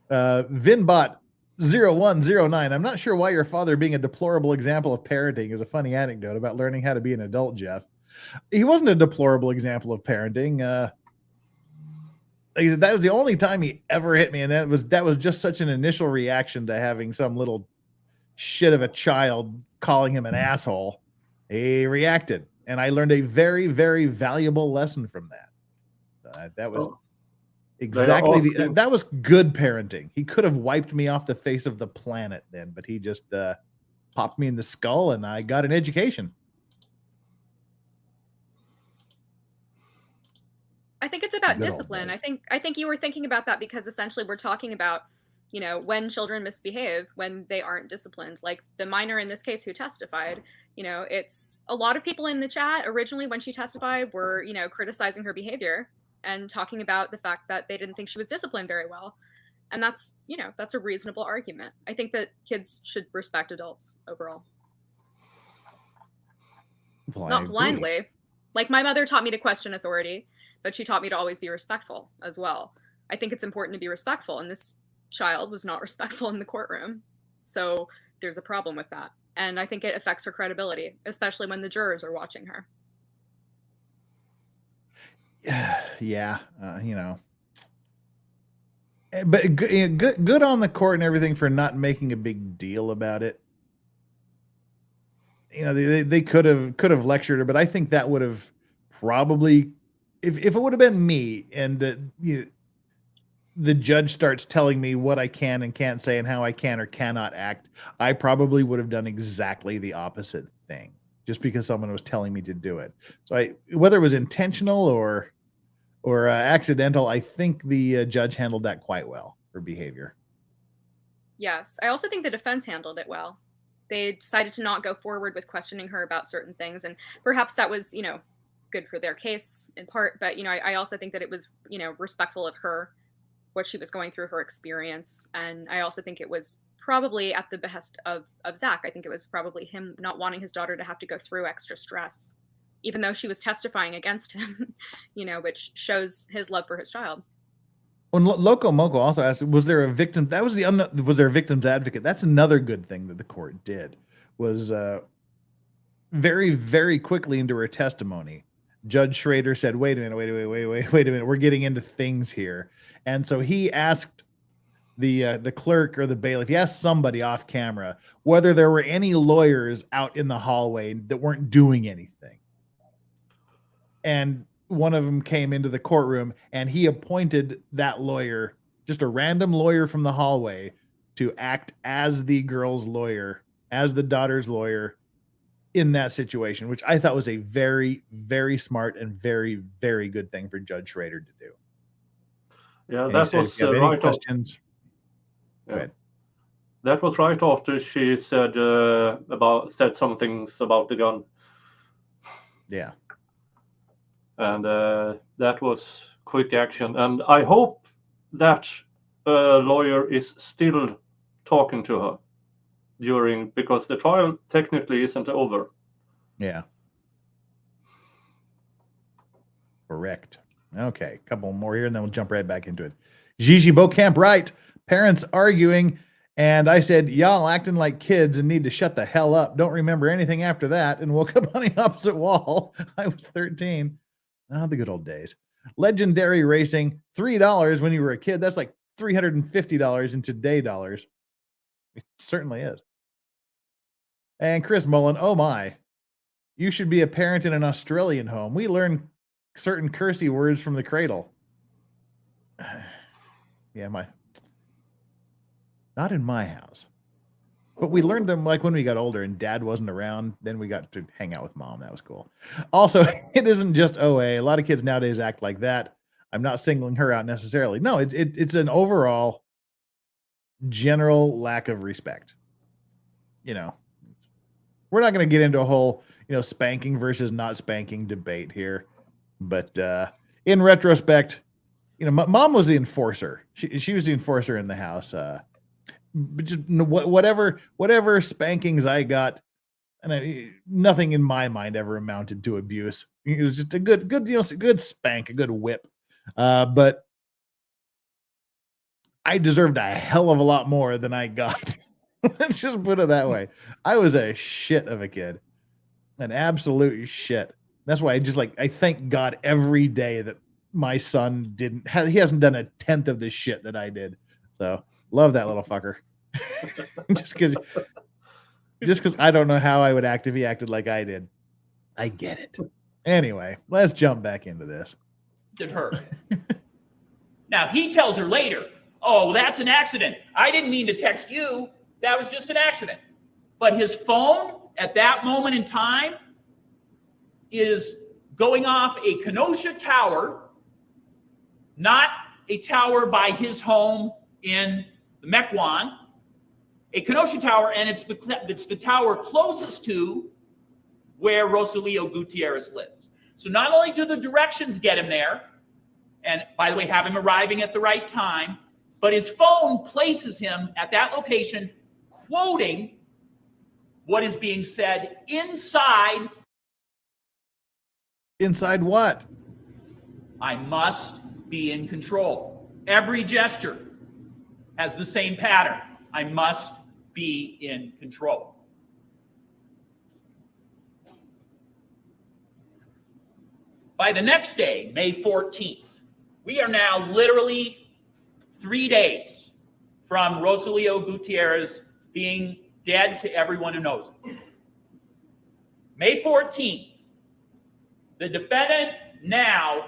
Vinbot 0109. I'm not sure why your father being a deplorable example of parenting is a funny anecdote about learning how to be an adult, Jeff. He wasn't a deplorable example of parenting. Like I said, that was the only time he ever hit me, and that was just such an initial reaction to having some little shit of a child calling him an asshole. He reacted, and I learned a very, very valuable lesson from that. That was exactly that was good parenting. He could have wiped me off the face of the planet then, but he just popped me in the skull, and I got an education.
I think it's about discipline. I think you were thinking about that because essentially we're talking about, when children misbehave, when they aren't disciplined, like the minor in this case who testified. It's a lot of people in the chat originally when she testified were, criticizing her behavior and talking about the fact that they didn't think she was disciplined very well. And that's, that's a reasonable argument. I think that kids should respect adults overall.
Well,
not blindly. Like my mother taught me to question authority, but she taught me to always be respectful as well. I think it's important to be respectful, and this child was not respectful in the courtroom. So there's a problem with that. And I think it affects her credibility, especially when the jurors are watching her.
Yeah, but good on the court and everything for not making a big deal about it. They could have lectured her, but I think that would have probably, if it would have been me and the judge starts telling me what I can and can't say and how I can or cannot act, I probably would have done exactly the opposite thing just because someone was telling me to do it. So whether it was intentional or accidental, I think the judge handled that quite well for behavior.
Yes. I also think the defense handled it well. They decided to not go forward with questioning her about certain things. And perhaps that was, good for their case in part. But, I also think that it was, respectful of her, what she was going through, her experience. And I also think it was probably at the behest of Zach. I think it was probably him not wanting his daughter to have to go through extra stress, even though she was testifying against him, which shows his love for his child.
When Loco Moco also asked, was there a victim? That was was there a victim's advocate? That's another good thing that the court did, was very, very quickly into her testimony. Judge Schroeder said, wait a minute, wait a minute. We're getting into things here. And so he asked the clerk or the bailiff, he asked somebody off camera whether there were any lawyers out in the hallway that weren't doing anything. And one of them came into the courtroom and he appointed that lawyer, just a random lawyer from the hallway, to act as the girl's lawyer, as the daughter's lawyer in that situation, which I thought was a very, very smart and very, very good thing for Judge Schroeder to do.
Yeah,
And
that
said,
was
if you have any
right.
Questions?
Yeah. That was right after she said some things about the gun.
Yeah.
And that was quick action. And I hope that lawyer is still talking to her because the trial technically isn't over.
Yeah. Correct. Okay, a couple more here, and then we'll jump right back into it. Gigi Beaucamp, right? Parents arguing, and I said, y'all acting like kids and need to shut the hell up. Don't remember anything after that, and woke up on the opposite wall. I was 13. Oh, the good old days. Legendary Racing, $3 when you were a kid. That's like $350 in today dollars. It certainly is. And Chris Mullen, oh my, you should be a parent in an Australian home. We learn certain cursey words from the cradle. Yeah, not in my house. But we learned them like when we got older and dad wasn't around, then we got to hang out with mom. That was cool. Also, it isn't just OA. A lot of kids nowadays act like that. I'm not singling her out necessarily. No, it's an overall general lack of respect. You know, we're not going to get into a whole, spanking versus not spanking debate here. But in retrospect, mom was the enforcer. She was the enforcer in the house. But just whatever spankings I got, and nothing in my mind ever amounted to abuse. It was just a good spank, a good whip. But I deserved a hell of a lot more than I got. Let's just put it that way. I was a shit of a kid, an absolute shit. That's why I thank God every day that my son he hasn't done a tenth of the shit that I did. So love that little fucker. just because I don't know how I would act if he acted like I did. I get it. Anyway, let's jump back into this.
Did her. Now he tells her later, oh, that's an accident. I didn't mean to text you. That was just an accident. But his phone at that moment in time is going off a Kenosha tower, not a tower by his home in the Mequon, a Kenosha tower, and it's the tower closest to where Rosalio Gutierrez lives. So not only do the directions get him there, and by the way, have him arriving at the right time, but his phone places him at that location, quoting what is being said inside.
Inside what?
I must be in control. Every gesture has the same pattern. I must be in control. By the next day, May 14th, we are now literally 3 days from Rosalio Gutierrez being dead to everyone who knows him. May 14th, the defendant now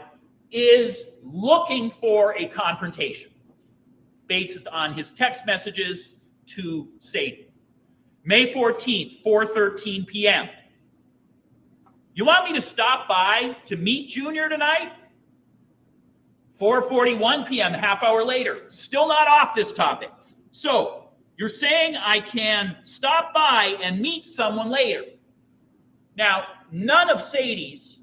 is looking for a confrontation based on his text messages to Sadie. May 14th, 4:13 p.m. You want me to stop by to meet Junior tonight? 4:41 p.m., a half hour later. Still not off this topic. So you're saying I can stop by and meet someone later. Now, none of Sadie's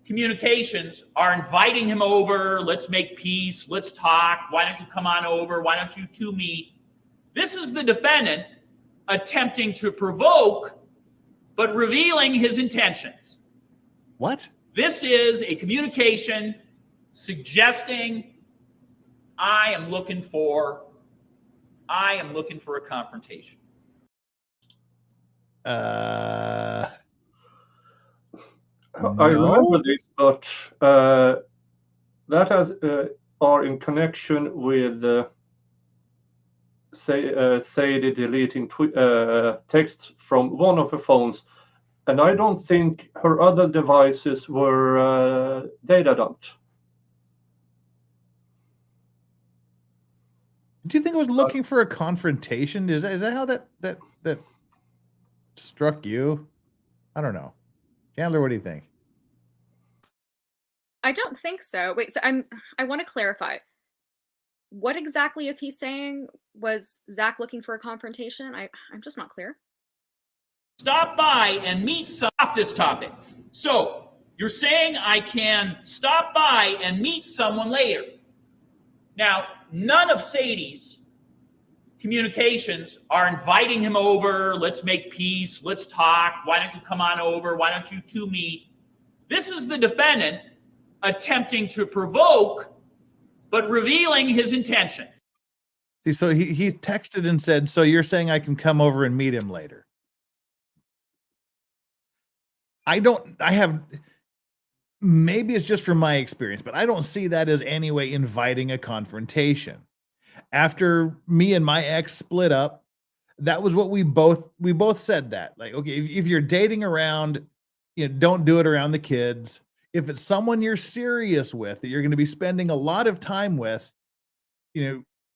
communications are inviting him over. Let's make peace. Let's talk. Why don't you come on over? Why don't you two meet? This is the defendant attempting to provoke, but revealing his intentions.
What?
This is a communication suggesting I am looking for a confrontation.
I
No?
remember this, but that are in connection with Sadie deleting text from one of her phones, and I don't think her other devices were data dumped.
Do you think it was looking for a confrontation? Is that how that struck you? I don't know. Chandler, what do you think?
I don't think so. Wait, so I want to clarify. What exactly is he saying? Was Zach looking for a confrontation? I'm just not clear.
Stop by and meet some off this topic. So you're saying I can stop by and meet someone later. Now, none of Sadie's communications are inviting him over. Let's make peace. Let's talk. Why don't you come on over? Why don't you two meet? This is the defendant attempting to provoke, but revealing his intentions.
See, so he texted and said, so you're saying I can come over and meet him later? Maybe it's just from my experience, but I don't see that as any way inviting a confrontation. After me and my ex split up, that was what we both said that. Like, okay, if you're dating around, don't do it around the kids. If it's someone you're serious with, that you're going to be spending a lot of time with,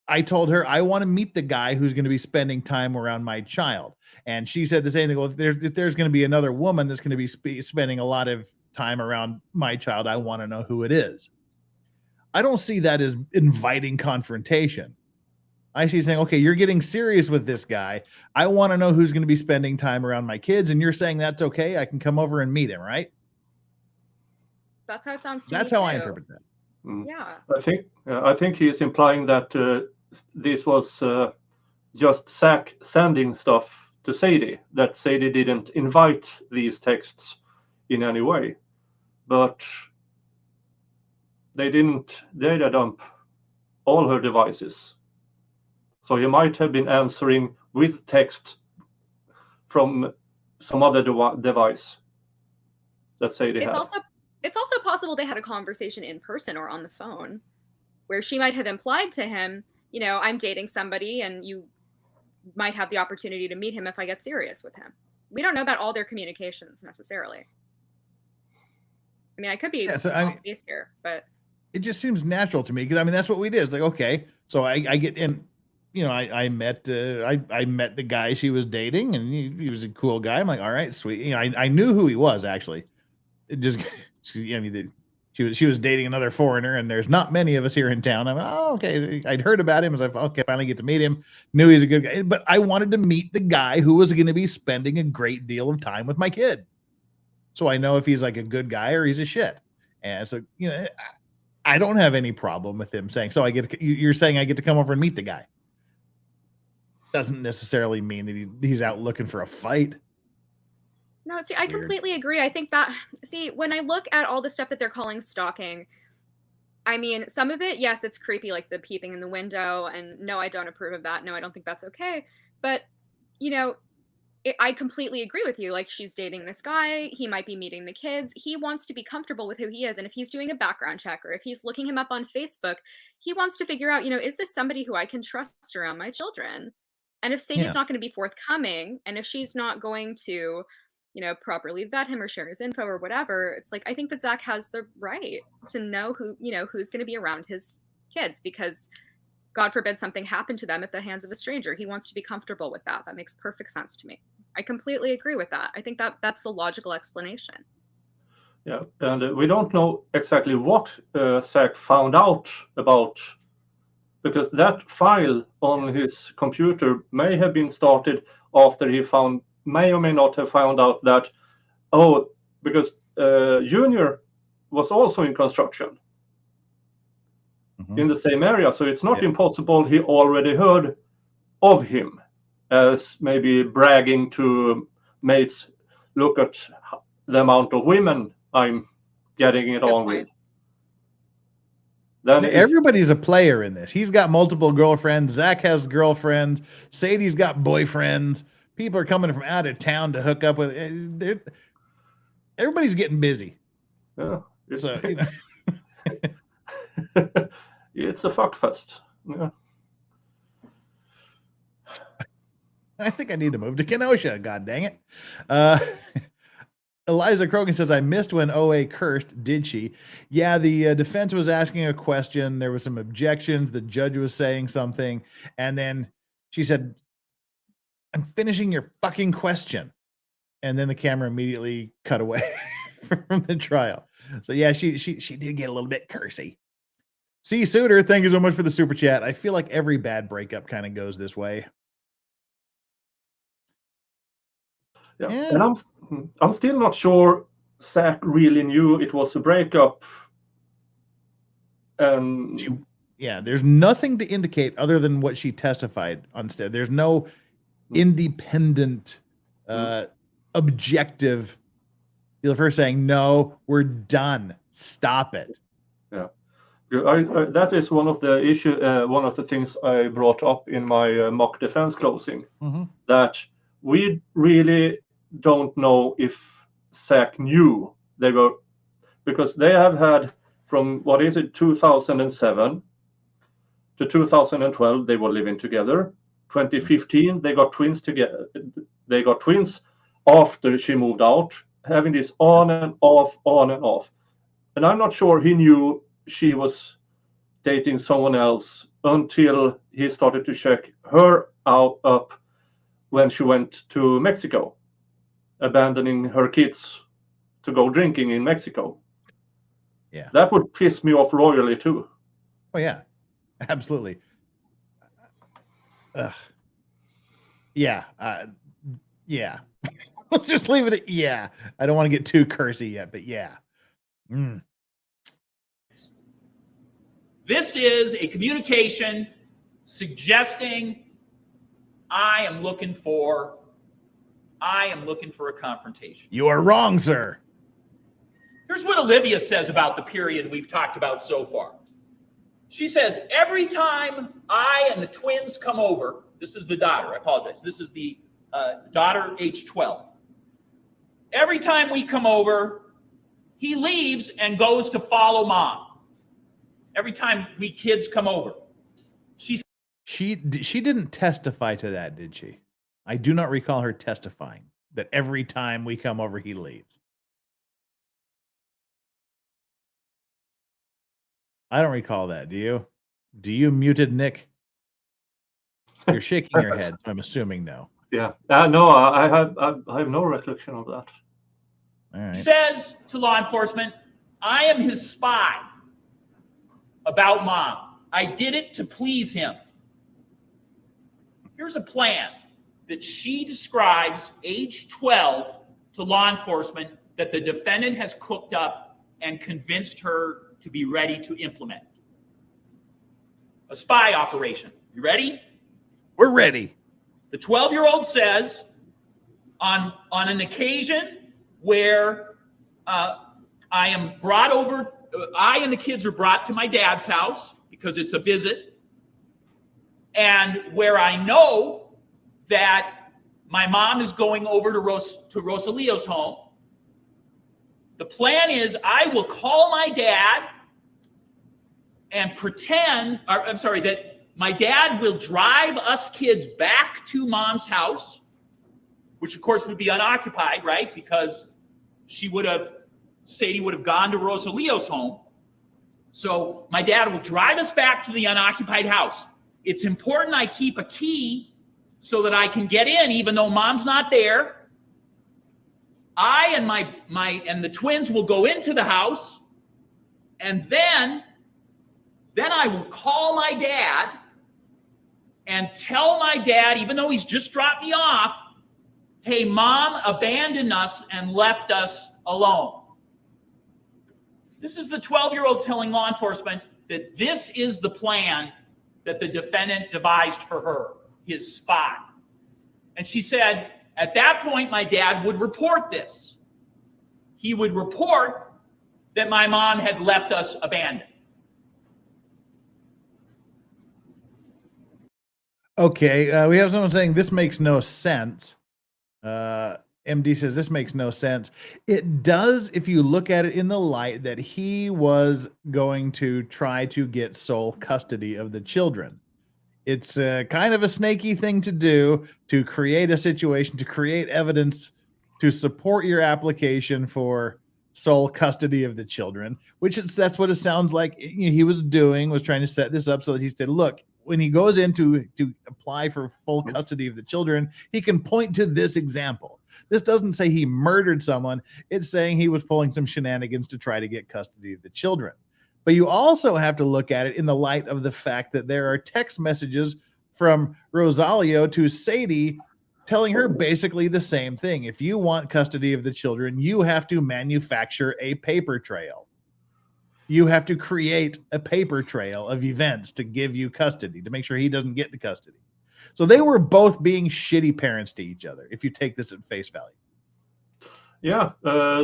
I told her I want to meet the guy who's going to be spending time around my child. And she said the same thing. Well, if there's going to be another woman that's going to be spending a lot of time around my child, I want to know who it is. I don't see that as inviting confrontation. I see saying, okay, you're getting serious with this guy. I want to know who's going to be spending time around my kids. And you're saying that's okay. I can come over and meet him, right?
That's how it sounds to me.
That's how I interpret that.
Yeah.
I think he is implying that this was just Zach sending stuff to Sadie, that Sadie didn't invite these texts in any way. But they didn't data dump all her devices. So he might have been answering with text from some other device that Sadie had.
It's also possible they had a conversation in person or on the phone, where she might have implied to him, I'm dating somebody and you might have the opportunity to meet him if I get serious with him. We don't know about all their communications necessarily. I mean, I could be off base here, but
it just seems natural to me, because that's what we did. It's like, okay, so I get in, I met the guy she was dating, and he was a cool guy. I'm like, all right, sweet. I knew who he was, actually. It just, she was dating another foreigner, and there's not many of us here in town. I'm like, oh, okay. I'd heard about him. I was like, okay, finally get to meet him. Knew he's a good guy, but I wanted to meet the guy who was going to be spending a great deal of time with my kid. So I know if he's like a good guy or he's a shit. And so, I don't have any problem with him saying, so you're saying I get to come over and meet the guy. Doesn't necessarily mean that he's out looking for a fight.
No, see, I completely agree. I think that, when I look at all the stuff that they're calling stalking, I mean, some of it, yes, it's creepy, like the peeping in the window, and no, I don't approve of that. No, I don't think that's okay. But, I completely agree with you. Like, she's dating this guy. He might be meeting the kids. He wants to be comfortable with who he is. And if he's doing a background check, or if he's looking him up on Facebook, he wants to figure out, is this somebody who I can trust around my children? And if Sadie's not going to be forthcoming, and if she's not going to, properly vet him or share his info or whatever, it's like, I think that Zach has the right to know who's going to be around his kids, because God forbid something happened to them at the hands of a stranger. He wants to be comfortable with that. That makes perfect sense to me. I completely agree with that. I think that's the logical explanation.
Yeah, and we don't know exactly what Zach found out about, because that file on his computer may have been started after he may or may not have found out that, because Junior was also in construction in the same area. So it's not impossible he already heard of him, as maybe bragging to mates, look at the amount of women I'm getting it on with. Then
everybody's a player in this. He's got multiple girlfriends. Zach has girlfriends. Sadie's got boyfriends. People are coming from out of town to hook up with. Everybody's getting busy.
Yeah.
So, you know.
It's a fuck fest. Yeah.
I think I need to move to Kenosha. God dang it. Eliza Krogan says, I missed when OA cursed. Did she? Yeah, the defense was asking a question. There were some objections. The judge was saying something. And then she said, I'm finishing your fucking question. And then the camera immediately cut away from the trial. So yeah, she did get a little bit cursy. C. Suitor, thank you so much for the super chat. I feel like every bad breakup kind of goes this way.
Yeah. And I'm still not sure Zach really knew it was a breakup.
There's nothing to indicate other than what she testified on stage. There's no independent, objective of her saying, no, we're done. Stop it.
Yeah. That is one of the one of the things I brought up in my mock defense closing, that we really don't know if Zach knew they were, because they have had from 2007 to 2012 they were living together. 2015 they got twins together. They got twins after she moved out, having this on and off, on and off. And I'm not sure he knew she was dating someone else until he started to check her up when she went to Mexico, abandoning her kids to go drinking in Mexico.
Yeah.
That would piss me off royally too.
Oh yeah, absolutely. Yeah. Yeah. Let's just leave it at yeah. I don't want to get too cursy yet, but yeah.
This is a communication suggesting I am looking for a confrontation.
You are wrong, sir.
Here's what Olivia says about the period we've talked about so far. She says, every time I and the twins come over, this is the daughter, I apologize. This is the daughter, age 12. Every time we come over, he leaves and goes to follow mom. Every time we kids come over.
She didn't testify to that, did she? I do not recall her testifying that every time we come over, he leaves. I don't recall that. Do you? Do you, muted Nick? You're shaking your head, so I'm assuming no.
Yeah. No, I have no recollection of that.
All right.
Says to law enforcement, I am his spy about mom. I did it to please him. Here's a plan that she describes, age 12, to law enforcement that the defendant has cooked up and convinced her to be ready to implement. A spy operation. You ready?
We're ready.
The 12-year-old says, on an occasion where I am brought over, I and the kids are brought to my dad's house because it's a visit, and where I know that my mom is going over to Rosalio's home, the plan is I will call my dad and pretend, that my dad will drive us kids back to mom's house, which of course would be unoccupied, right? Because Sadie would have gone to Rosalio's home. So my dad will drive us back to the unoccupied house. It's important I keep a key so that I can get in even though mom's not there. I and the twins will go into the house, and then I will call my dad and tell my dad, even though he's just dropped me off, hey, mom abandoned us and left us alone. This is the 12-year-old telling law enforcement that this is the plan that the defendant devised for her, his spy. And she said, at that point, my dad would report this. He would report that my mom had left us abandoned.
Okay, we have someone saying this makes no sense. MD says this makes no sense. It does if you look at it in the light that he was going to try to get sole custody of the children. It's kind of a snaky thing to do, to create a situation, to create evidence to support your application for sole custody of the children, which that's what it sounds like he was doing, was trying to set this up so that he said, look, when he goes in to apply for full custody of the children, he can point to this example. This doesn't say he murdered someone. It's saying he was pulling some shenanigans to try to get custody of the children. But you also have to look at it in the light of the fact that there are text messages from Rosalio to Sadie telling her basically the same thing. If you want custody of the children, you have to manufacture a paper trail. You have to create a paper trail of events to give you custody, to make sure he doesn't get the custody. So they were both being shitty parents to each other, if you take this at face value.
Yeah,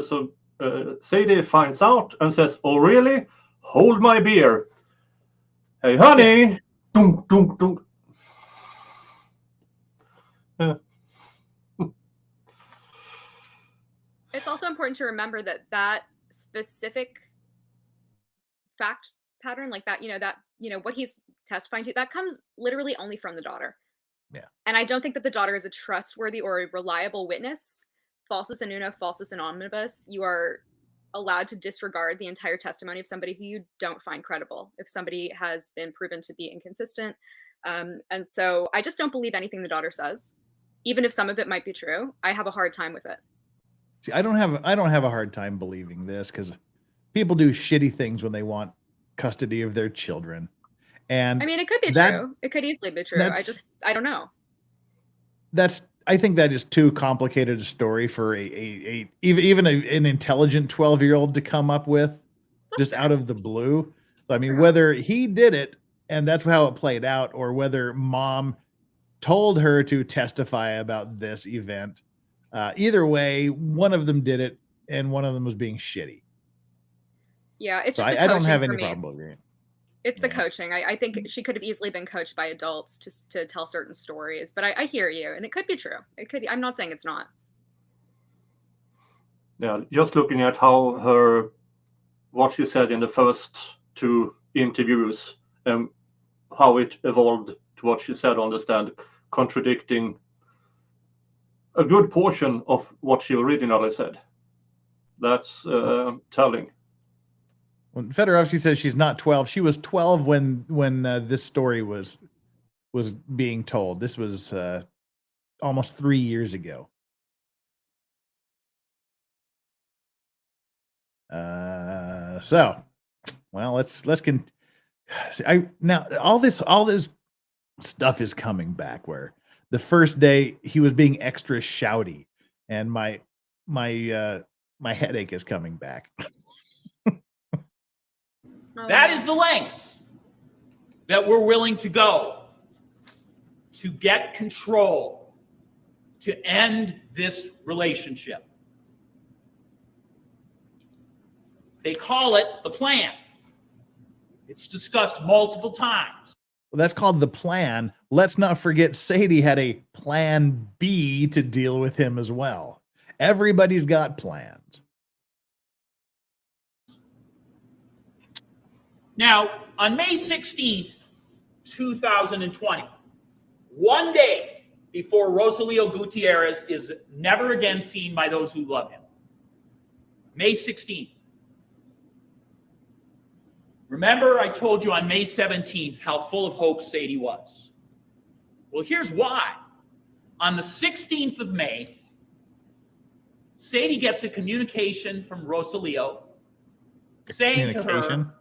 so Sadie finds out and says, oh, really? Hold my beer. Hey, honey. Dunk, dunk, dunk. Yeah.
It's also important to remember that that specific fact pattern, like that, what he's testifying to, that comes literally only from the daughter.
Yeah.
And I don't think that the daughter is a trustworthy or a reliable witness. Falsus in uno, falsus in omnibus. You are allowed to disregard the entire testimony of somebody who you don't find credible if somebody has been proven to be inconsistent. And so I just don't believe anything the daughter says, even if some of it might be true. I have a hard time with it.
See, I don't have a hard time believing this, because people do shitty things when they want custody of their children. And
I mean, it could be true. It could easily be true. I don't know.
I think that is too complicated a story for even an intelligent 12-year-old to come up with just out of the blue. So, I mean, whether he did it and that's how it played out, or whether mom told her to testify about this event, either way, one of them did it and one of them was being shitty.
Yeah, it's
so
just
I don't have any problem with it.
It's the coaching. I think she could have easily been coached by adults to tell certain stories, but I hear you, and it could be true. It could. I'm not saying it's not.
Yeah, just looking at what she said in the first two interviews and how it evolved to what she said on the stand, contradicting a good portion of what she originally said. That's telling.
When Fedorovsky says she's not 12, she was 12 when this story was being told. This was almost 3 years ago. So, well, let's now all this stuff is coming back, where the first day he was being extra shouty, and my headache is coming back.
That is the lengths that we're willing to go to get control, to end this relationship. They call it the plan. It's discussed multiple times.
Well, that's called the plan. Let's not forget Sadie had a plan B to deal with him as well. Everybody's got plans.
Now, on May 16th, 2020, one day before Rosalio Gutierrez is never again seen by those who love him, May 16th. Remember, I told you on May 17th how full of hope Sadie was. Well, here's why. On the 16th of May, Sadie gets a communication from Rosalio saying to her,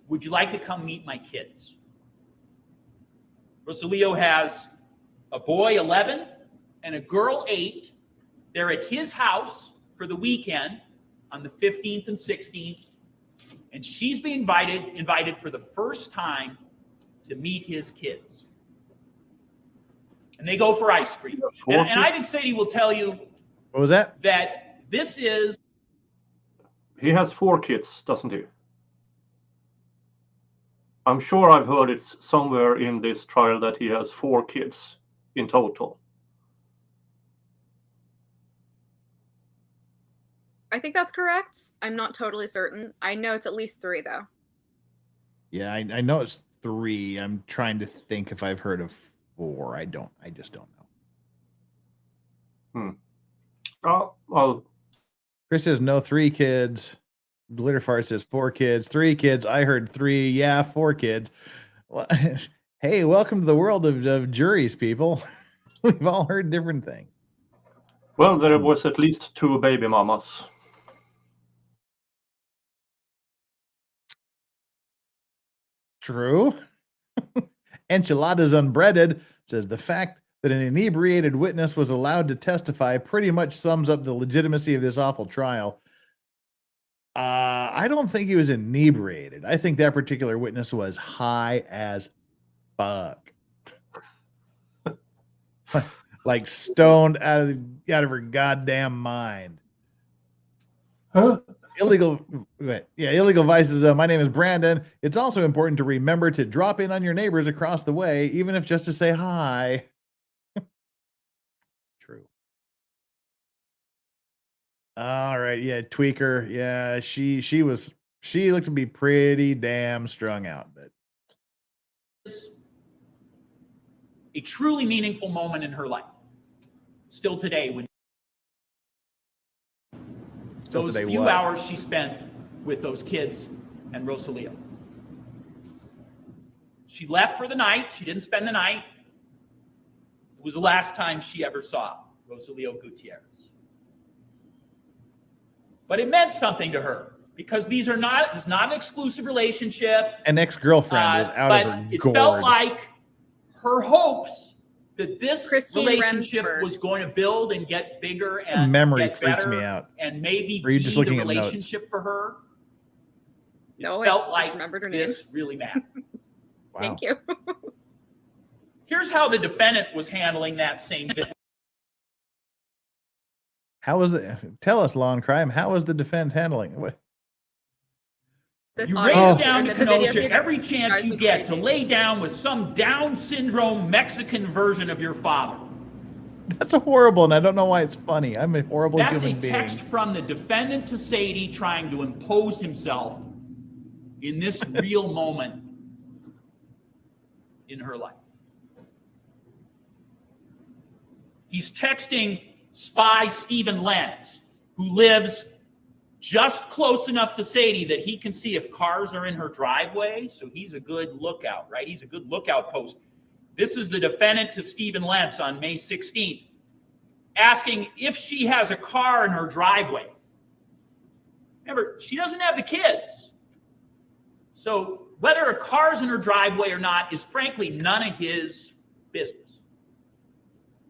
would you like to come meet my kids? Rosalio has a boy, 11, and a girl, 8. They're at his house for the weekend on the 15th and 16th, and she's being invited for the first time to meet his kids. And they go for ice cream. And I think Sadie will tell you.
What was that?
That this is.
He has 4 kids, doesn't he? I'm sure I've heard it somewhere in this trial that he has 4 kids in total.
I think that's correct. I'm not totally certain. I know it's at least 3, though.
Yeah, I know it's 3. I'm trying to think if I've heard of 4. I just don't know.
Oh, well.
Chris says no 3 kids. Glitterfart says 4 kids, 3 kids. I heard 3. Yeah, 4 kids. Well, hey, welcome to the world of juries, people. We've all heard different things.
Well, there was at least 2 baby mamas.
True. Enchiladas Unbreaded says the fact that an inebriated witness was allowed to testify pretty much sums up the legitimacy of this awful trial. I don't think he was inebriated. I think that particular witness was high as fuck. Like stoned out of her goddamn mind.
Huh?
Illegal vices. My name is Brandon. It's also important to remember to drop in on your neighbors across the way, even if just to say hi. True. All right, yeah, Tweaker. Yeah, she looked to be pretty damn strung out, but
a truly meaningful moment in her life. Still today, when those few hours she spent with those kids and Rosalio. She left for the night. She didn't spend the night. It was the last time she ever saw Rosalio Gutierrez. But it meant something to her because it's not an exclusive relationship.
An ex-girlfriend was out of her
it
gourd.
Felt like her hopes that this
Christine
relationship
Remsburg
was going to build and get bigger and
memory
get
freaks
better
me out.
and maybe
Or are you
be
just
the
looking at notes?
relationship for her.
No,
Felt
I
like
just remembered her name.
this really mattered.
Wow.
Thank you.
Here's how the defendant was handling that same thing.
How was tell us, Law and Crime, how was the defense handling it? What?
This
You
audio
race down to
and the video
Kenosha
feed
every chance
drives
you
me
get to
crazy.
lay down with some Down syndrome Mexican version of your father.
That's horrible, and I don't know why it's funny. I'm a horrible
That's
human
a
being.
text from the defendant to Sadie trying to impose himself in this real moment in her life. He's texting spy Stephen Lenz, who lives just close enough to Sadie that he can see if cars are in her driveway. So he's a good lookout, right? He's a good lookout post. This is the defendant to Stephen Lenz on May 16th, asking if she has a car in her driveway. Remember, she doesn't have the kids. So whether a car's in her driveway or not is frankly none of his business.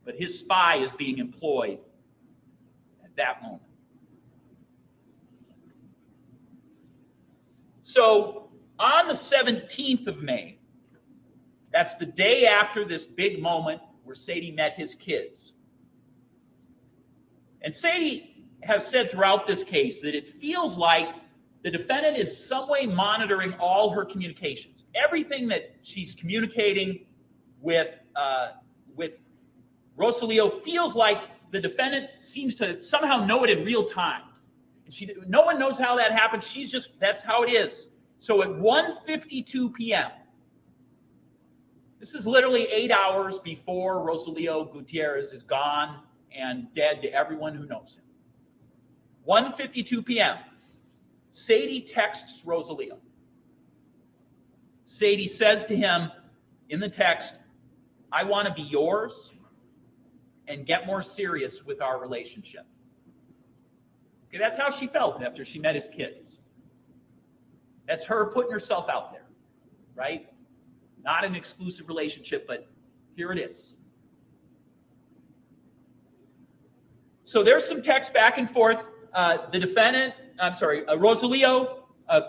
But his spy is being employed at that moment. So on the 17th of May, that's the day after this big moment where Sadie met his kids. And Sadie has said throughout this case that it feels like the defendant is some way monitoring all her communications. Everything that she's communicating with Rosalio feels like the defendant seems to somehow know it in real time. And no one knows how that happened. That's how it is. So at 1:52 p.m., this is literally 8 hours before Rosalio Gutierrez is gone and dead to everyone who knows him. 1:52 p.m., Sadie texts Rosalio. Sadie says to him in the text, "I want to be yours and get more serious with our relationship." Okay, that's how she felt after she met his kids. That's her putting herself out there, right? Not an exclusive relationship, but here it is. So there's some text back and forth. Rosalio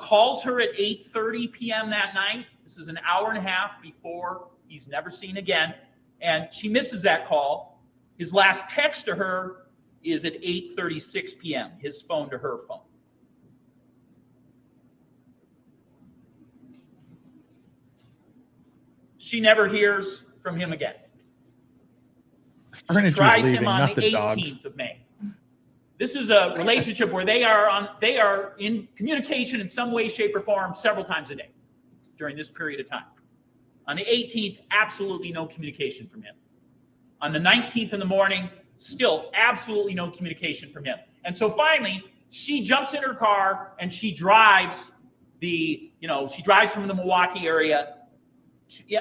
calls her at 8:30 p.m. that night. This is an hour and a half before he's never seen again. And she misses that call. His last text to her is at 8:36 p.m., his phone to her phone. She never hears from him again. She
Furniture's
tries
leaving,
him on
not
the
the dogs.
18th of May. This is a relationship where they are in communication in some way, shape, or form several times a day during this period of time. On the 18th, absolutely no communication from him. On the 19th in the morning, still absolutely no communication from him. And so finally, she jumps in her car and she drives from the Milwaukee area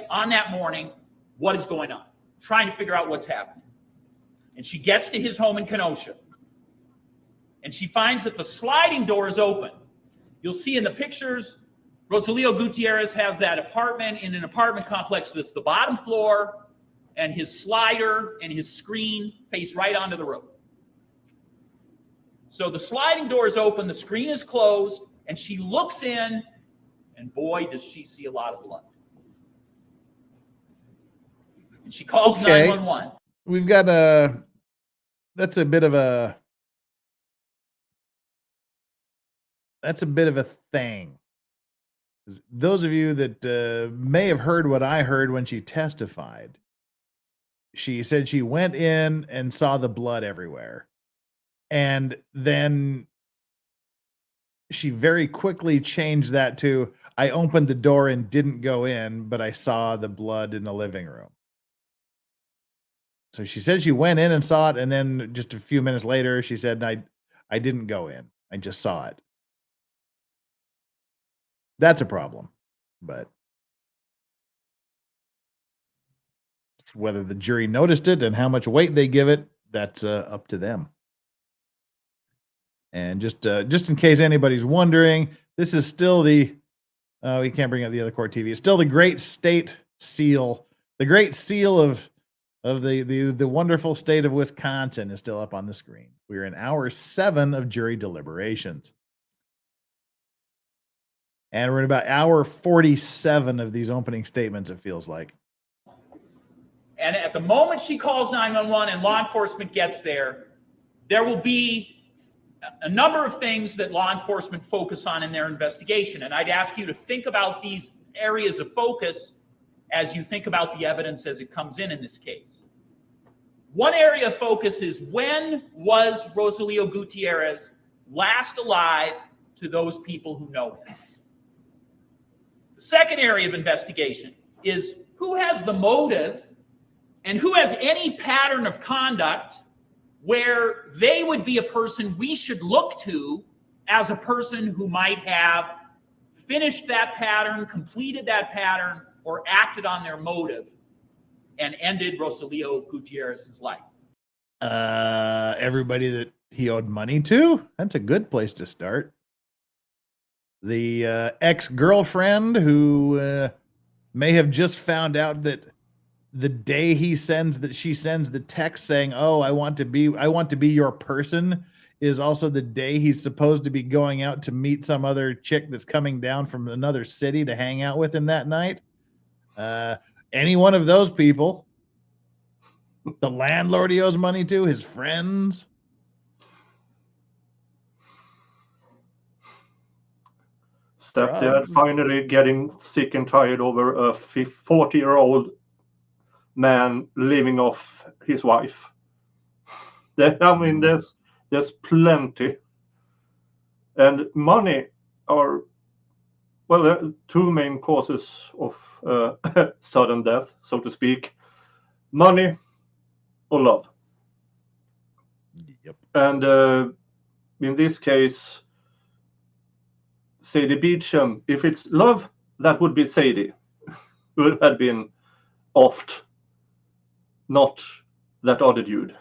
on that morning. What is going on? Trying to figure out what's happening. And she gets to his home in Kenosha. And she finds that the sliding door is open. You'll see in the pictures, Rosalio Gutierrez has that apartment in an apartment complex that's the bottom floor, and his slider and his screen face right onto the road. So the sliding door is open, the screen is closed, and she looks in, and boy, does she see a lot of blood. And she calls 911.
We've got that's a bit of a thing. Those of you that may have heard what I heard when she testified, she said she went in and saw the blood everywhere. And then she very quickly changed that to, I opened the door and didn't go in, but I saw the blood in the living room. So she said she went in and saw it, and then just a few minutes later, she said, I didn't go in. I just saw it. That's a problem. But whether the jury noticed it and how much weight they give it, that's up to them. And just in case anybody's wondering, this is still we can't bring up the other court TV. It's still the great state seal. The great seal of the wonderful state of Wisconsin is still up on the screen. We're in hour 7 of jury deliberations. And we're in about hour 47 of these opening statements, it feels like.
And at the moment she calls 911 and law enforcement gets there, there will be a number of things that law enforcement focus on in their investigation. And I'd ask you to think about these areas of focus as you think about the evidence as it comes in this case. One area of focus is, when was Rosalio Gutierrez last alive to those people who know him? The second area of investigation is, who has the motive and who has any pattern of conduct where they would be a person we should look to as a person who might have finished that pattern, completed that pattern, or acted on their motive and ended Rosalio Gutierrez's life.
Everybody that he owed money to. That's a good place to start. The ex-girlfriend who may have just found out that the day she sends the text saying, "Oh, I want to be your person," is also the day he's supposed to be going out to meet some other chick that's coming down from another city to hang out with him that night. Any one of those people, the landlord he owes money to, his friends.
Stepdad finally getting sick and tired over a 40-year-old man living off his wife. I mean, there's plenty. And money are, well, there are two main causes of sudden death, so to speak. Money or love.
Yep.
And in this case, Sadie Beecham, if it's love, that would be Sadie, who had been offed, not that other dude.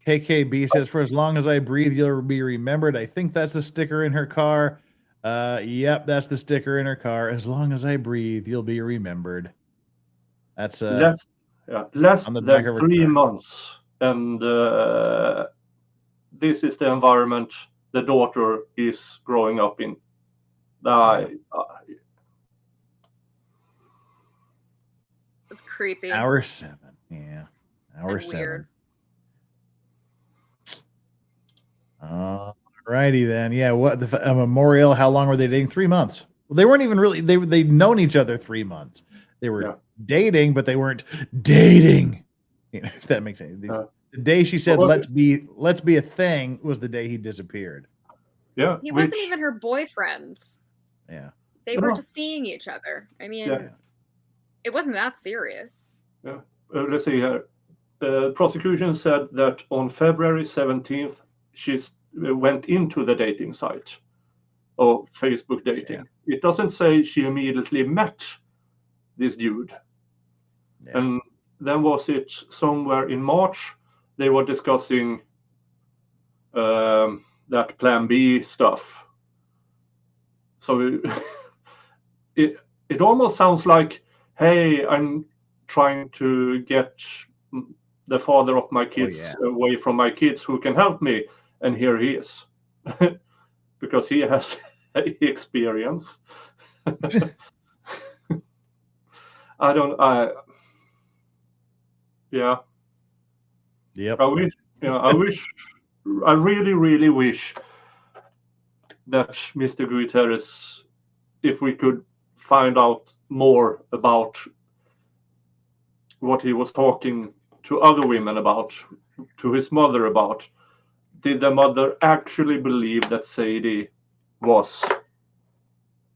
KKB says, "For as long as I breathe, you'll be remembered." I think that's the sticker in her car. Yep, that's the sticker in her car. As long as I breathe, you'll be remembered. That's
less than 3 months, and this is the environment the daughter is growing up in.
It's creepy.
Hour 7, yeah, hour 7. Righty then, yeah. What the memorial? How long were they dating? 3 months. Well, they weren't even really. They'd known each other 3 months. They were dating, but they weren't dating. You know, if that makes sense. The day she said, let's be a thing, was the day he disappeared.
Yeah.
He wasn't even her boyfriend.
Yeah.
They were just seeing each other. I mean, it wasn't that serious.
Yeah. Let's see here. Prosecution said that on February 17th, she went into the dating site or Facebook dating. Yeah. It doesn't say she immediately met this dude. Yeah. And then was it somewhere in March, they were discussing that Plan B stuff. So it almost sounds like, hey, I'm trying to get the father of my kids away from my kids who can help me, and here he is. Because he has experience.
Yep.
I really, really wish that Mr. Gutierrez, if we could find out more about what he was talking to other women about, to his mother about. Did the mother actually believe that Sadie was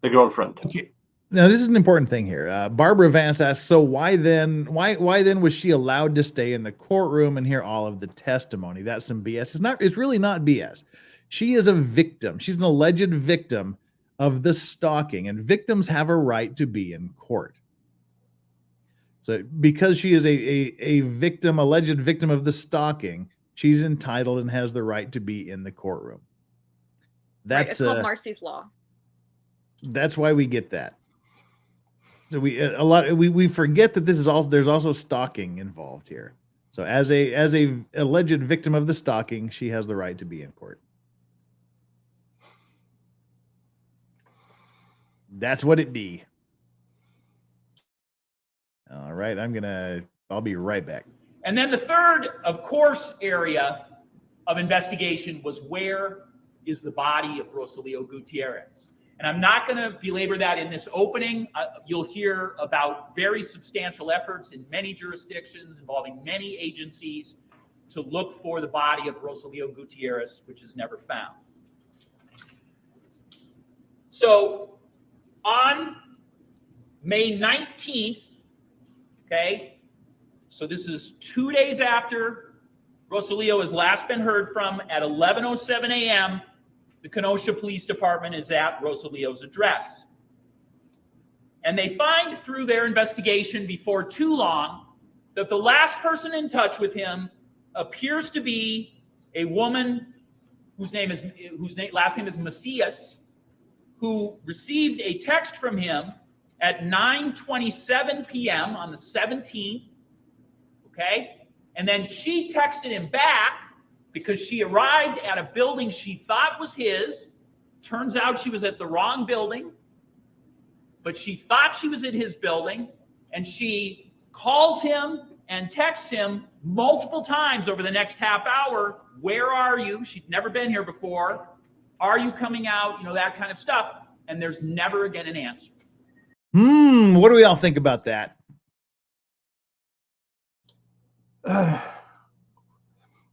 the girlfriend?
Okay. Now, this is an important thing here. Barbara Vance asks, so why then was she allowed to stay in the courtroom and hear all of the testimony? That's some BS. It's really not BS. She is a victim. She's an alleged victim of the stalking, and victims have a right to be in court. So because she is a victim, alleged victim of the stalking, she's entitled and has the right to be in the courtroom. That's
right, it's called Marcy's Law.
That's why we get that. So we forget that this is also, there's also stalking involved here. So as a alleged victim of the stalking, she has the right to be in court. That's what it be. All right, I'll be right back.
And then the third, of course, area of investigation was, where is the body of Rosalío Gutiérrez? And I'm not going to belabor that in this opening. You'll hear about very substantial efforts in many jurisdictions involving many agencies to look for the body of Rosalío Gutiérrez, which is never found. So on May 19th, okay, so this is 2 days after Rosalío has last been heard from, at 11:07 a.m., the Kenosha Police Department is at Rosalío's address. And they find through their investigation before too long that the last person in touch with him appears to be a woman whose last name is Macias, who received a text from him at 9:27 p.m. on the 17th, okay? And then she texted him back because she arrived at a building she thought was his. Turns out she was at the wrong building, but she thought she was at his building, and she calls him and texts him multiple times over the next half hour. Where are you? She'd never been here before. Are you coming out? You know, that kind of stuff. And there's never again an answer.
What do we all think about that?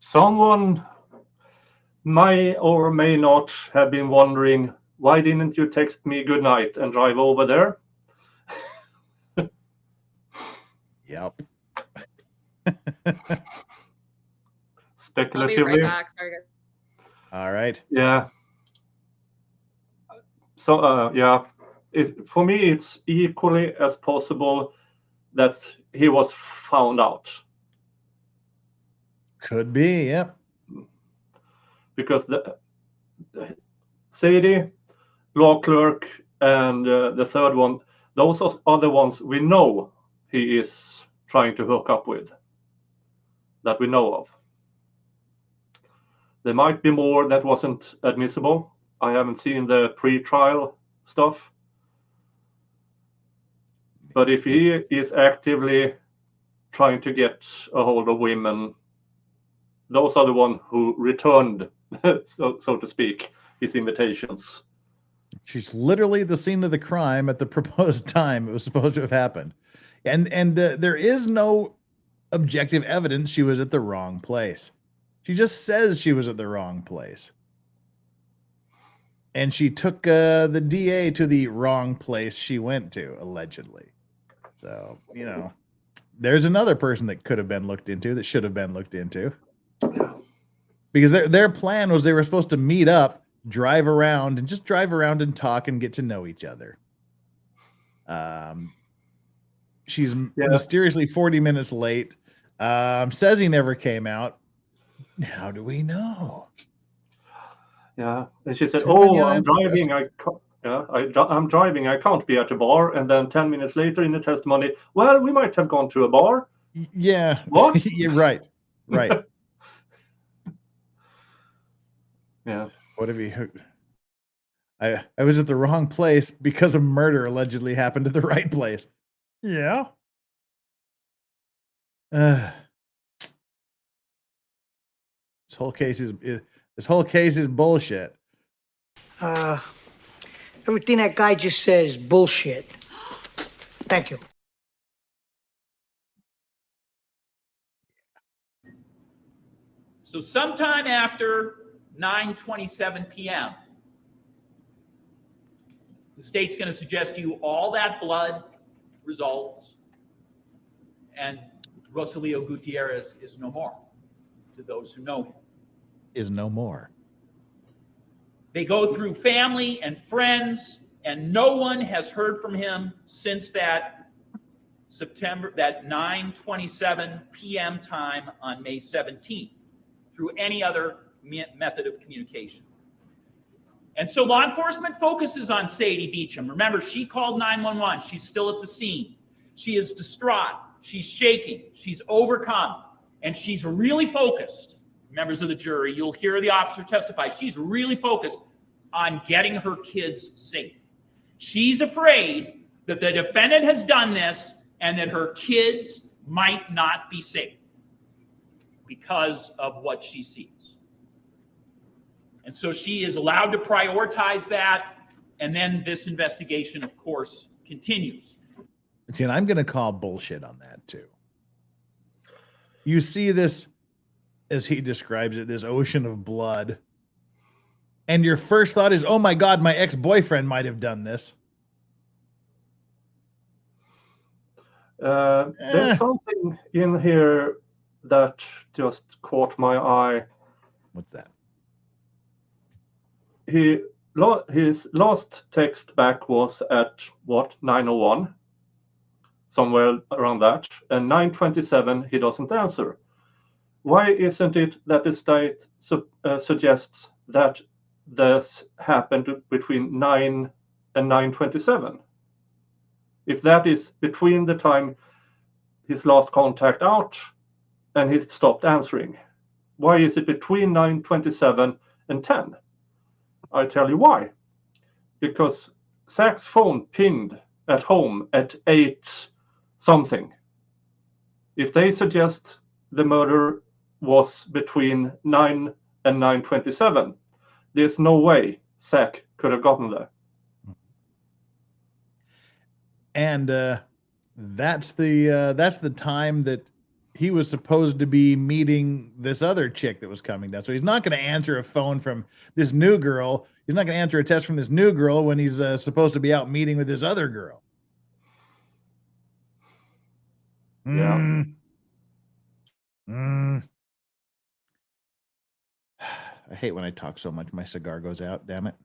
Someone may or may not have been wondering, why didn't you text me good night and drive over there?
Yep.
Speculatively.
I'll be right back. Sorry, guys.
All right.
Yeah. So, yeah. For me, it's equally as possible that he was found out.
Could be, yep.
Because Sadie, law clerk, and the third one, those are the ones we know he is trying to hook up with, that we know of. There might be more that wasn't admissible. I haven't seen the pre-trial stuff. But if he is actively trying to get a hold of women, those are the ones who returned, so to speak, his invitations.
She's literally at the scene of the crime at the proposed time it was supposed to have happened. And there is no objective evidence she was at the wrong place. She just says she was at the wrong place. And she took the DA to the wrong place she went to, allegedly. So, you know, there's another person that could have been looked into, that should have been looked into. Because their plan was they were supposed to meet up, drive around and talk and get to know each other. She's mysteriously 40 minutes late. Says he never came out. How do we know?
Yeah, and she said, "Oh, I'm driving. I'm driving. I can't be at a bar." And then 10 minutes later, in the testimony, well, we might have gone to a bar.
Yeah.
What?
Yeah, right.
Yeah.
What have you? I was at the wrong place because a murder allegedly happened at the right place. Yeah. This whole case is bullshit.
Everything that guy just said is bullshit. Thank you.
So sometime after 9:27 p.m., the state's going to suggest to you all that blood results, and Rosalio Gutierrez is no more, to those who know him.
Is no more.
They go through family and friends, and no one has heard from him since that 9:27 p.m. time on May 17th through any other method of communication. And so law enforcement focuses on Sadie Beecham. Remember, she called 911. She's still at the scene. She is distraught. She's shaking. She's overcome. And she's really focused. Members of the jury, you'll hear the officer testify. She's really focused on getting her kids safe. She's afraid that the defendant has done this and that her kids might not be safe because of what she sees. And so she is allowed to prioritize that, and then this investigation, of course, continues.
See, and I'm going to call bullshit on that too. You see this, as he describes it, this ocean of blood, and your first thought is, oh my God, my ex-boyfriend might have done this.
There's something in here that just caught my eye.
What's that?
His last text back was at what, 9:01, somewhere around that, and 9:27 he doesn't answer. Why isn't it that the state suggests that this happened between 9 and 9:27? If that is between the time his last contact out and he stopped answering, why is it between 9:27 and 10? I tell you why. Because Zach's phone pinged at home at 8 something. If they suggest the murder was between 9 and 9:27, there's no way Zach could have gotten there.
And that's the time that he was supposed to be meeting this other chick that was coming down. So he's not going to answer a phone from this new girl. He's not going to answer a text from this new girl when he's supposed to be out meeting with this other girl.
Yeah.
I hate when I talk so much. My cigar goes out. Damn it.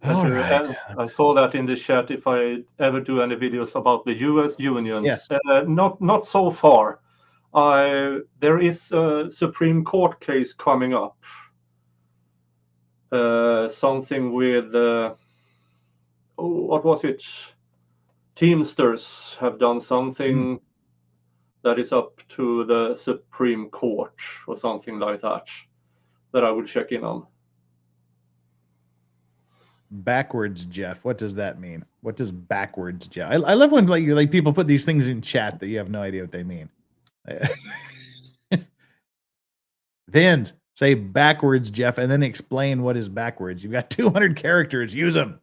All right.
I saw that in the chat. If I ever do any videos about the U.S. unions,
yes.
Not so far. There is a Supreme Court case coming up. Something with what was it? Teamsters have done something that is up to the Supreme Court or something like that I will check in on.
Backwards, Jeff. What does that mean? What does backwards, Jeff? I love when like people put these things in chat that you have no idea what they mean. Vins, say backwards, Jeff, and then explain what is backwards. You've got 200 characters. Use them.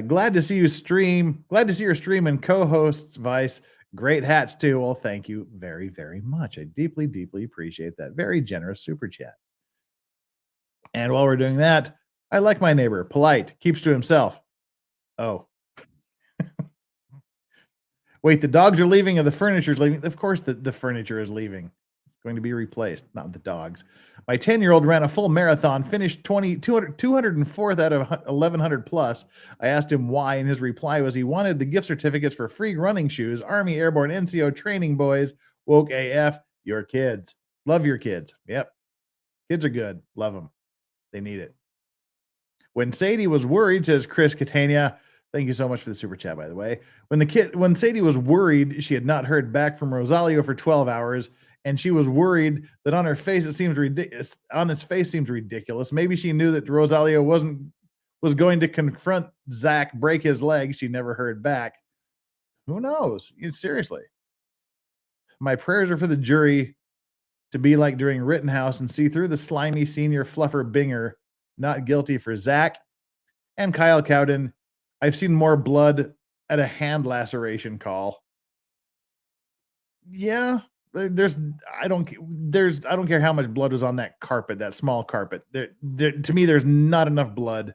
Glad to see you stream. Glad to see your stream and co-hosts, Vice. Great hats too. Well, thank you very, very much. I deeply, deeply appreciate that. Very generous super chat. And while we're doing that, I like my neighbor. Polite, keeps to himself. Oh. Wait, the dogs are leaving or the furniture's leaving? Of course the furniture is leaving. It's going to be replaced, not the dogs. My 10-year-old ran a full marathon, finished 204th out of 1,100 plus. I asked him why, and his reply was he wanted the gift certificates for free running shoes. Army Airborne NCO training boys. Woke AF. Your kids. Love your kids. Yep. Kids are good. Love them. They need it. When Sadie was worried, says Chris Catania, thank you so much for the super chat, by the way. When Sadie was worried, she had not heard back from Rosalio for 12 hours, and she was worried that on her face it seems ridiculous. On its face seems ridiculous. Maybe she knew that Rosalio was going to confront Zach, break his leg. She never heard back. Who knows? Seriously. My prayers are for the jury to be like during Rittenhouse and see through the slimy senior fluffer Binger. Not guilty for Zach. And Kyle Cowden, I've seen more blood at a hand laceration call. Yeah, I don't care how much blood was on that carpet, that small carpet. To me, there's not enough blood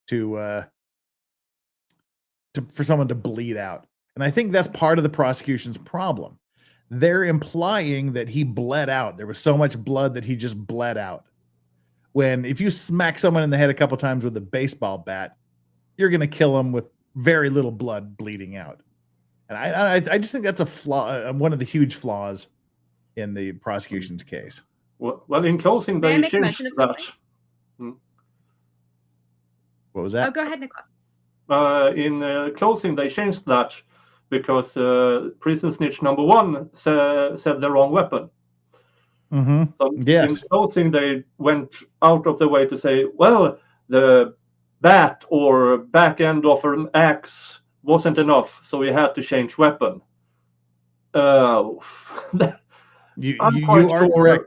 for someone to bleed out. And I think that's part of the prosecution's problem. They're implying that he bled out. There was so much blood that he just bled out. When if you smack someone in the head a couple times with a baseball bat, you're going to kill them with very little blood bleeding out. And I just think that's a flaw, one of the huge flaws in the prosecution's case.
Well, in closing, they changed that.
What was that?
Oh, go ahead, Nicholas.
In closing, they changed that because prison snitch number 1 said the wrong weapon.
Mm-hmm.
So
yes.
In closing, they went out of the way to say, well, the bat or back end of an axe wasn't enough, so we had to change weapon.
You are correct.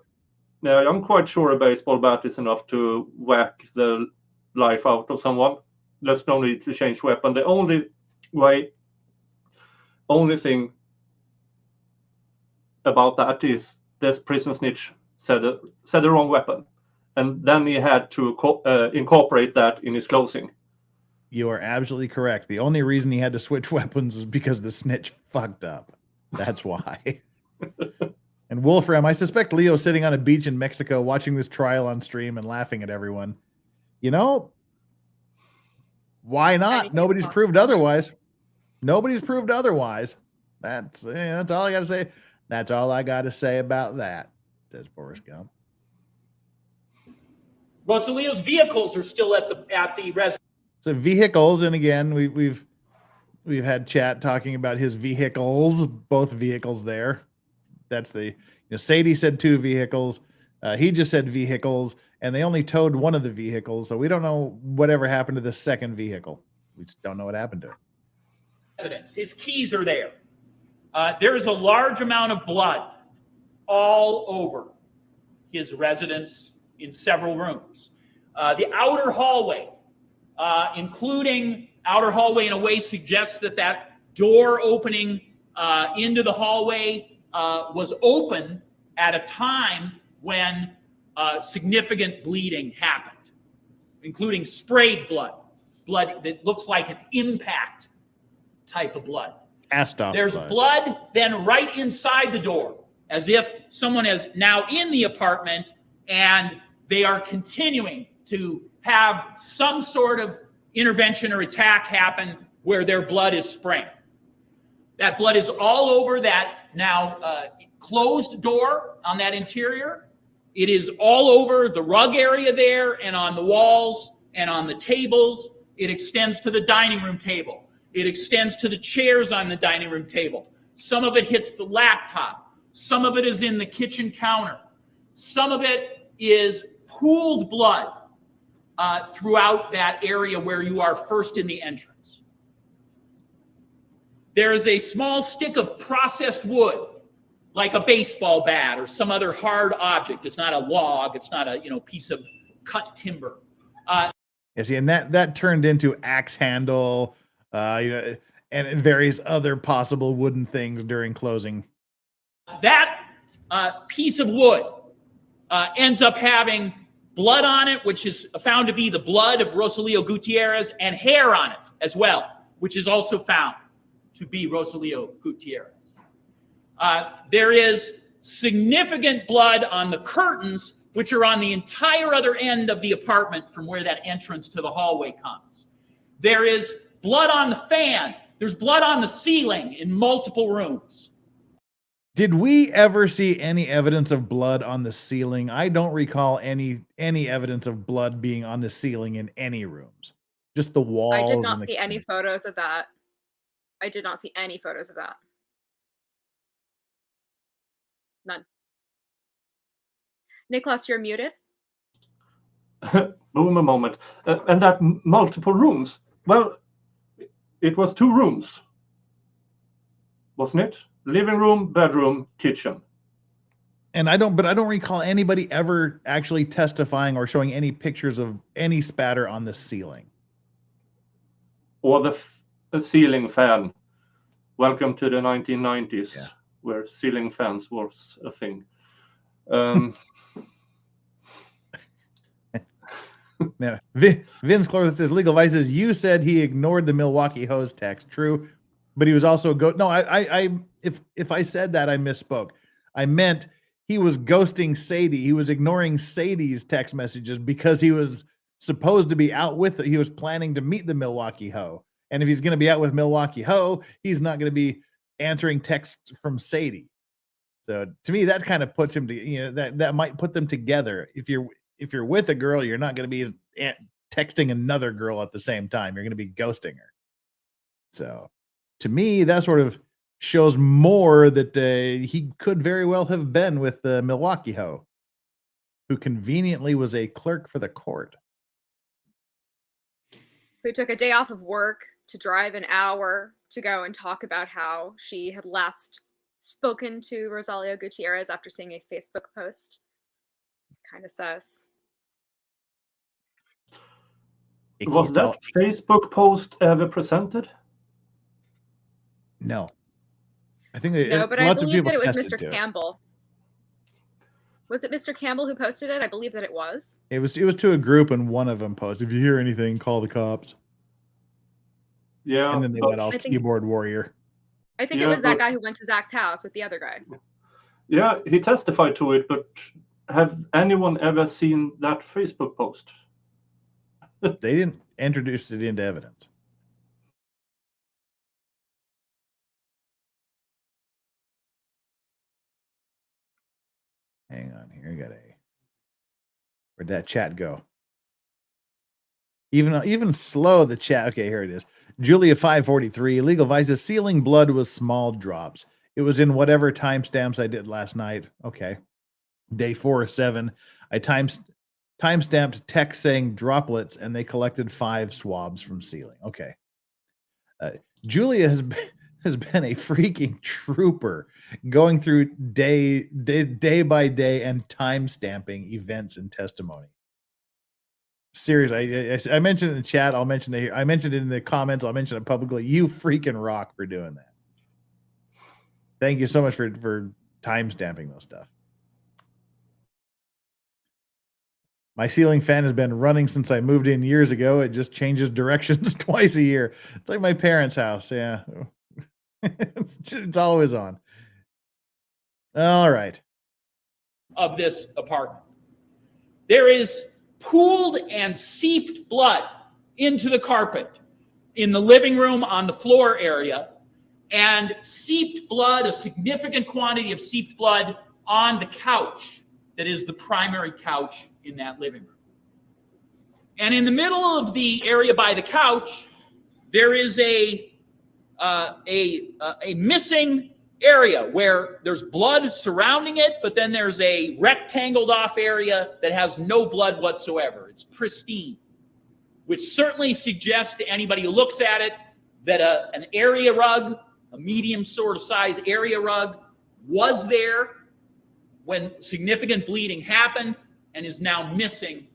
Yeah, I'm quite sure a baseball bat is enough to whack the life out of someone. There's no need to change weapon. The only thing about that is this prison snitch said the wrong weapon, and then he had to incorporate that in his closing.
You are absolutely correct. The only reason he had to switch weapons was because the snitch fucked up. That's why. And Wolfram, I suspect Leo's sitting on a beach in Mexico watching this trial on stream and laughing at everyone. You know, why not? Nobody's proved otherwise. Nobody's proved otherwise. That's all I got to say. That's all I got to say about that, says Forrest Gump.
Rosalio's vehicles are still at the residence.
So vehicles, and again, we've had chat talking about his vehicles, both vehicles there. That's Sadie said 2 vehicles. He just said vehicles, and they only towed one of the vehicles, so we don't know whatever happened to the second vehicle. We just don't know what happened to it.
His keys are there. There is a large amount of blood all over his residence in several rooms. The outer hallway, including outer hallway in a way, suggests that door opening into the hallway was open at a time when significant bleeding happened, including sprayed blood that looks like it's impact type of blood. There's blood then right inside the door, as if someone is now in the apartment and they are continuing to have some sort of intervention or attack happen where their blood is spraying. That blood is all over that now closed door on that interior. It is all over the rug area there and on the walls and on the tables. It extends to the dining room table. It extends to the chairs on the dining room table. Some of it hits the laptop. Some of it is in the kitchen counter. Some of it is pooled blood throughout that area where you are first in the entrance. There is a small stick of processed wood, like a baseball bat or some other hard object. It's not a log. It's not a piece of cut timber.
Yeah, see, and that turned into axe handle, and various other possible wooden things during closing.
That piece of wood ends up having blood on it, which is found to be the blood of Rosalio Gutierrez, and hair on it as well, which is also found to be Rosalio Gutierrez. There is significant blood on the curtains, which are on the entire other end of the apartment from where that entrance to the hallway comes. There is blood on the fan. There's blood on the ceiling in multiple rooms.
Did we ever see any evidence of blood on the ceiling? I don't recall any evidence of blood being on the ceiling in any rooms. Just the walls.
I did not see any photos of that. I did not see any photos of that. None. Nicholas, you're muted.
Boom, a moment. And that multiple rooms. Well, it was 2 rooms, wasn't it? Living room, bedroom, kitchen.
And I don't recall anybody ever actually testifying or showing any pictures of any spatter on the ceiling.
Or the ceiling fan. Welcome to the 1990s, where ceiling fans was a thing.
Now, Vince Clore says, Legal Vices, you said he ignored the Milwaukee hose text. True, but he was also if I said that, I misspoke. I meant he was ghosting Sadie. He was ignoring Sadie's text messages because he was supposed to be out with it. He was planning to meet the Milwaukee hoe. And if he's going to be out with Milwaukee hoe, he's not going to be answering texts from Sadie. So to me, that kind of puts him to, that might put them together. If you're with a girl, you're not going to be texting another girl at the same time. You're going to be ghosting her. So to me, that sort of shows more that he could very well have been with the Milwaukee hoe, who conveniently was a clerk for the court.
Who took a day off of work to drive an hour to go and talk about how she had last spoken to Rosalio Gutierrez after seeing a Facebook post. Kind of sus.
Was that Facebook post ever presented?
No. I think
no, but I believe that it was Mr. Campbell. Was it Mr. Campbell who posted it? I believe that it was.
It was to a group, and one of them posted, if you hear anything, call the cops.
Yeah.
And then they went all keyboard warrior.
I think it was that guy who went to Zach's house with the other guy.
Yeah, he testified to it, but have anyone ever seen that Facebook post?
They didn't introduce it into evidence. Hang on here. Where'd that chat go? Even slow, the chat. Okay, here it is. Julia 543. Legal Vices. Ceiling blood was small drops. It was in whatever timestamps I did last night. Okay. Day 4 or 7. I timestamped text saying droplets, and they collected 5 swabs from ceiling. Okay. Julia has been a freaking trooper, going through day by day and time stamping events and testimony. Seriously, I mentioned it in the chat. I'll mention it here. I mentioned it in the comments. I'll mention it publicly. You freaking rock for doing that. Thank you so much for time stamping those stuff. My ceiling fan has been running since I moved in years ago. It just changes directions twice a year. It's like my parents' house. Yeah. It's always on. All right.
Of this apartment. There is pooled and seeped blood into the carpet in the living room on the floor area, and seeped blood, a significant quantity of seeped blood on the couch that is the primary couch in that living room. And in the middle of the area by the couch, there is a missing area where there's blood surrounding it, but then there's a rectangled off area that has no blood whatsoever. It's pristine, which certainly suggests to anybody who looks at it that an area rug, a medium sort of size area rug, was there when significant bleeding happened and is now missing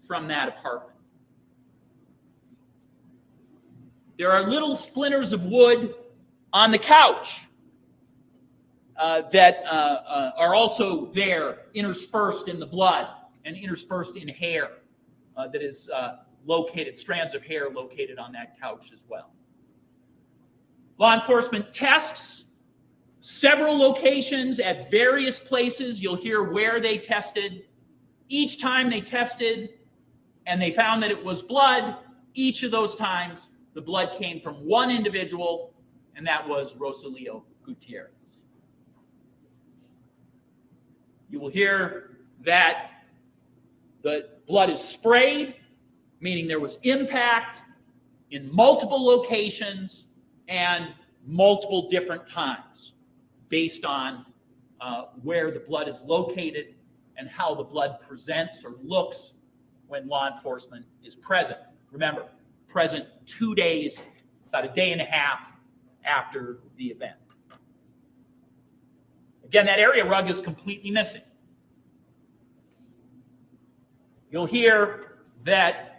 from that apartment. there are little splinters of wood on the couch that are also there, interspersed in the blood and interspersed in hair that is located, strands of hair located on that couch as well. Law enforcement tests several locations at various places. You'll hear where they tested. Each time they tested and they found that it was blood, each of those times the blood came from one individual, and that was Rosalío Gutierrez. You will hear that the blood is sprayed, meaning there was impact in multiple locations and multiple different times based on where the blood is located and how the blood presents or looks when law enforcement is present. Remember, present 2 days, about a day and a half after the event. Again, that area rug is completely missing. You'll hear that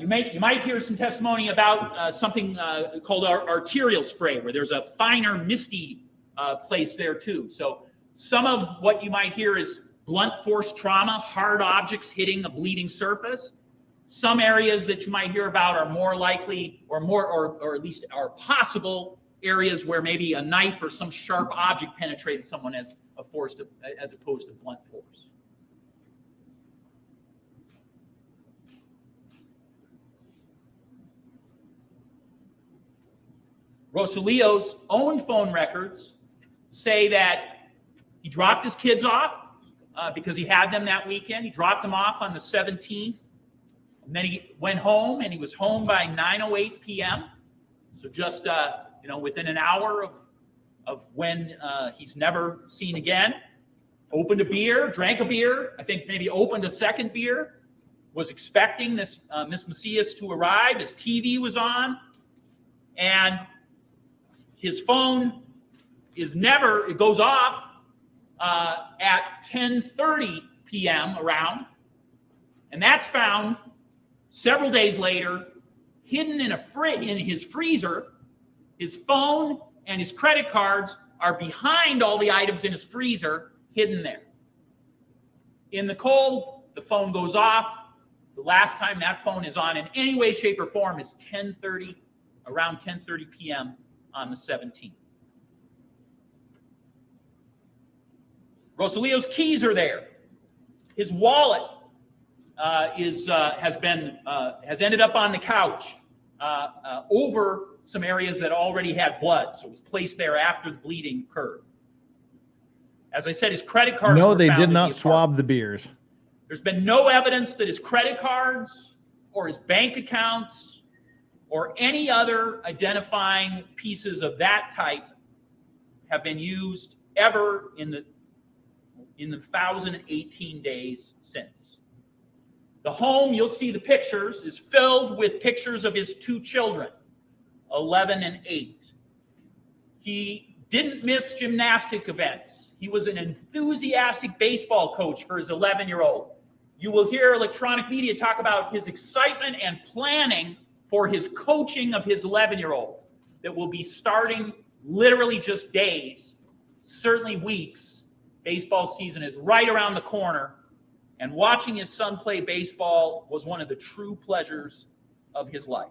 you might hear some testimony about something called arterial spray, where there's a finer, misty place there too. So some of what you might hear is blunt force trauma, hard objects hitting a bleeding surface. Some areas that you might hear about are more likely, or at least are possible areas where maybe a knife or some sharp object penetrated someone as opposed to blunt force. Rosalío's own phone records say that he dropped his kids off because he had them that weekend. He dropped them off on the 17th. And then he went home, and he was home by 9:08 p.m. So just within an hour of when he's never seen again. Opened a beer, drank a beer. I think maybe opened a second beer. Was expecting this Miss Macias to arrive. His TV was on, and his phone it goes off at 10:30 p.m. around, and that's found several days later, hidden in his freezer. His phone and his credit cards are behind all the items in his freezer, hidden there. In the cold, the phone goes off. The last time that phone is on in any way, shape, or form is around 10:30 p.m. on the 17th. Rosalío's keys are there. His wallet has ended up on the couch over some areas that already had blood, so it was placed there after the bleeding occurred. As I said, his credit cards.
No,
were
they
found
did
in
not
the
swab
apartment.
the beers.
There's been no evidence that his credit cards or his bank accounts or any other identifying pieces of that type have been used ever in the 1,018 days since. The home, you'll see the pictures, is filled with pictures of his two children, 11 and 8. He didn't miss gymnastic events. He was an enthusiastic baseball coach for his 11-year-old. You will hear electronic media talk about his excitement and planning for his coaching of his 11-year-old that will be starting literally just days, certainly weeks. Baseball season is right around the corner, and watching his son play baseball was one of the true pleasures of his life.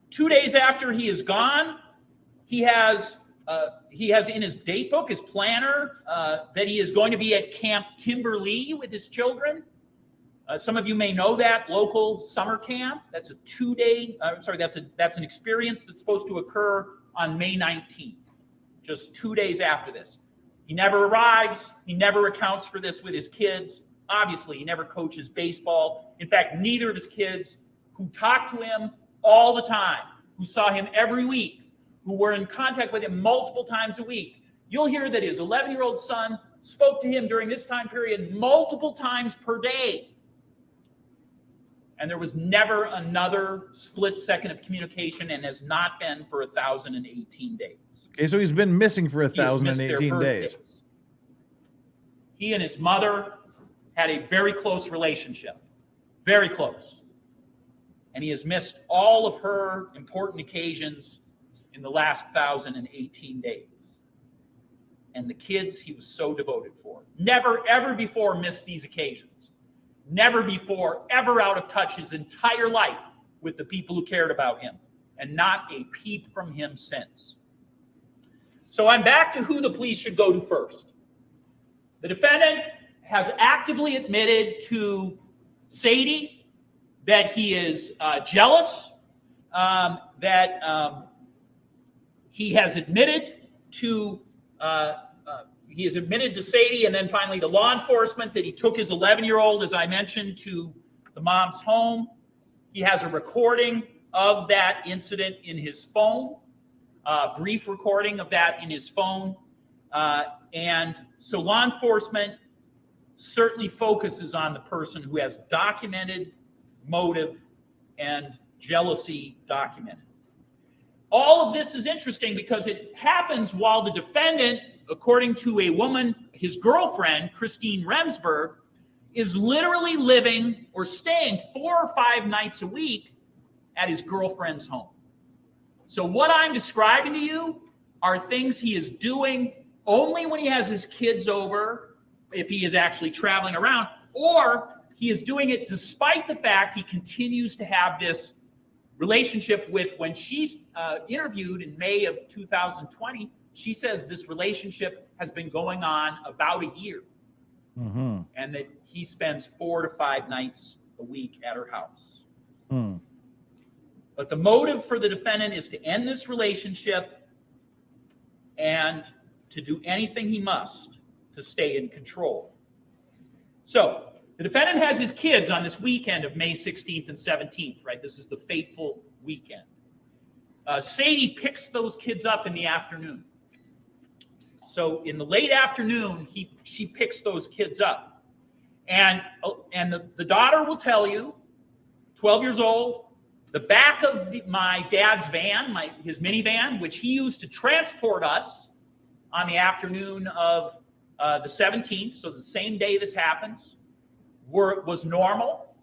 2 days after he is gone, he has in his date book, his planner, that he is going to be at Camp Timberlea with his children. Some of you may know that local summer camp. That's a 2-day. That's an experience that's supposed to occur on May 19th, just 2 days after this. He never arrives. He never accounts for this with his kids. Obviously, he never coaches baseball. In fact, neither of his kids, who talked to him all the time, who saw him every week, who were in contact with him multiple times a week. You'll hear that his 11-year-old son spoke to him during this time period multiple times per day. And there was never another split second of communication, and has not been for 1,018 days.
Okay, so he's been missing for 1,018 days.
He and his mother had a very close relationship. Very close. and he has missed all of her important occasions in the last 1,018 days. And the kids he was so devoted for. Never, ever before missed these occasions. Never before, ever out of touch his entire life with the people who cared about him. And not a peep from him since. So I'm back to who the police should go to first. The defendant has actively admitted to Sadie that he is jealous, that he has admitted to Sadie and then finally to law enforcement that he took his 11-year-old, as I mentioned, to the mom's home. He has a recording of that incident in his phone, brief recording of that in his phone. And so law enforcement certainly focuses on the person who has documented motive and jealousy documented. All of this is interesting because it happens while the defendant, according to a woman, his girlfriend, Christine Remsburg, is literally living or staying 4 or 5 nights a week at his girlfriend's home. So what I'm describing to you are things he is doing only when he has his kids over, if he is actually traveling around, or he is doing it despite the fact he continues to have this relationship with, when she's interviewed in May of 2020, she says this relationship has been going on about a year.
Mm-hmm.
And that he spends 4 to 5 nights a week at her house.
Mm.
But the motive for the defendant is to end this relationship and to do anything he must to stay in control. So the defendant has his kids on this weekend of May 16th and 17th, right? This is the fateful weekend. Sadie picks those kids up in the afternoon. So in the late afternoon, she picks those kids up. And the daughter will tell you, 12 years old, the back of my dad's van, his minivan, which he used to transport us on the afternoon of the 17th, so the same day this happens, was normal.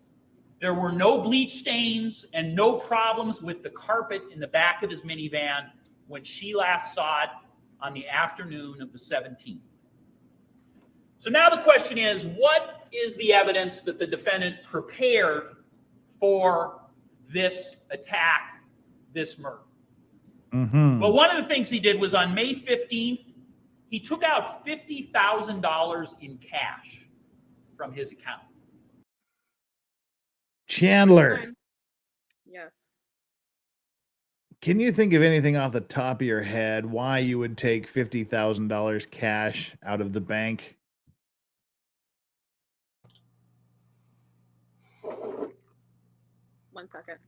There were no bleach stains and no problems with the carpet in the back of his minivan when she last saw it on the afternoon of the 17th. So now the question is, what is the evidence that the defendant prepared for this attack, this murder?
Mm-hmm.
Well, one of the things he did was on May 15th, he took out $50,000 in cash from his account.
Chandler,
Yes.
can you think of anything off the top of your head why you would take $50,000 cash out of the bank?
One second.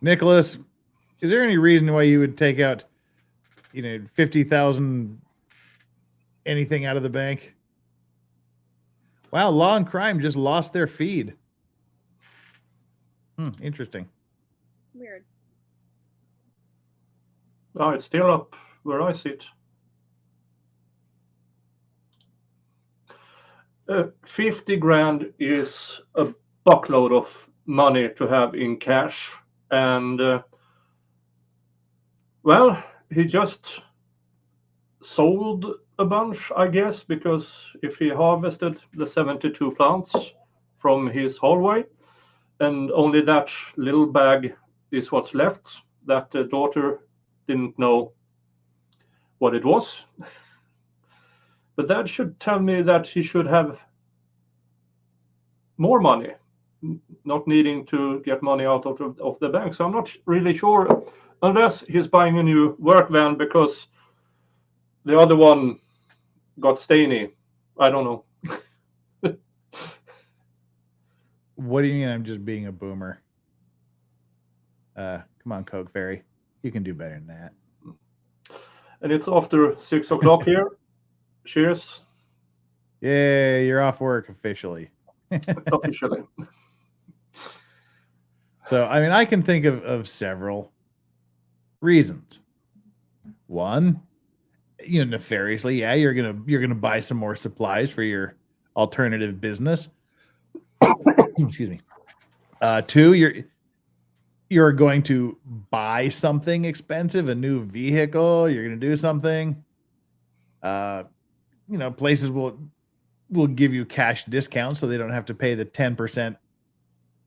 Nicholas, is there any reason why you would take out, 50,000 anything out of the bank? Wow, Law and Crime just lost their feed. Interesting.
Weird.
Oh, it's still up where I sit. 50 grand is a buckload of money to have in cash. And, well, he just sold a bunch, I guess, because if he harvested the 72 plants from his hallway, and only that little bag is what's left, that the daughter didn't know what it was. But that should tell me that he should have more money, not needing to get money out of the bank. So I'm not really sure, unless he's buying a new work van because the other one got stainy. I don't know.
What do you mean I'm just being a boomer? Come on, Coke Fairy. You can do better than that.
And it's after 6 o'clock here. Cheers.
Yeah, you're off work officially.
Officially.
So, I mean, I can think of several reasons. One, nefariously, yeah, you're gonna buy some more supplies for your alternative business. Excuse me. 2, you're going to buy something expensive, a new vehicle. You're going to do something. Places will give you cash discounts so they don't have to pay the 10%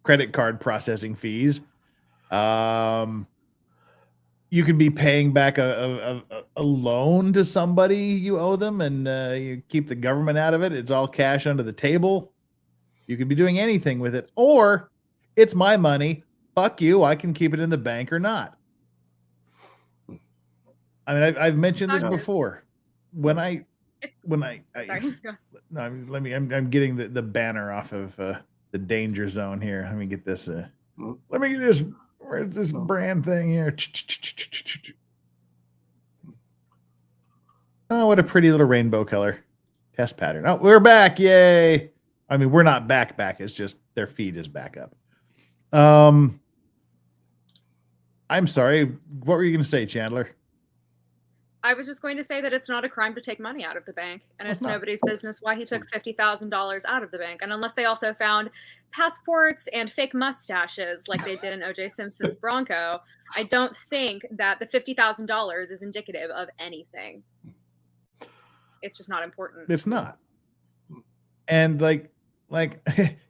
credit card processing fees. You could be paying back a loan to somebody you owe them, and you keep the government out of it. It's all cash under the table. You could be doing anything with it, or it's my money. Fuck you. I can keep it in the bank or not. I mean, I've mentioned this before. When I
Sorry.
no, I'm getting the banner off of the danger zone here. Let me get this. Let me get this. Where's this brand thing here? Oh, what a pretty little rainbow color. Test pattern. Oh, we're back. Yay. I mean, we're not back. It's just their feed is back up. I'm sorry. What were you going to say, Chandler?
I was just going to say that it's not a crime to take money out of the bank, and it's nobody's business why he took $50,000 out of the bank. And unless they also found passports and fake mustaches like they did in O.J. Simpson's Bronco, I don't think that the $50,000 is indicative of anything. It's just not important.
It's not. And like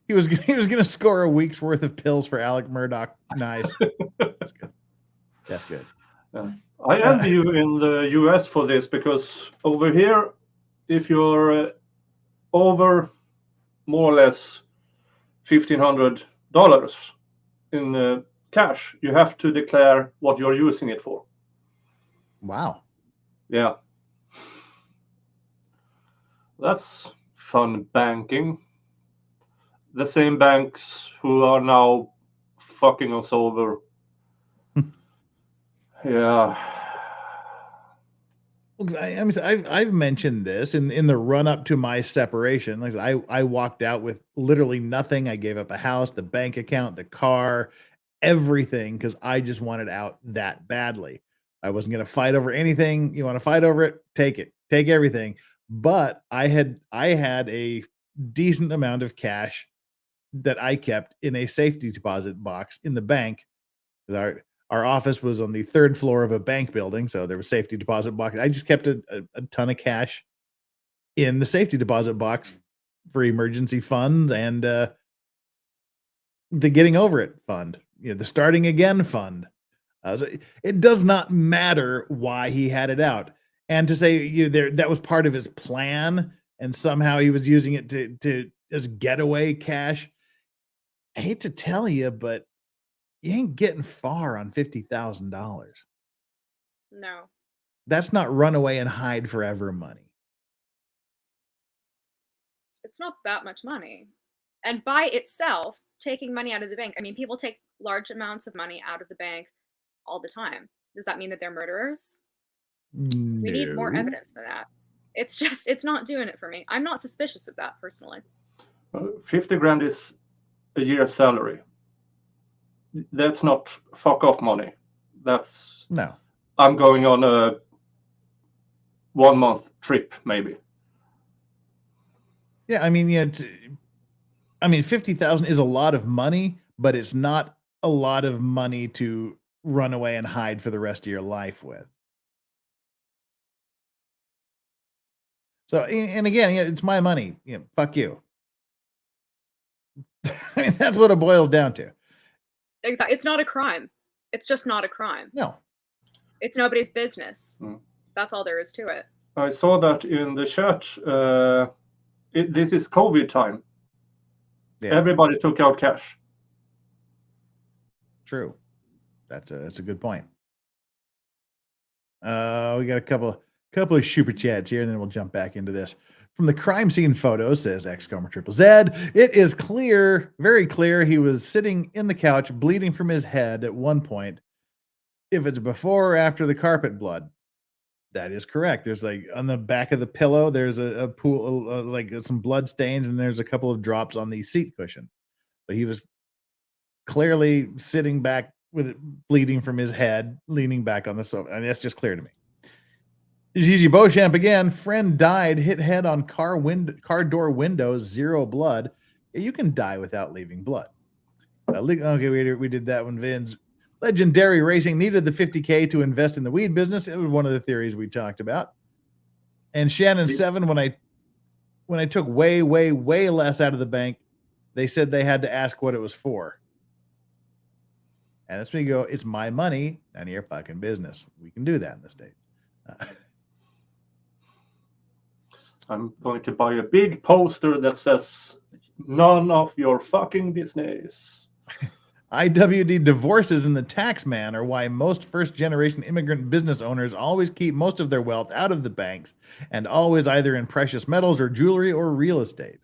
he was going to score a week's worth of pills for Alec Murdoch. Nice. That's good. That's good.
I envy you in the US for this, because over here, if you're over more or less $1,500 in cash, you have to declare what you're using it for.
Wow.
Yeah. That's fun banking. The same banks who are now fucking us over. Yeah.
I mean, I've mentioned this in the run up to my separation. Like I walked out with literally nothing. I gave up a house, the bank account, the car, everything, because I just wanted out that badly. I wasn't going to fight over anything. You want to fight over it? Take it. Take everything. But I had a decent amount of cash that I kept in a safety deposit box in the bank. Our office was on the 3rd floor of a bank building, so there was safety deposit box. I just kept a ton of cash in the safety deposit box for emergency funds and the getting over it fund, the starting again fund. So it does not matter why he had it out, and to say that was part of his plan, and somehow he was using it to as getaway cash. I hate to tell you, but you ain't getting far on $50,000.
No.
That's not run away and hide forever money.
It's not that much money. And by itself, taking money out of the bank, I mean, people take large amounts of money out of the bank all the time. Does that mean that they're murderers?
No.
We need more evidence than that. It's not doing it for me. I'm not suspicious of that personally.
50 grand is a year's salary. That's not fuck off money. That's
no.
I'm going on a 1 month trip, maybe.
Yeah, I mean, 50,000 is a lot of money, but it's not a lot of money to run away and hide for the rest of your life with. So, and again, it's my money. Fuck you. I mean, that's what it boils down to.
Exactly. It's not a crime. It's just not a crime.
No.
It's nobody's business. That's all there is to it.
I saw that in the chat. This is COVID time. Yeah. Everybody took out cash.
True. That's a good point. We got a couple of super chats here, and then we'll jump back into this. From the crime scene photo, says XCOMA000Z, it is clear, very clear, he was sitting in the couch bleeding from his head at one point. If it's before or after the carpet blood, that is correct. There's like on the back of the pillow, there's a pool, like some blood stains, and there's a couple of drops on the seat cushion. But he was clearly sitting back with it bleeding from his head, leaning back on the sofa. I mean, that's just clear to me. Gigi Beauchamp again. Friend died, hit head on car door windows, 0 blood. Yeah, you can die without leaving blood. Okay, we did that one, Vince. Legendary Racing needed the $50K to invest in the weed business. It was one of the theories we talked about. And Shannon 7, when I took way less out of the bank, they said they had to ask what it was for. And that's when you go, it's my money, none of your fucking business. We can do that in the States.
I'm going to buy a big poster that says, none of your fucking business.
IWD divorces and the tax man are why most first-generation immigrant business owners always keep most of their wealth out of the banks and always either in precious metals or jewelry or real estate.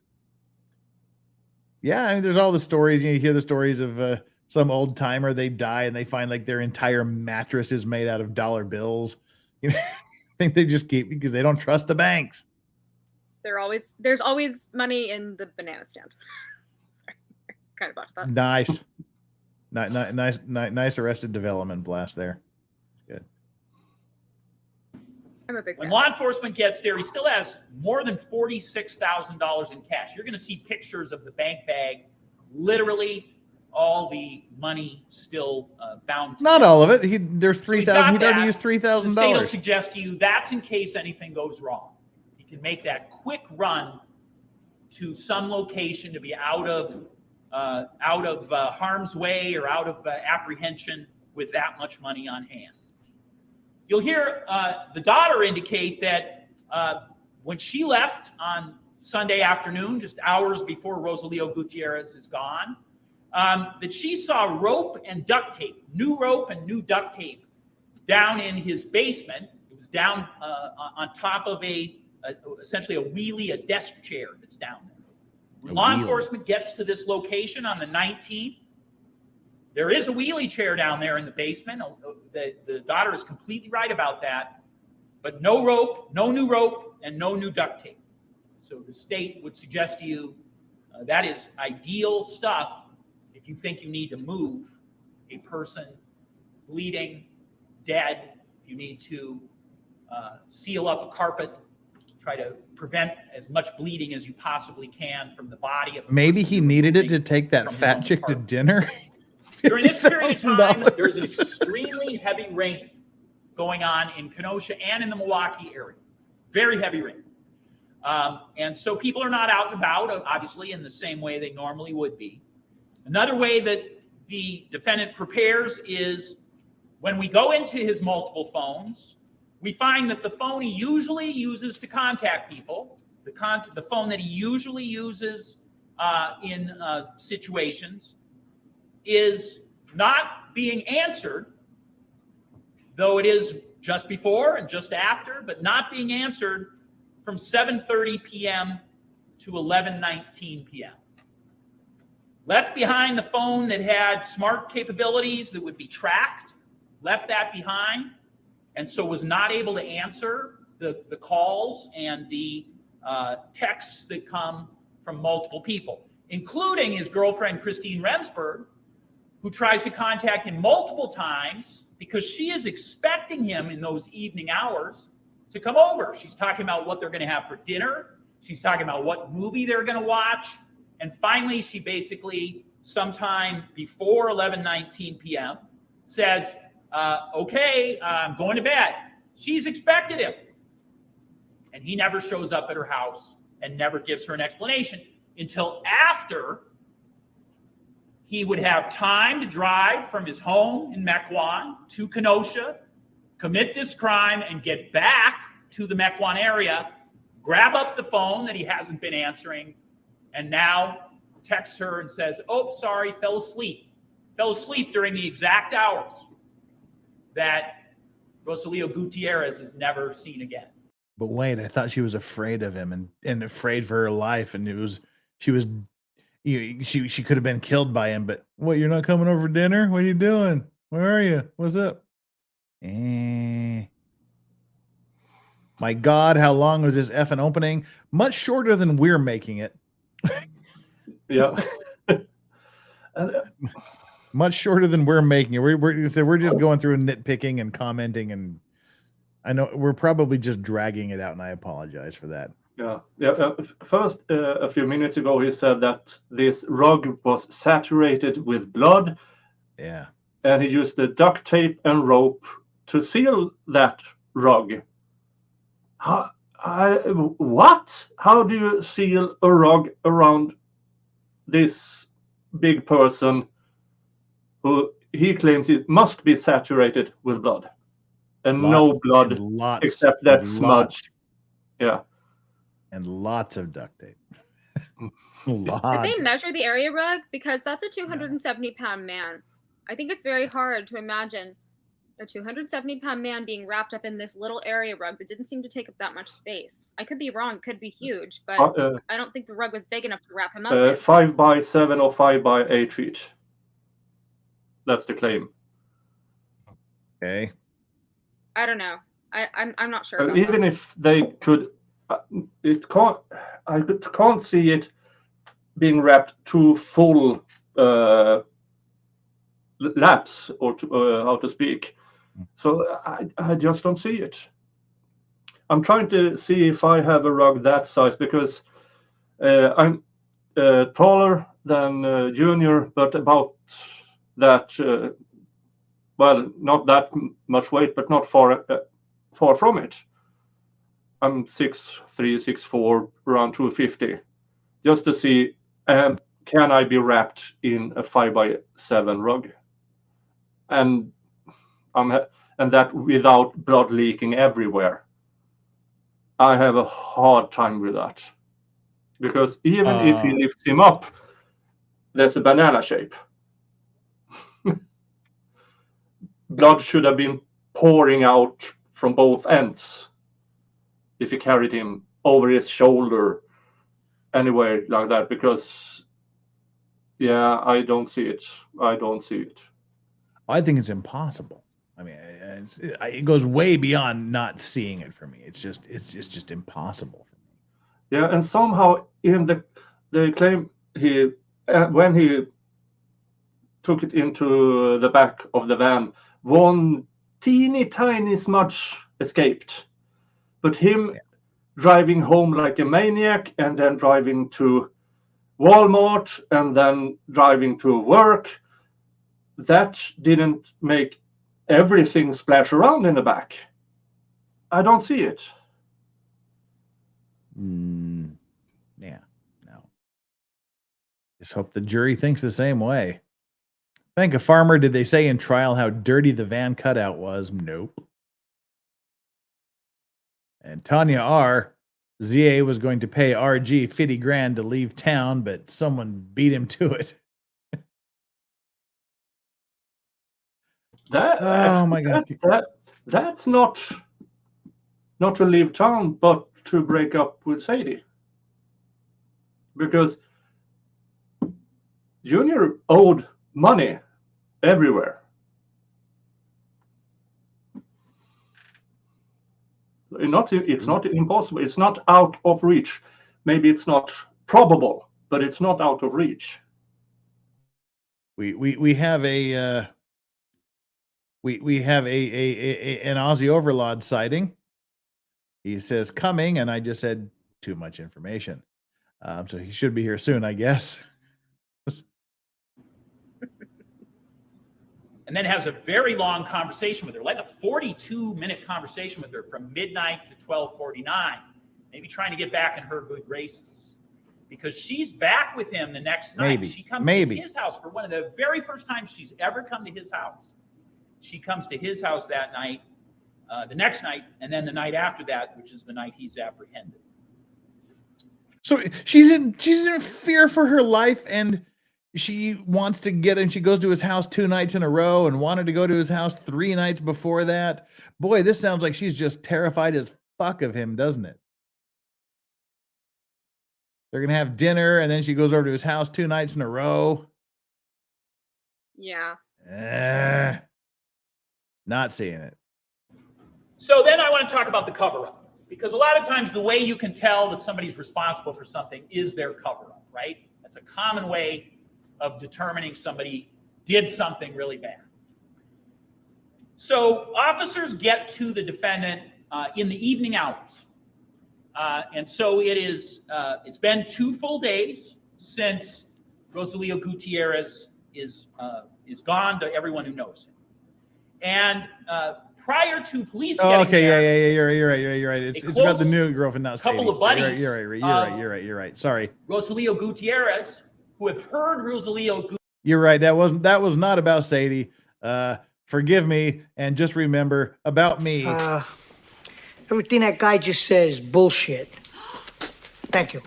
Yeah, I mean, there's all the stories. You hear the stories of some old timer, they die and they find like their entire mattress is made out of dollar bills. You know, I think they just keep because they don't trust the banks.
There's always money in the banana stand. Sorry, kind of botched that.
Nice. Nice Arrested Development blast there. Good.
I'm a big fan.
When law enforcement gets there, he still has more than $46,000 in cash. You're going to see pictures of the bank bag, literally all the money still bound.
Not all of it. There's 3,000. He'd already used $3,000.
The state will suggest to you that's in case anything goes wrong. He can make that quick run to some location to be out of harm's way or out of apprehension with that much money on hand. You'll hear the daughter indicate that when she left on Sunday afternoon, just hours before Rosalio Gutierrez is gone, that she saw rope and duct tape, new rope and new duct tape down in his basement. It was down on top of essentially a wheelie, a desk chair that's down there. When law enforcement gets to this location on the 19th, there is a wheelie chair down there in the basement. The daughter is completely right about that. But no rope, no new rope, and no new duct tape. So the state would suggest to you that is ideal stuff if you think you need to move a person bleeding, dead, if you need to seal up a carpet, try to prevent as much bleeding as you possibly can from the body of
maybe he needed it to take that fat chick to dinner.
During this period of time, there's an extremely heavy rain going on in Kenosha and in the Milwaukee area. Very heavy rain. And so people are not out and about, obviously, in the same way they normally would be. Another way that the defendant prepares is when we go into his multiple phones, we find that the phone he usually uses to contact people, the phone that he usually uses in situations, is not being answered, though it is just before and just after, but not being answered from 7:30 p.m. to 11:19 p.m. Left behind the phone that had smart capabilities that would be tracked, left that behind, and so was not able to answer the calls and the texts that come from multiple people, including his girlfriend, Christine Remsburg, who tries to contact him multiple times because she is expecting him in those evening hours to come over. She's talking about what they're going to have for dinner. She's talking about what movie they're going to watch. And finally, she basically, sometime before 11:19 p.m., says, okay, I'm going to bed. She's expected him. And he never shows up at her house and never gives her an explanation until after he would have time to drive from his home in Mequon to Kenosha, commit this crime, and get back to the Mequon area, grab up the phone that he hasn't been answering, and now texts her and says, oh, sorry, fell asleep. Fell asleep during the exact hours that Rosalio Gutierrez is never seen again.
But wait, I thought she was afraid of him and afraid for her life, and she could have been killed by him. But what? You're not coming over for dinner? What are you doing? Where are you? What's up? My God, how long was this effing opening? Much shorter than we're making it.
Yeah.
Much shorter than we're making it. We're just going through and nitpicking and commenting, and I know we're probably just dragging it out, and I apologize for that.
Yeah. First, a few minutes ago, he said that this rug was saturated with blood.
Yeah.
And he used the duct tape and rope to seal that rug. What? How do you seal a rug around this big person who he claims it must be saturated with blood? And no blood except that smudge. Yeah.
And lots of duct tape.
Did they measure the area rug? Because that's a 270-pound man. I think it's very hard to imagine a 270-pound man being wrapped up in this little area rug that didn't seem to take up that much space. I could be wrong. It could be huge, but I don't think the rug was big enough to wrap him up in.
5 by 7 or 5 by 8 feet. That's the claim.
Okay.
I don't know. I'm not sure.
Even if they could, I can't see it being wrapped to full laps, or how to speak. So I just don't see it. I'm trying to see if I have a rug that size, because I'm taller than Junior, but about that. Well, not that much weight, but not far from it. I'm 6'3", 6'4", around 250. Just to see, can I be wrapped in a 5 by 7 rug? And that without blood leaking everywhere. I have a hard time with that, because even if he lifts him up, there's a banana shape. Blood should have been pouring out from both ends if he carried him over his shoulder, anywhere like that, because yeah, I don't see it. I
think it's impossible. I mean, it goes way beyond not seeing it for me. It's just impossible for me.
Yeah, and somehow in the claim, he when he took it into the back of the van, one teeny tiny smudge escaped, but him driving home like a maniac, and then driving to Walmart, and then driving to work, that didn't make everything splash around in the back. I don't see it.
Yeah, no. Just hope the jury thinks the same way. Thank a farmer. Did they say in trial how dirty the van cutout was? Nope. And Tanya R. ZA was going to pay RG 50 grand to leave town, but someone beat him to it. Oh my God.
That's not to leave town, but to break up with Sadie. Because Junior owed money everywhere. It's not impossible. It's not out of reach. Maybe it's not probable, but it's not out of reach.
We have an AussieOverlawd sighting. He says coming, and I just said too much information. So he should be here soon, I guess.
And then has a very long conversation with her, like a 42-minute conversation with her from midnight to 12:49, maybe trying to get back in her good graces. Because she's back with him the next night. She comes to his house for one of the very first times she's ever come to his house. She comes to his house that night, the next night, and then the night after that, which is the night he's apprehended.
So she's in fear for her life, and she wants to get him. She goes to his house 2 nights in a row and wanted to go to his house 3 nights before that. Boy, this sounds like she's just terrified as fuck of him, doesn't it? They're going to have dinner, and then she goes over to his house 2 nights in a row.
Yeah.
Not seeing it.
So then I want to talk about the cover-up, because a lot of times the way you can tell that somebody's responsible for something is their cover-up, right? That's a common way of determining somebody did something really bad. So officers get to the defendant in the evening hours. And so it is. It's been 2 full days since Rosalio Gutierrez is gone to everyone who knows him. And prior to police getting
okay,
there,
you're right. It's about the new girlfriend, not Sadie.
couple of buddies.
You're right. Sorry.
Rosalio Gutierrez, who have heard Rosalio.
You're right. That was not about Sadie. Forgive me, and just remember about me.
Everything that guy just says, bullshit. Thank you.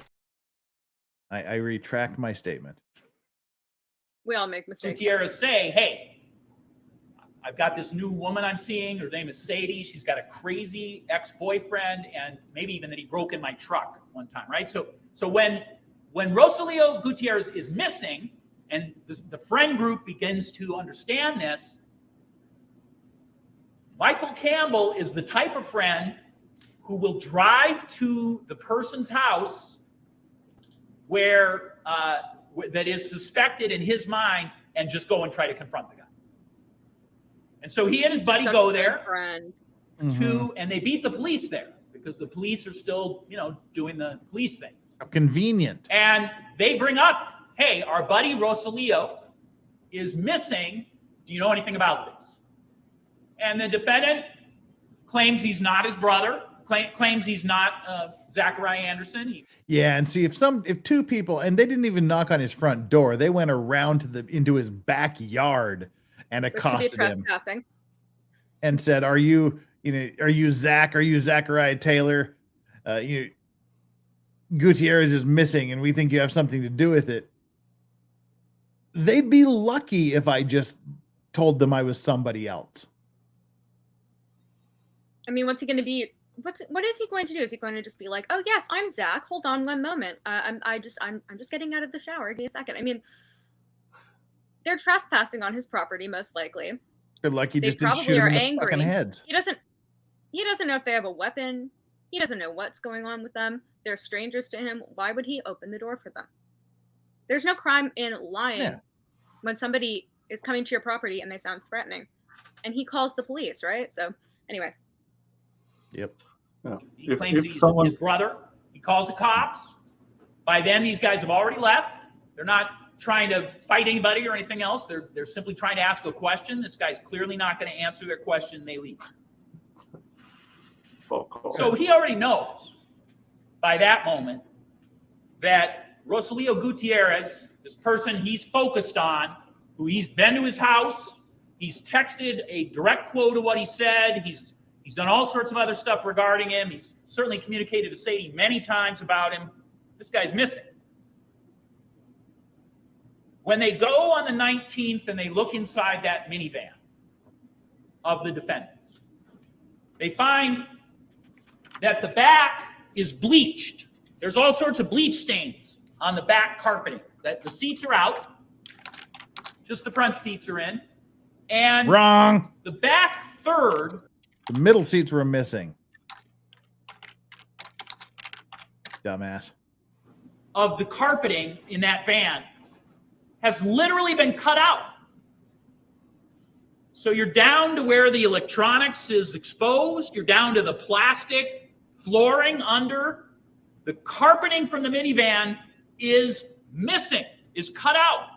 I retract my statement.
We all make mistakes.
Gutierrez say, hey, I've got this new woman I'm seeing. Her name is Sadie. She's got a crazy ex-boyfriend, and maybe even that he broke in my truck one time, right? So when Rosalio Gutierrez is missing, and the friend group begins to understand this, Michael Campbell is the type of friend who will drive to the person's house where that is suspected in his mind and just go and try to confront the guy. And so he and his buddy go there and they beat the police there because the police are still, doing the police thing.
Convenient.
And they bring up, hey, our buddy Rosalio is missing. Do you know anything about this? And the defendant claims he's not his brother, claims he's not Zachariah Anderson.
Yeah, and see if 2 people, and they didn't even knock on his front door, they went around into his backyard and accosted him and said, "Are you Zach? Are you Zachariah Taylor? Gutierrez is missing, and we think you have something to do with it." They'd be lucky if I just told them I was somebody else.
I mean, what's he going to be? What is he going to do? Is he going to just be like, "Oh yes, I'm Zach. Hold on one moment. I'm just getting out of the shower. Give me a second." I mean, they're trespassing on his property, most likely.
Good luck. He
They
just didn't
probably
shoot him
are
in the
angry.
fucking heads.
He doesn't know if they have a weapon. He doesn't know what's going on with them. They're strangers to him. Why would he open the door for them? There's no crime in lying when somebody is coming to your property and they sound threatening. And he calls the police, right? So anyway.
Yep.
Yeah.
He claims he's his brother. He calls the cops. By then, these guys have already left. They're not trying to fight anybody or anything else. They're simply trying to ask a question. This guy's clearly not going to answer their question. They leave. So he already knows by that moment that Rosalio Gutierrez, this person he's focused on, who he's been to his house, he's texted a direct quote of what he said, he's done all sorts of other stuff regarding him, he's certainly communicated to Sadie many times about him. This guy's missing. When they go on the 19th and they look inside that minivan of the defendants, they find that the back is bleached. There's all sorts of bleach stains on the back carpeting. That the seats are out, just the front seats are in, and
wrong.
The back third,
the middle seats were missing. Dumbass.
Of the carpeting in that van has literally been cut out. So you're down to where the electronics is exposed. You're down to the plastic flooring under. The carpeting from the minivan is missing, is cut out.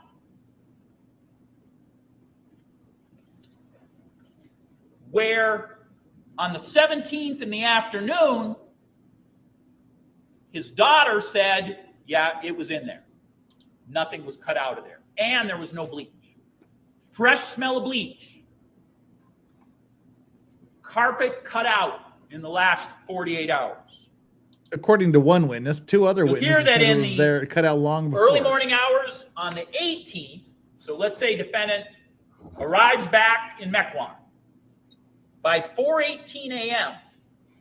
Where on the 17th in the afternoon, his daughter said, yeah, it was in there. Nothing was cut out of there. And there was no bleach. Fresh smell of bleach. Carpet cut out in the last 48 hours.
According to one witness, 2 other witnesses said it was there, cut out long before.
Early morning hours on the 18th, so let's say defendant arrives back in Mequon. By 4:18 a.m.,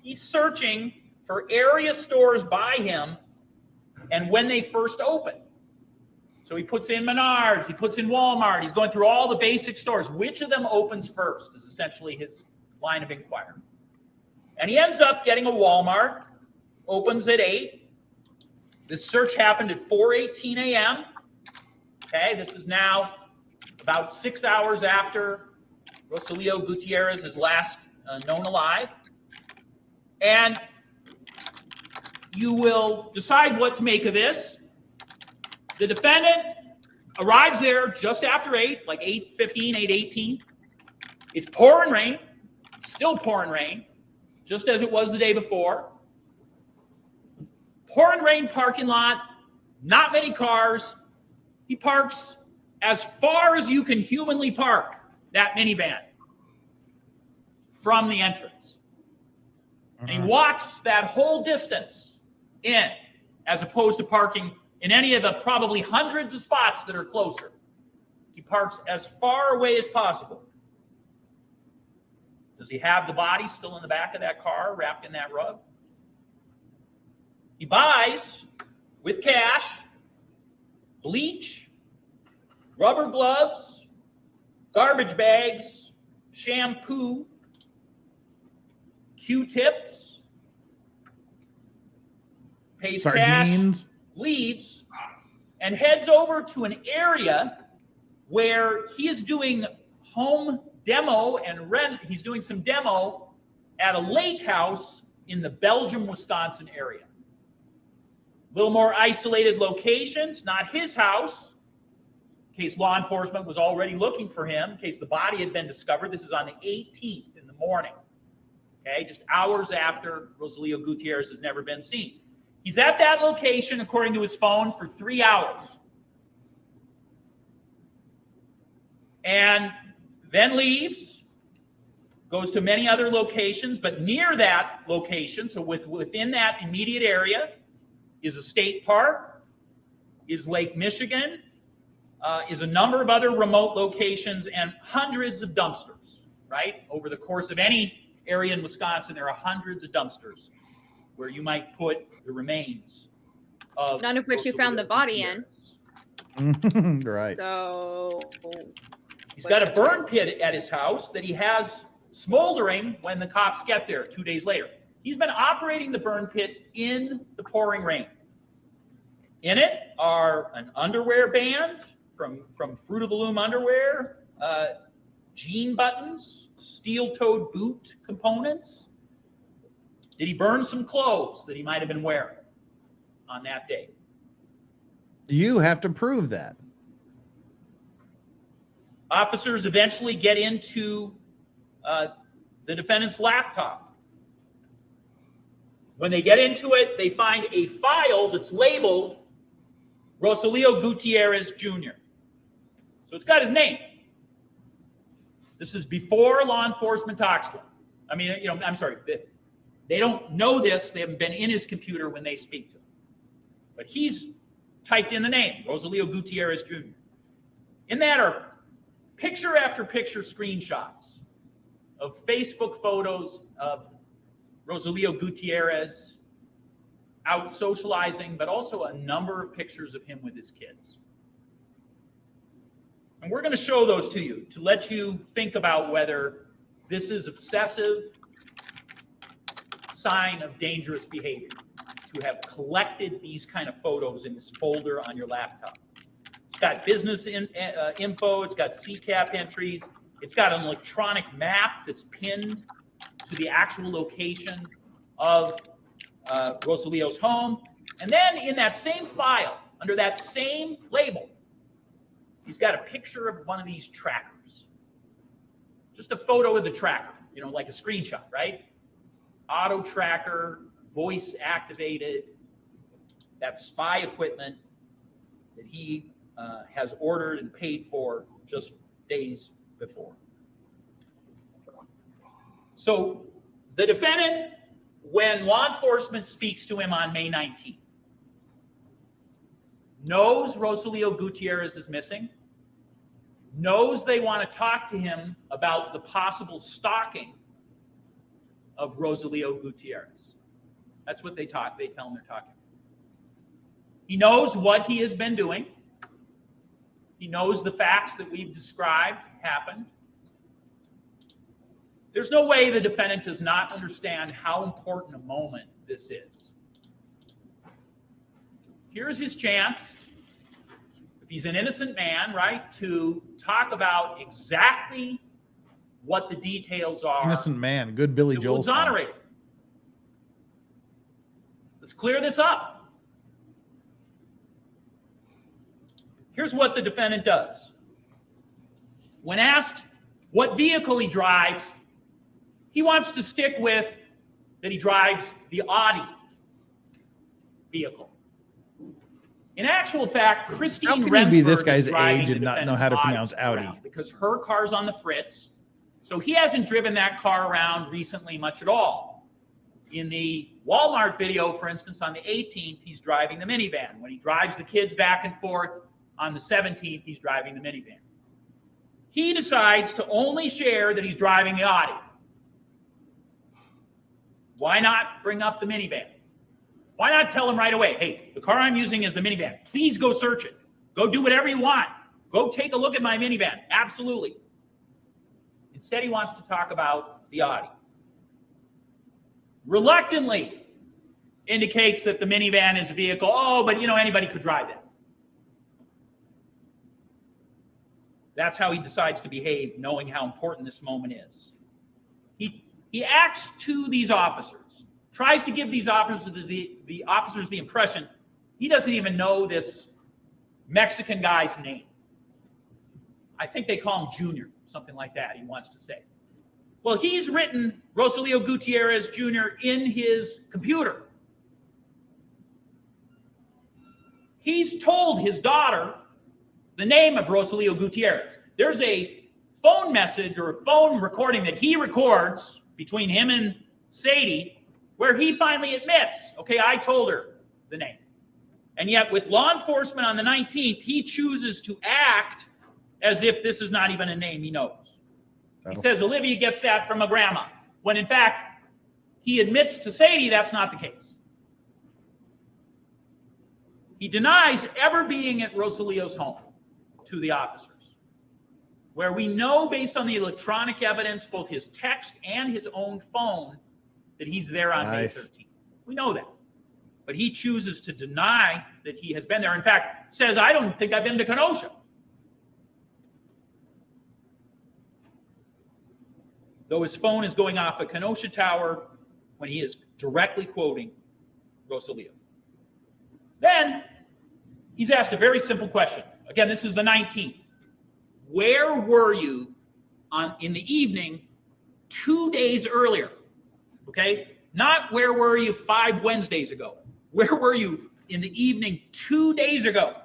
he's searching for area stores by him and when they first open. So he puts in Menards, he puts in Walmart, he's going through all the basic stores. Which of them opens first is essentially his line of inquiry. And he ends up getting a Walmart, opens at 8. This search happened at 4:18 a.m. Okay, this is now about 6 hours after Rosalio Gutierrez is last known alive. And you will decide what to make of this. The defendant arrives there just after 8, like 8:15, 8:18. It's pouring rain. It's still pouring rain, just as it was the day before. Pouring rain parking lot, not many cars. He parks as far as you can humanly park that minivan from the entrance. And he walks that whole distance in, as opposed to parking in any of the probably hundreds of spots that are closer. He parks as far away as possible. Does he have the body still in the back of that car, wrapped in that rug? He buys, with cash, bleach, rubber gloves, garbage bags, shampoo, Q-tips, pays
sardines,
cash, leaves, and heads over to an area where he is doing home demo and rent. He's doing some demo at a lake house in the Belgium, Wisconsin area. A little more isolated locations, not his house, in case law enforcement was already looking for him, in case the body had been discovered. This is on the 18th in the morning, okay, just hours after Rosalío Gutiérrez has never been seen. He's at that location, according to his phone, for 3 hours. And then leaves, goes to many other locations, but near that location, so within that immediate area, is a state park, is Lake Michigan, is a number of other remote locations, and hundreds of dumpsters, right? Over the course of any area in Wisconsin, there are hundreds of dumpsters where you might put the remains of
none of which you found the body in.
Right.
So
he's got a burn pit at his house that he has smoldering when the cops get there 2 days later. He's been operating the burn pit in the pouring rain. In it are an underwear band from Fruit of the Loom underwear, jean buttons, steel-toed boot components. Did he burn some clothes that he might have been wearing on that day?
You have to prove that.
Officers eventually get into the defendant's laptop. When they get into it, they find a file that's labeled Rosalío Gutiérrez Jr. So it's got his name. This is before law enforcement talks to him. I mean, you know, I'm sorry. They don't know this. They haven't been in his computer when they speak to him. But he's typed in the name, Rosalío Gutiérrez Jr. In that are picture after picture screenshots of Facebook photos of Rosalío Gutiérrez out socializing, but also a number of pictures of him with his kids. And we're going to show those to you to let you think about whether this is obsessive sign of dangerous behavior, to have collected these kind of photos in this folder on your laptop. It's got business info, it's got CCAP entries, it's got an electronic map that's pinned to the actual location of Rosalío's home. And then in that same file, under that same label, he's got a picture of one of these trackers. Just a photo of the tracker, you know, like a screenshot, right? Auto tracker, voice activated, that spy equipment that he has ordered and paid for just days before. So the defendant, when law enforcement speaks to him on May 19th, knows Rosalío Gutiérrez is missing, knows they want to talk to him about the possible stalking of Rosalío Gutiérrez. That's what they tell him they're talking. He knows what he has been doing. He knows the facts that we've described happened. There's no way the defendant does not understand how important a moment this is. Here's his chance, if he's an innocent man, right, to talk about exactly what the details are.
Innocent man, good Billy Joel song.
Exonerate him. Let's clear this up. Here's what the defendant does. When asked what vehicle he drives, he wants to stick with that he drives the Audi vehicle. In actual fact, Christine
How can
Remsburg
you be this
is
guy's
driving
age
the
and not know
defendant's
how to pronounce Audi?
around because her car's on the fritz. So he hasn't driven that car around recently much at all. In the Walmart video, for instance, on the 18th, he's driving the minivan. When he drives the kids back and forth on the 17th, he's driving the minivan. He decides to only share that he's driving the Audi. Why not bring up the minivan? Why not tell him right away, hey, the car I'm using is the minivan. Please go search it. Go do whatever you want. Go take a look at my minivan. Absolutely. Instead, he wants to talk about the Audi. Reluctantly indicates that the minivan is a vehicle. Oh, but anybody could drive that. That's how he decides to behave, knowing how important this moment is. He acts to these officers, tries to give these officers the officers the impression he doesn't even know this Mexican guy's name. I think they call him Junior, something like that, he wants to say. Well, he's written Rosalio Gutierrez Jr. in his computer. He's told his daughter the name of Rosalio Gutierrez. There's a phone message or a phone recording that he records between him and Sadie where he finally admits, okay, I told her the name. And yet with law enforcement on the 19th, he chooses to act as if this is not even a name he knows. He says Olivia gets that from a grandma, when in fact, he admits to Sadie that's not the case. He denies ever being at Rosalio's home to the officers, where we know based on the electronic evidence, both his text and his own phone, that he's there on May 13th. We know that. But he chooses to deny that he has been there. In fact, says, I don't think I've been to Kenosha. Though his phone is going off a Kenosha tower when he is directly quoting Rosalio. Then he's asked a very simple question. Again, this is the 19th. Where were you in the evening 2 days earlier? Okay? Not where were you 5 Wednesdays ago. Where were you in the evening 2 days ago?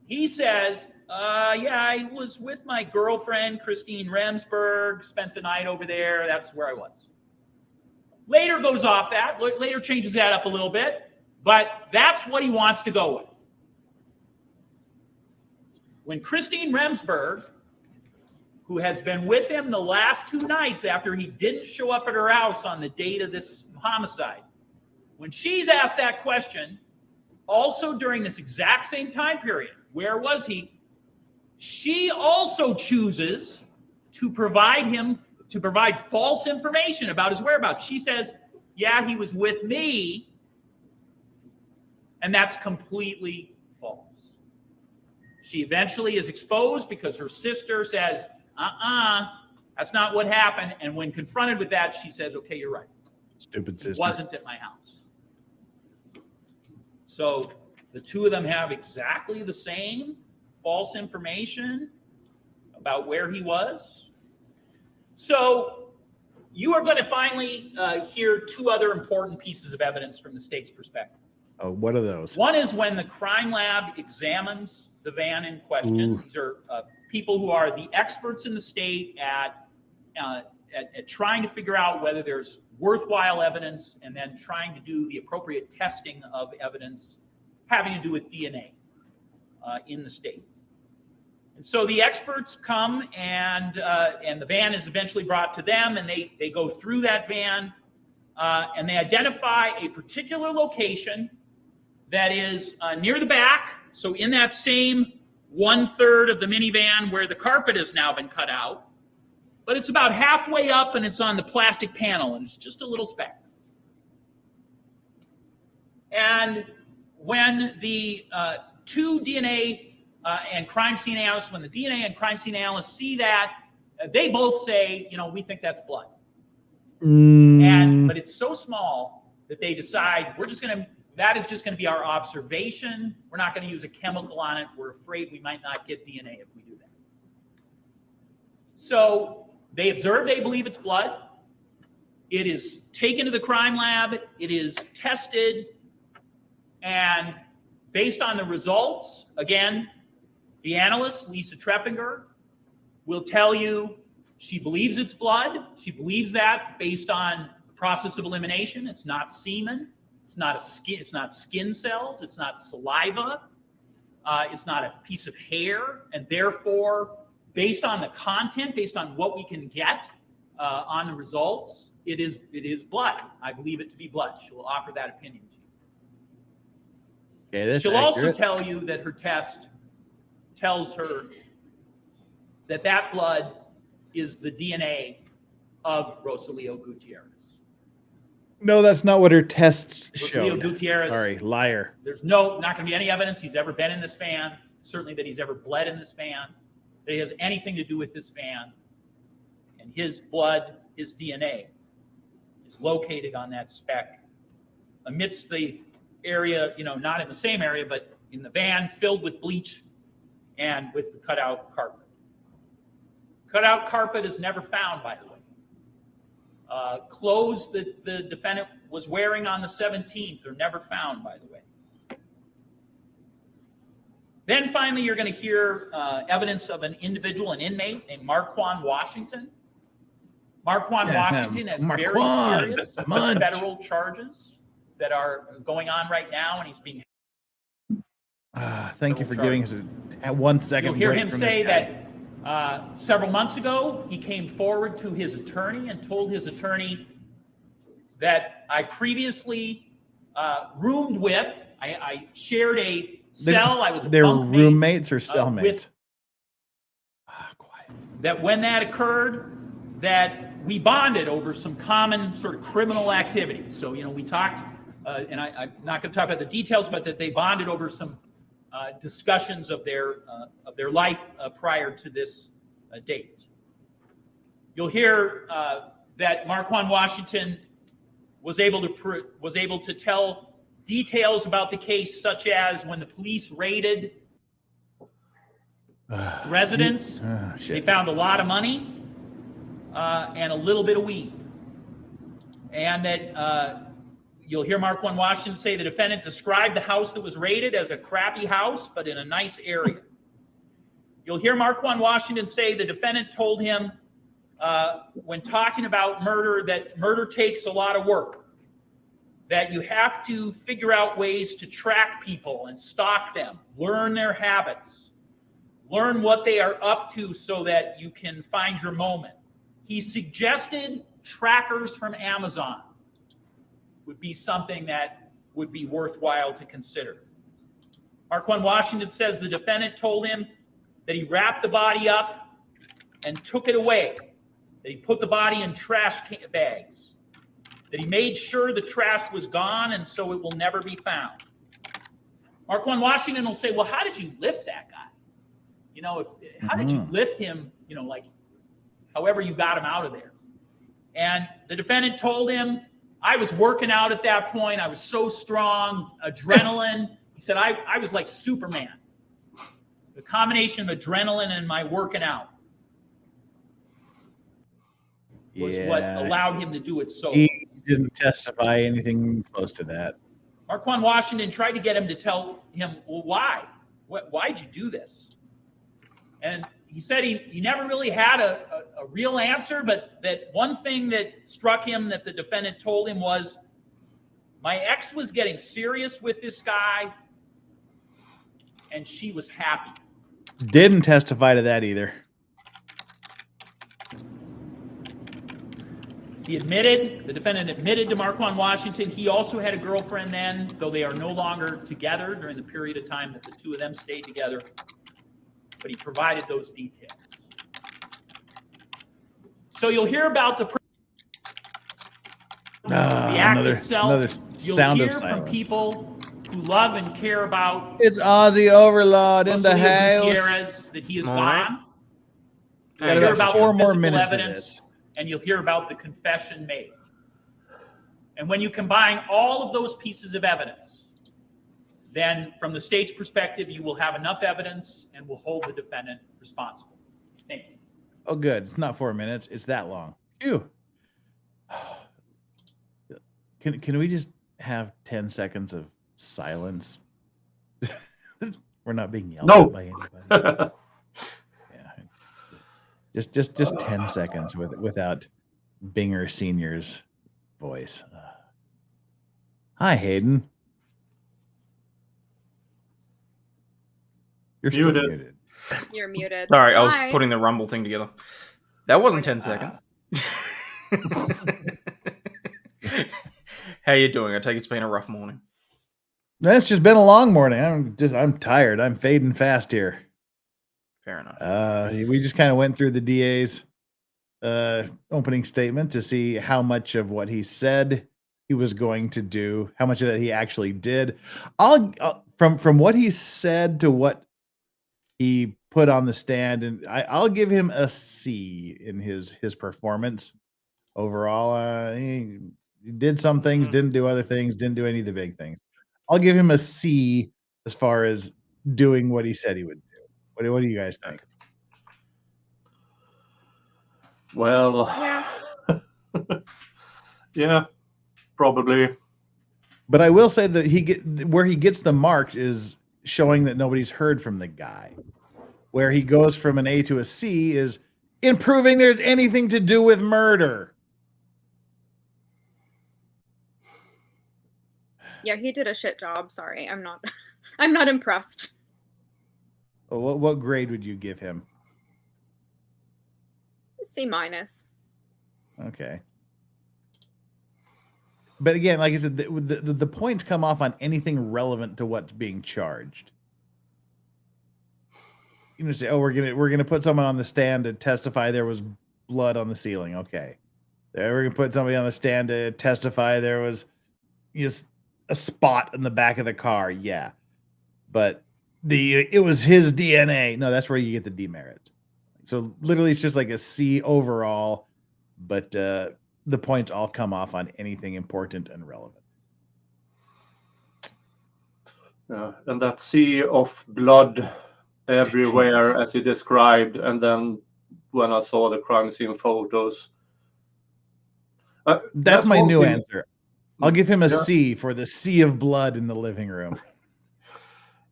He says, yeah, I was with my girlfriend, Christine Remsburg, spent the night over there. That's where I was. Later goes off that. Later changes that up a little bit. But that's what he wants to go with. When Christine Remsburg, who has been with him the last 2 nights after he didn't show up at her house on the date of this homicide, when she's asked that question, also during this exact same time period, where was he? She also chooses to provide false information about his whereabouts. She says, yeah, he was with me, and that's completely false. She eventually is exposed because her sister says, that's not what happened. And when confronted with that, she says, okay, you're right.
Stupid sister.
It wasn't at my house. So the two of them have exactly the same false information about where he was. So you are going to finally hear 2 other important pieces of evidence from the state's perspective.
Oh, what are those?
One is when the crime lab examines the van in question.
Ooh.
These are people who are the experts in the state at trying to figure out whether there's worthwhile evidence and then trying to do the appropriate testing of evidence having to do with DNA in the state. And so the experts come and the van is eventually brought to them, and they go through that van and they identify a particular location that is near the back. So in that same 1/3 of the minivan where the carpet has now been cut out, but it's about halfway up and it's on the plastic panel and it's just a little speck. And when the 2 DNA and crime scene analysts, when the DNA and crime scene analysts see that, they both say, we think that's blood. But it's so small that they decide that is just going to be our observation. We're not going to use a chemical on it. We're afraid we might not get DNA if we do that. So they observe, they believe it's blood. It is taken to the crime lab. It is tested. And based on the results, again, the analyst, Lisa Treffinger, will tell you she believes it's blood. She believes that based on the process of elimination. It's not semen. It's not skin cells. It's not saliva. It's not a piece of hair. And therefore, based on the content, based on what we can get on the results, it is blood. I believe it to be blood. She will offer that opinion to you.
Okay, that's
She'll
accurate.
also tell you that her test tells her that that blood is the DNA of Rosalio Gutierrez.
No, that's not what her tests
Rosalio
showed.
Gutierrez.
Sorry, liar.
There's not going to be any evidence he's ever been in this van, certainly that he's ever bled in this van, that he has anything to do with this van. And his blood, his DNA, is located on that speck amidst the area, not in the same area, but in the van filled with bleach and with the cutout carpet. Cutout carpet is never found, by the way. Clothes that the defendant was wearing on the 17th are never found, by the way. Then finally, you're going to hear evidence of an individual, an inmate named Marquand Washington. Marquand Washington has very serious federal charges that are going on right now, and he's being.
Thank you for giving us a 1 second.
You'll hear
break
him
from
say
this guy.
that several months ago he came forward to his attorney and told his attorney that I previously roomed with. I shared a cell. I was a
They're
bunkmate,
roommates or cellmates.
That when that occurred, that we bonded over some common sort of criminal activity. So, we talked, and I'm not going to talk about the details, but that they bonded over some discussions of their life prior to this date. You'll hear that Marquand Washington was able to tell details about the case, such as when the police raided residence, they found a lot of money and a little bit of weed. And that you'll hear Marquand Washington say the defendant described the house that was raided as a crappy house, but in a nice area. You'll hear Marquand Washington say the defendant told him when talking about murder that murder takes a lot of work, that you have to figure out ways to track people and stalk them, learn their habits, learn what they are up to so that you can find your moment. He suggested trackers from Amazon would be something that would be worthwhile to consider. Marquand Washington says the defendant told him that he wrapped the body up and took it away, that he put the body in trash bags, that he made sure the trash was gone and so it will never be found. Marquand Washington will say, well, how did you lift that guy? How did you lift him, however you got him out of there? And the defendant told him, I was working out at that point. I was so strong, adrenaline. He said, I was like Superman. The combination of adrenaline and my working out was what allowed him to do it so.
He didn't testify anything close to that.
Marquand Washington tried to get him to tell him, well, why? Why'd you do this? And he said he never really had a real answer, but that one thing that struck him that the defendant told him was, my ex was getting serious with this guy, and she was happy.
Didn't testify to that either.
The defendant admitted to Marquand Washington he also had a girlfriend then, though they are no longer together during the period of time that the two of them stayed together. But he provided those details. So you'll hear about the act itself.
Another
You'll
sound
hear
of
from
silence.
people who love and care about.
It's AussieOverlawd in the house.
Gutierrez, that he is gone.
Got
You'll hear
about
about
4
the
more
physical
minutes of
evidence,
this.
and you'll hear about the confession made. And when you combine all of those pieces of evidence, then from the state's perspective, you will have enough evidence and will hold the defendant responsible. Thank you.
Oh, good. It's not 4 minutes. It's that long. Phew. Can we just have 10 seconds of silence? We're not being yelled at by anybody. Yeah. Just 10 seconds without Binger Senior's voice. Hi, Hayden. You're still muted.
You're muted.
All right, I was
Hi.
putting the Rumble thing together. That wasn't 10 seconds. How you doing? I take it's been a rough morning.
It's just been a long morning. I'm tired. I'm fading fast here.
Fair enough.
We just kind of went through the DA's opening statement to see how much of what he said he was going to do, how much of that he actually did. From what he said to what he put on the stand, and I'll give him a C in his performance overall. He did some things, didn't do other things, didn't do any of the big things. I'll give him a C as far as doing what he said he would do. What do you guys think?
Well, yeah, probably.
But I will say that where he gets the marks is showing that nobody's heard from the guy. Where he goes from an A to a C is in proving there's anything to do with murder.
Yeah, he did a shit job. Sorry, I'm not impressed.
What grade would you give him?
C minus.
Okay. But again, like I said, the points come off on anything relevant to what's being charged. You know, say, oh, we're gonna put someone on the stand to testify there was blood on the ceiling. Okay. We're gonna put somebody on the stand to testify there was just a spot in the back of the car. Yeah. But it was his DNA. No, that's where you get the demerit. So literally it's just like a C overall, but the points all come off on anything important and relevant.
Yeah, and that sea of blood everywhere as he described, and then when I saw the crime scene photos.
That's my new answer. I'll give him a C for the sea of blood in the living room.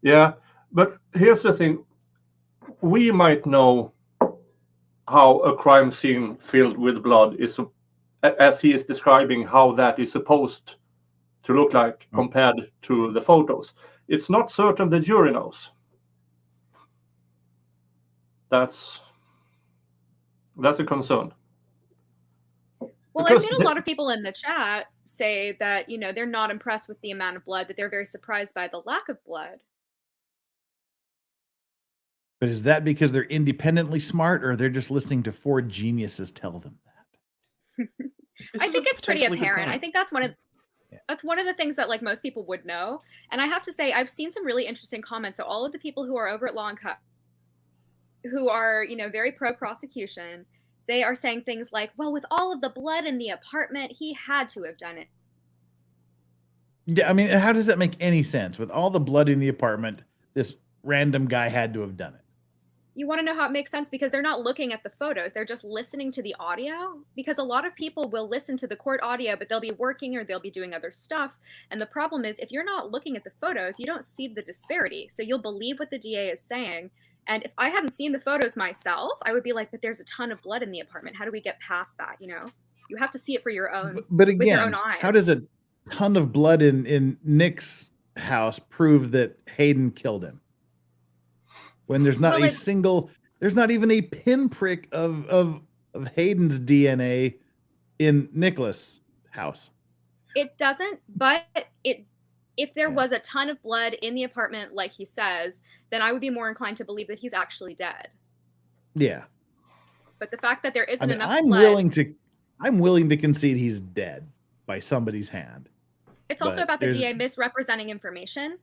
Yeah, but here's the thing. We might know how a crime scene filled with blood is, as he is describing how that is supposed to look like compared to the photos. It's not certain the jury knows. That's a concern.
Well, I've seen a lot of people in the chat say that, you know, they're not impressed with the amount of blood, that they're very surprised by the lack of blood.
But is that because they're independently smart, or they're just listening to four geniuses tell them that?
I think it's pretty apparent. I think that's one of the things that like most people would know. And I have to say, I've seen some really interesting comments. So all of the people who are over at Law and Cut, who are, you know, very pro prosecution, they are saying things like, well, with all of the blood in the apartment, he had to have done it.
Yeah, I mean, how does that make any sense? With all the blood in the apartment, this random guy had to have done it.
You want to know how it makes sense? Because they're not looking at the photos. They're just listening to the audio. Because a lot of people will listen to the court audio, but they'll be working or they'll be doing other stuff. And the problem is, if you're not looking at the photos, you don't see the disparity. So you'll believe what the DA is saying. And if I hadn't seen the photos myself, I would be like, but there's a ton of blood in the apartment. How do we get past that? You know, you have to see it for your own,
but again,
with your own eyes.
How does a ton of blood in Nick's house prove that Hayden killed him? When there's not there's not even a pinprick of Hayden's DNA in Nicholas' house.
It doesn't, but if there was a ton of blood in the apartment, like he says, then I would be more inclined to believe that he's actually dead.
Yeah.
But the fact that there isn't enough
I'm
blood,
willing to concede he's dead by somebody's hand.
It's also about the DA misrepresenting information.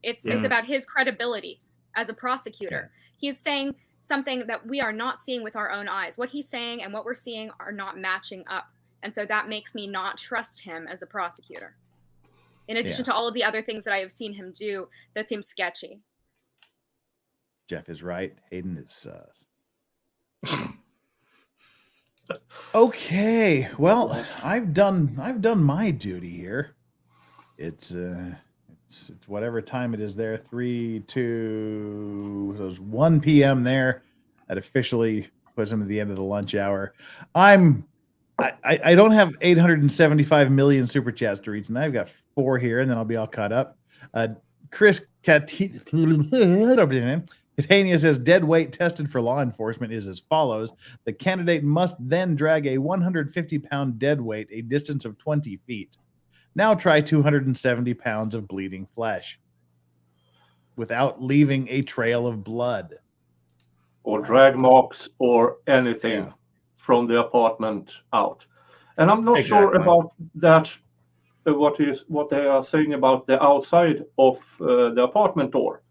It's about his credibility as a prosecutor. He's saying something that we are not seeing with our own eyes. What he's saying and what we're seeing are not matching up. And so that makes me not trust him as a prosecutor. In addition to all of the other things that I have seen him do that seem sketchy.
Jeff is right. Hayden is sus. Okay, well, I've done my duty here. It's whatever time it is there. 3, 2, so it's 1 p.m. there. That officially puts him at the end of the lunch hour. I don't have 875 million super chats to reach, and I've got 4 here, and then I'll be all caught up. Chris Catania says dead weight tested for law enforcement is as follows. The candidate must then drag a 150-pound dead weight a distance of 20 feet. Now try 270 pounds of bleeding flesh without leaving a trail of blood.
Or drag marks or anything from the apartment out. And I'm not sure about that, what they are saying about the outside of the apartment door.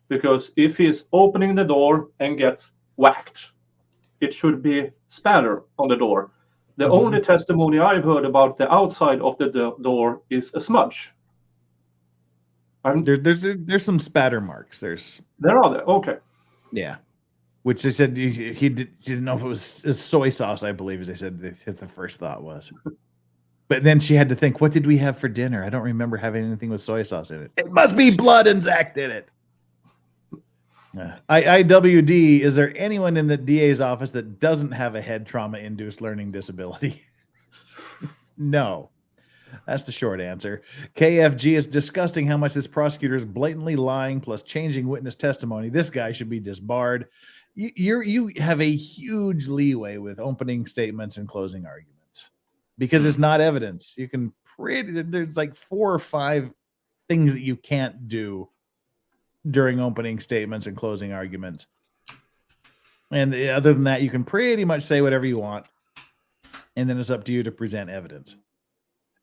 Because if he's opening the door and gets whacked, it should be spatter on the door. The only testimony I've heard about the outside of the door is a smudge.
There's some spatter marks. There
are there. Okay.
Yeah. Which they said he didn't know if it was soy sauce, I believe, as they said the first thought was. But then she had to think, what did we have for dinner? I don't remember having anything with soy sauce in it. It must be blood and Zach did it. IWD, is there anyone in the DA's office that doesn't have a head trauma-induced learning disability? No. That's the short answer. KFG, is disgusting how much this prosecutor is blatantly lying plus changing witness testimony. This guy should be disbarred. You have a huge leeway with opening statements and closing arguments because it's not evidence. You can there's like 4 or 5 things that you can't do during opening statements and closing arguments. And other than that, you can pretty much say whatever you want. And then it's up to you to present evidence.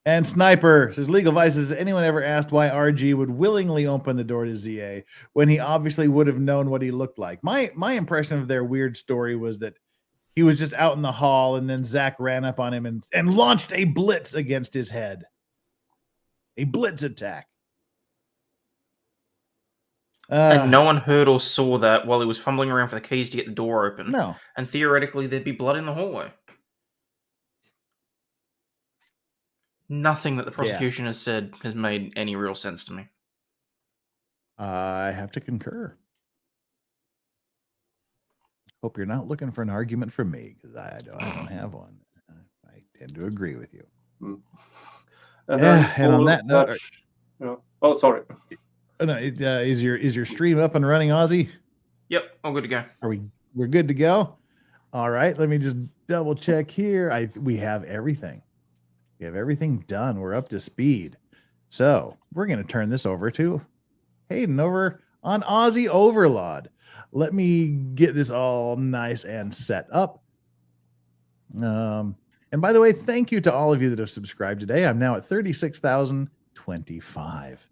And Sniper says, Legal Vice, has anyone ever asked why RG would willingly open the door to ZA when he obviously would have known what he looked like? My impression of their weird story was that he was just out in the hall and then Zach ran up on him and launched a blitz against his head. A blitz attack.
And no one heard or saw that while he was fumbling around for the keys to get the door open.
No.
And theoretically, there'd be blood in the hallway. Nothing that the prosecution has said has made any real sense to me.
I have to concur. Hope you're not looking for an argument from me, because I don't have one. I tend to agree with you. And on that note,
oh, sorry.
No, is your stream up and running, Aussie?
Yep, all good to go.
We're good to go. All right, let me just double check here. We have everything. We have everything done. We're up to speed. So we're going to turn this over to Hayden over on AussieOverlawd. Let me get this all nice and set up. And by the way, thank you to all of you that have subscribed today. I'm now at 36,025.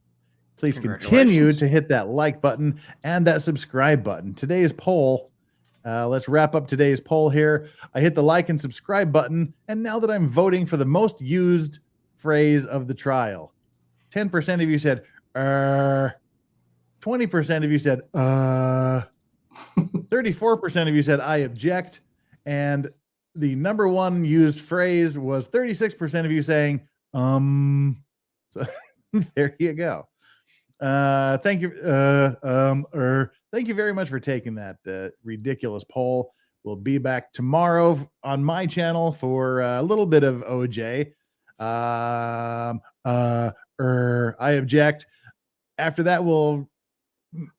Please continue to hit that like button and that subscribe button. Today's poll, let's wrap up today's poll here. I hit the like and subscribe button, and now that I'm voting for the most used phrase of the trial, 10% of you said, 20% of you said, 34% of you said, I object, and the number one used phrase was 36% of you saying, So there you go. Thank you. Thank you very much for taking that ridiculous poll. We'll be back tomorrow on my channel for a little bit of OJ. I object. After that, we'll,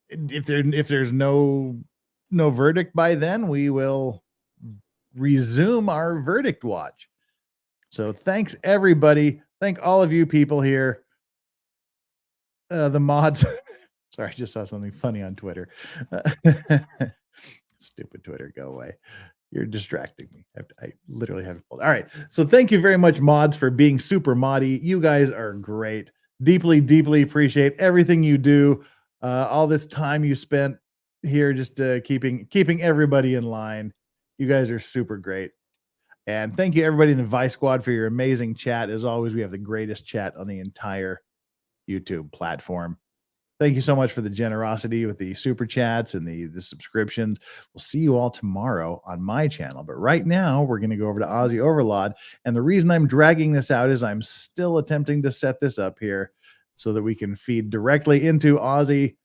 if there's no verdict by then, we will resume our verdict watch. So thanks everybody. Thank all of you people here. The mods. Sorry, I just saw something funny on Twitter. Stupid Twitter, go away. You're distracting me. I literally have to pull it. All right. So thank you very much, mods, for being super moddy. You guys are great. Deeply, deeply appreciate everything you do. All this time you spent here just keeping everybody in line. You guys are super great. And thank you, everybody in the Vice Squad, for your amazing chat. As always, we have the greatest chat on the entire YouTube platform. Thank you so much for the generosity with the super chats and the subscriptions. We'll see you all tomorrow on my channel. But right now, we're going to go over to AussieOverlawd. And the reason I'm dragging this out is I'm still attempting to set this up here so that we can feed directly into Aussie.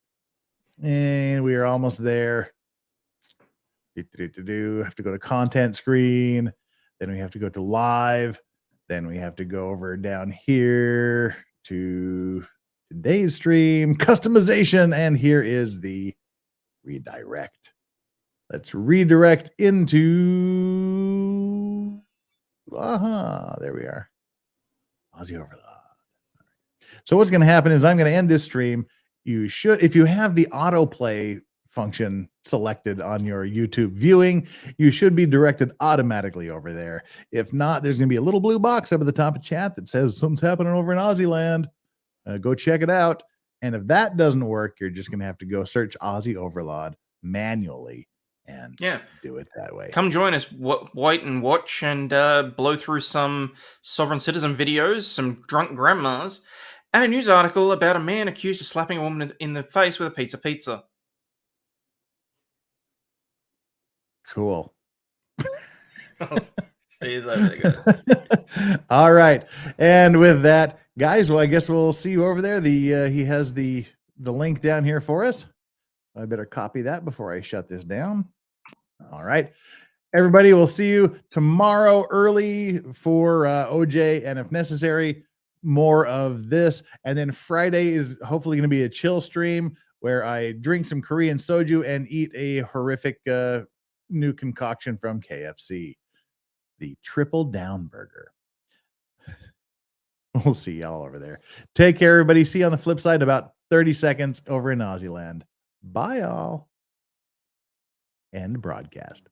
And we are almost there. Have to go to content screen. Then we have to go to live. Then we have to go over down here to today's stream, customization, and here is the redirect. Let's redirect into there we are. AussieOverlawd. So what's going to happen is I'm going to end this stream. You should, if you have the autoplay function selected on your YouTube viewing, you should be directed automatically over there. If not, there's going to be a little blue box up at the top of chat that says something's happening over in Aussie land. Go check it out. And if that doesn't work, you're just going to have to go search AussieOverlawd manually and do it that way.
Come join us, wait and watch, and blow through some sovereign citizen videos, some drunk grandmas, and a news article about a man accused of slapping a woman in the face with a pizza.
Cool.
See you later, guys.
All right. And with that, guys, well, I guess we'll see you over there. He has the link down here for us. I better copy that before I shut this down. All right. Everybody, we'll see you tomorrow early for OJ, and if necessary, more of this. And then Friday is hopefully going to be a chill stream where I drink some Korean soju and eat a horrific new concoction from KFC, the Triple Down Burger. We'll see y'all over there. Take care, everybody. See you on the flip side in about 30 seconds over in Aussie land. Bye, all. End broadcast.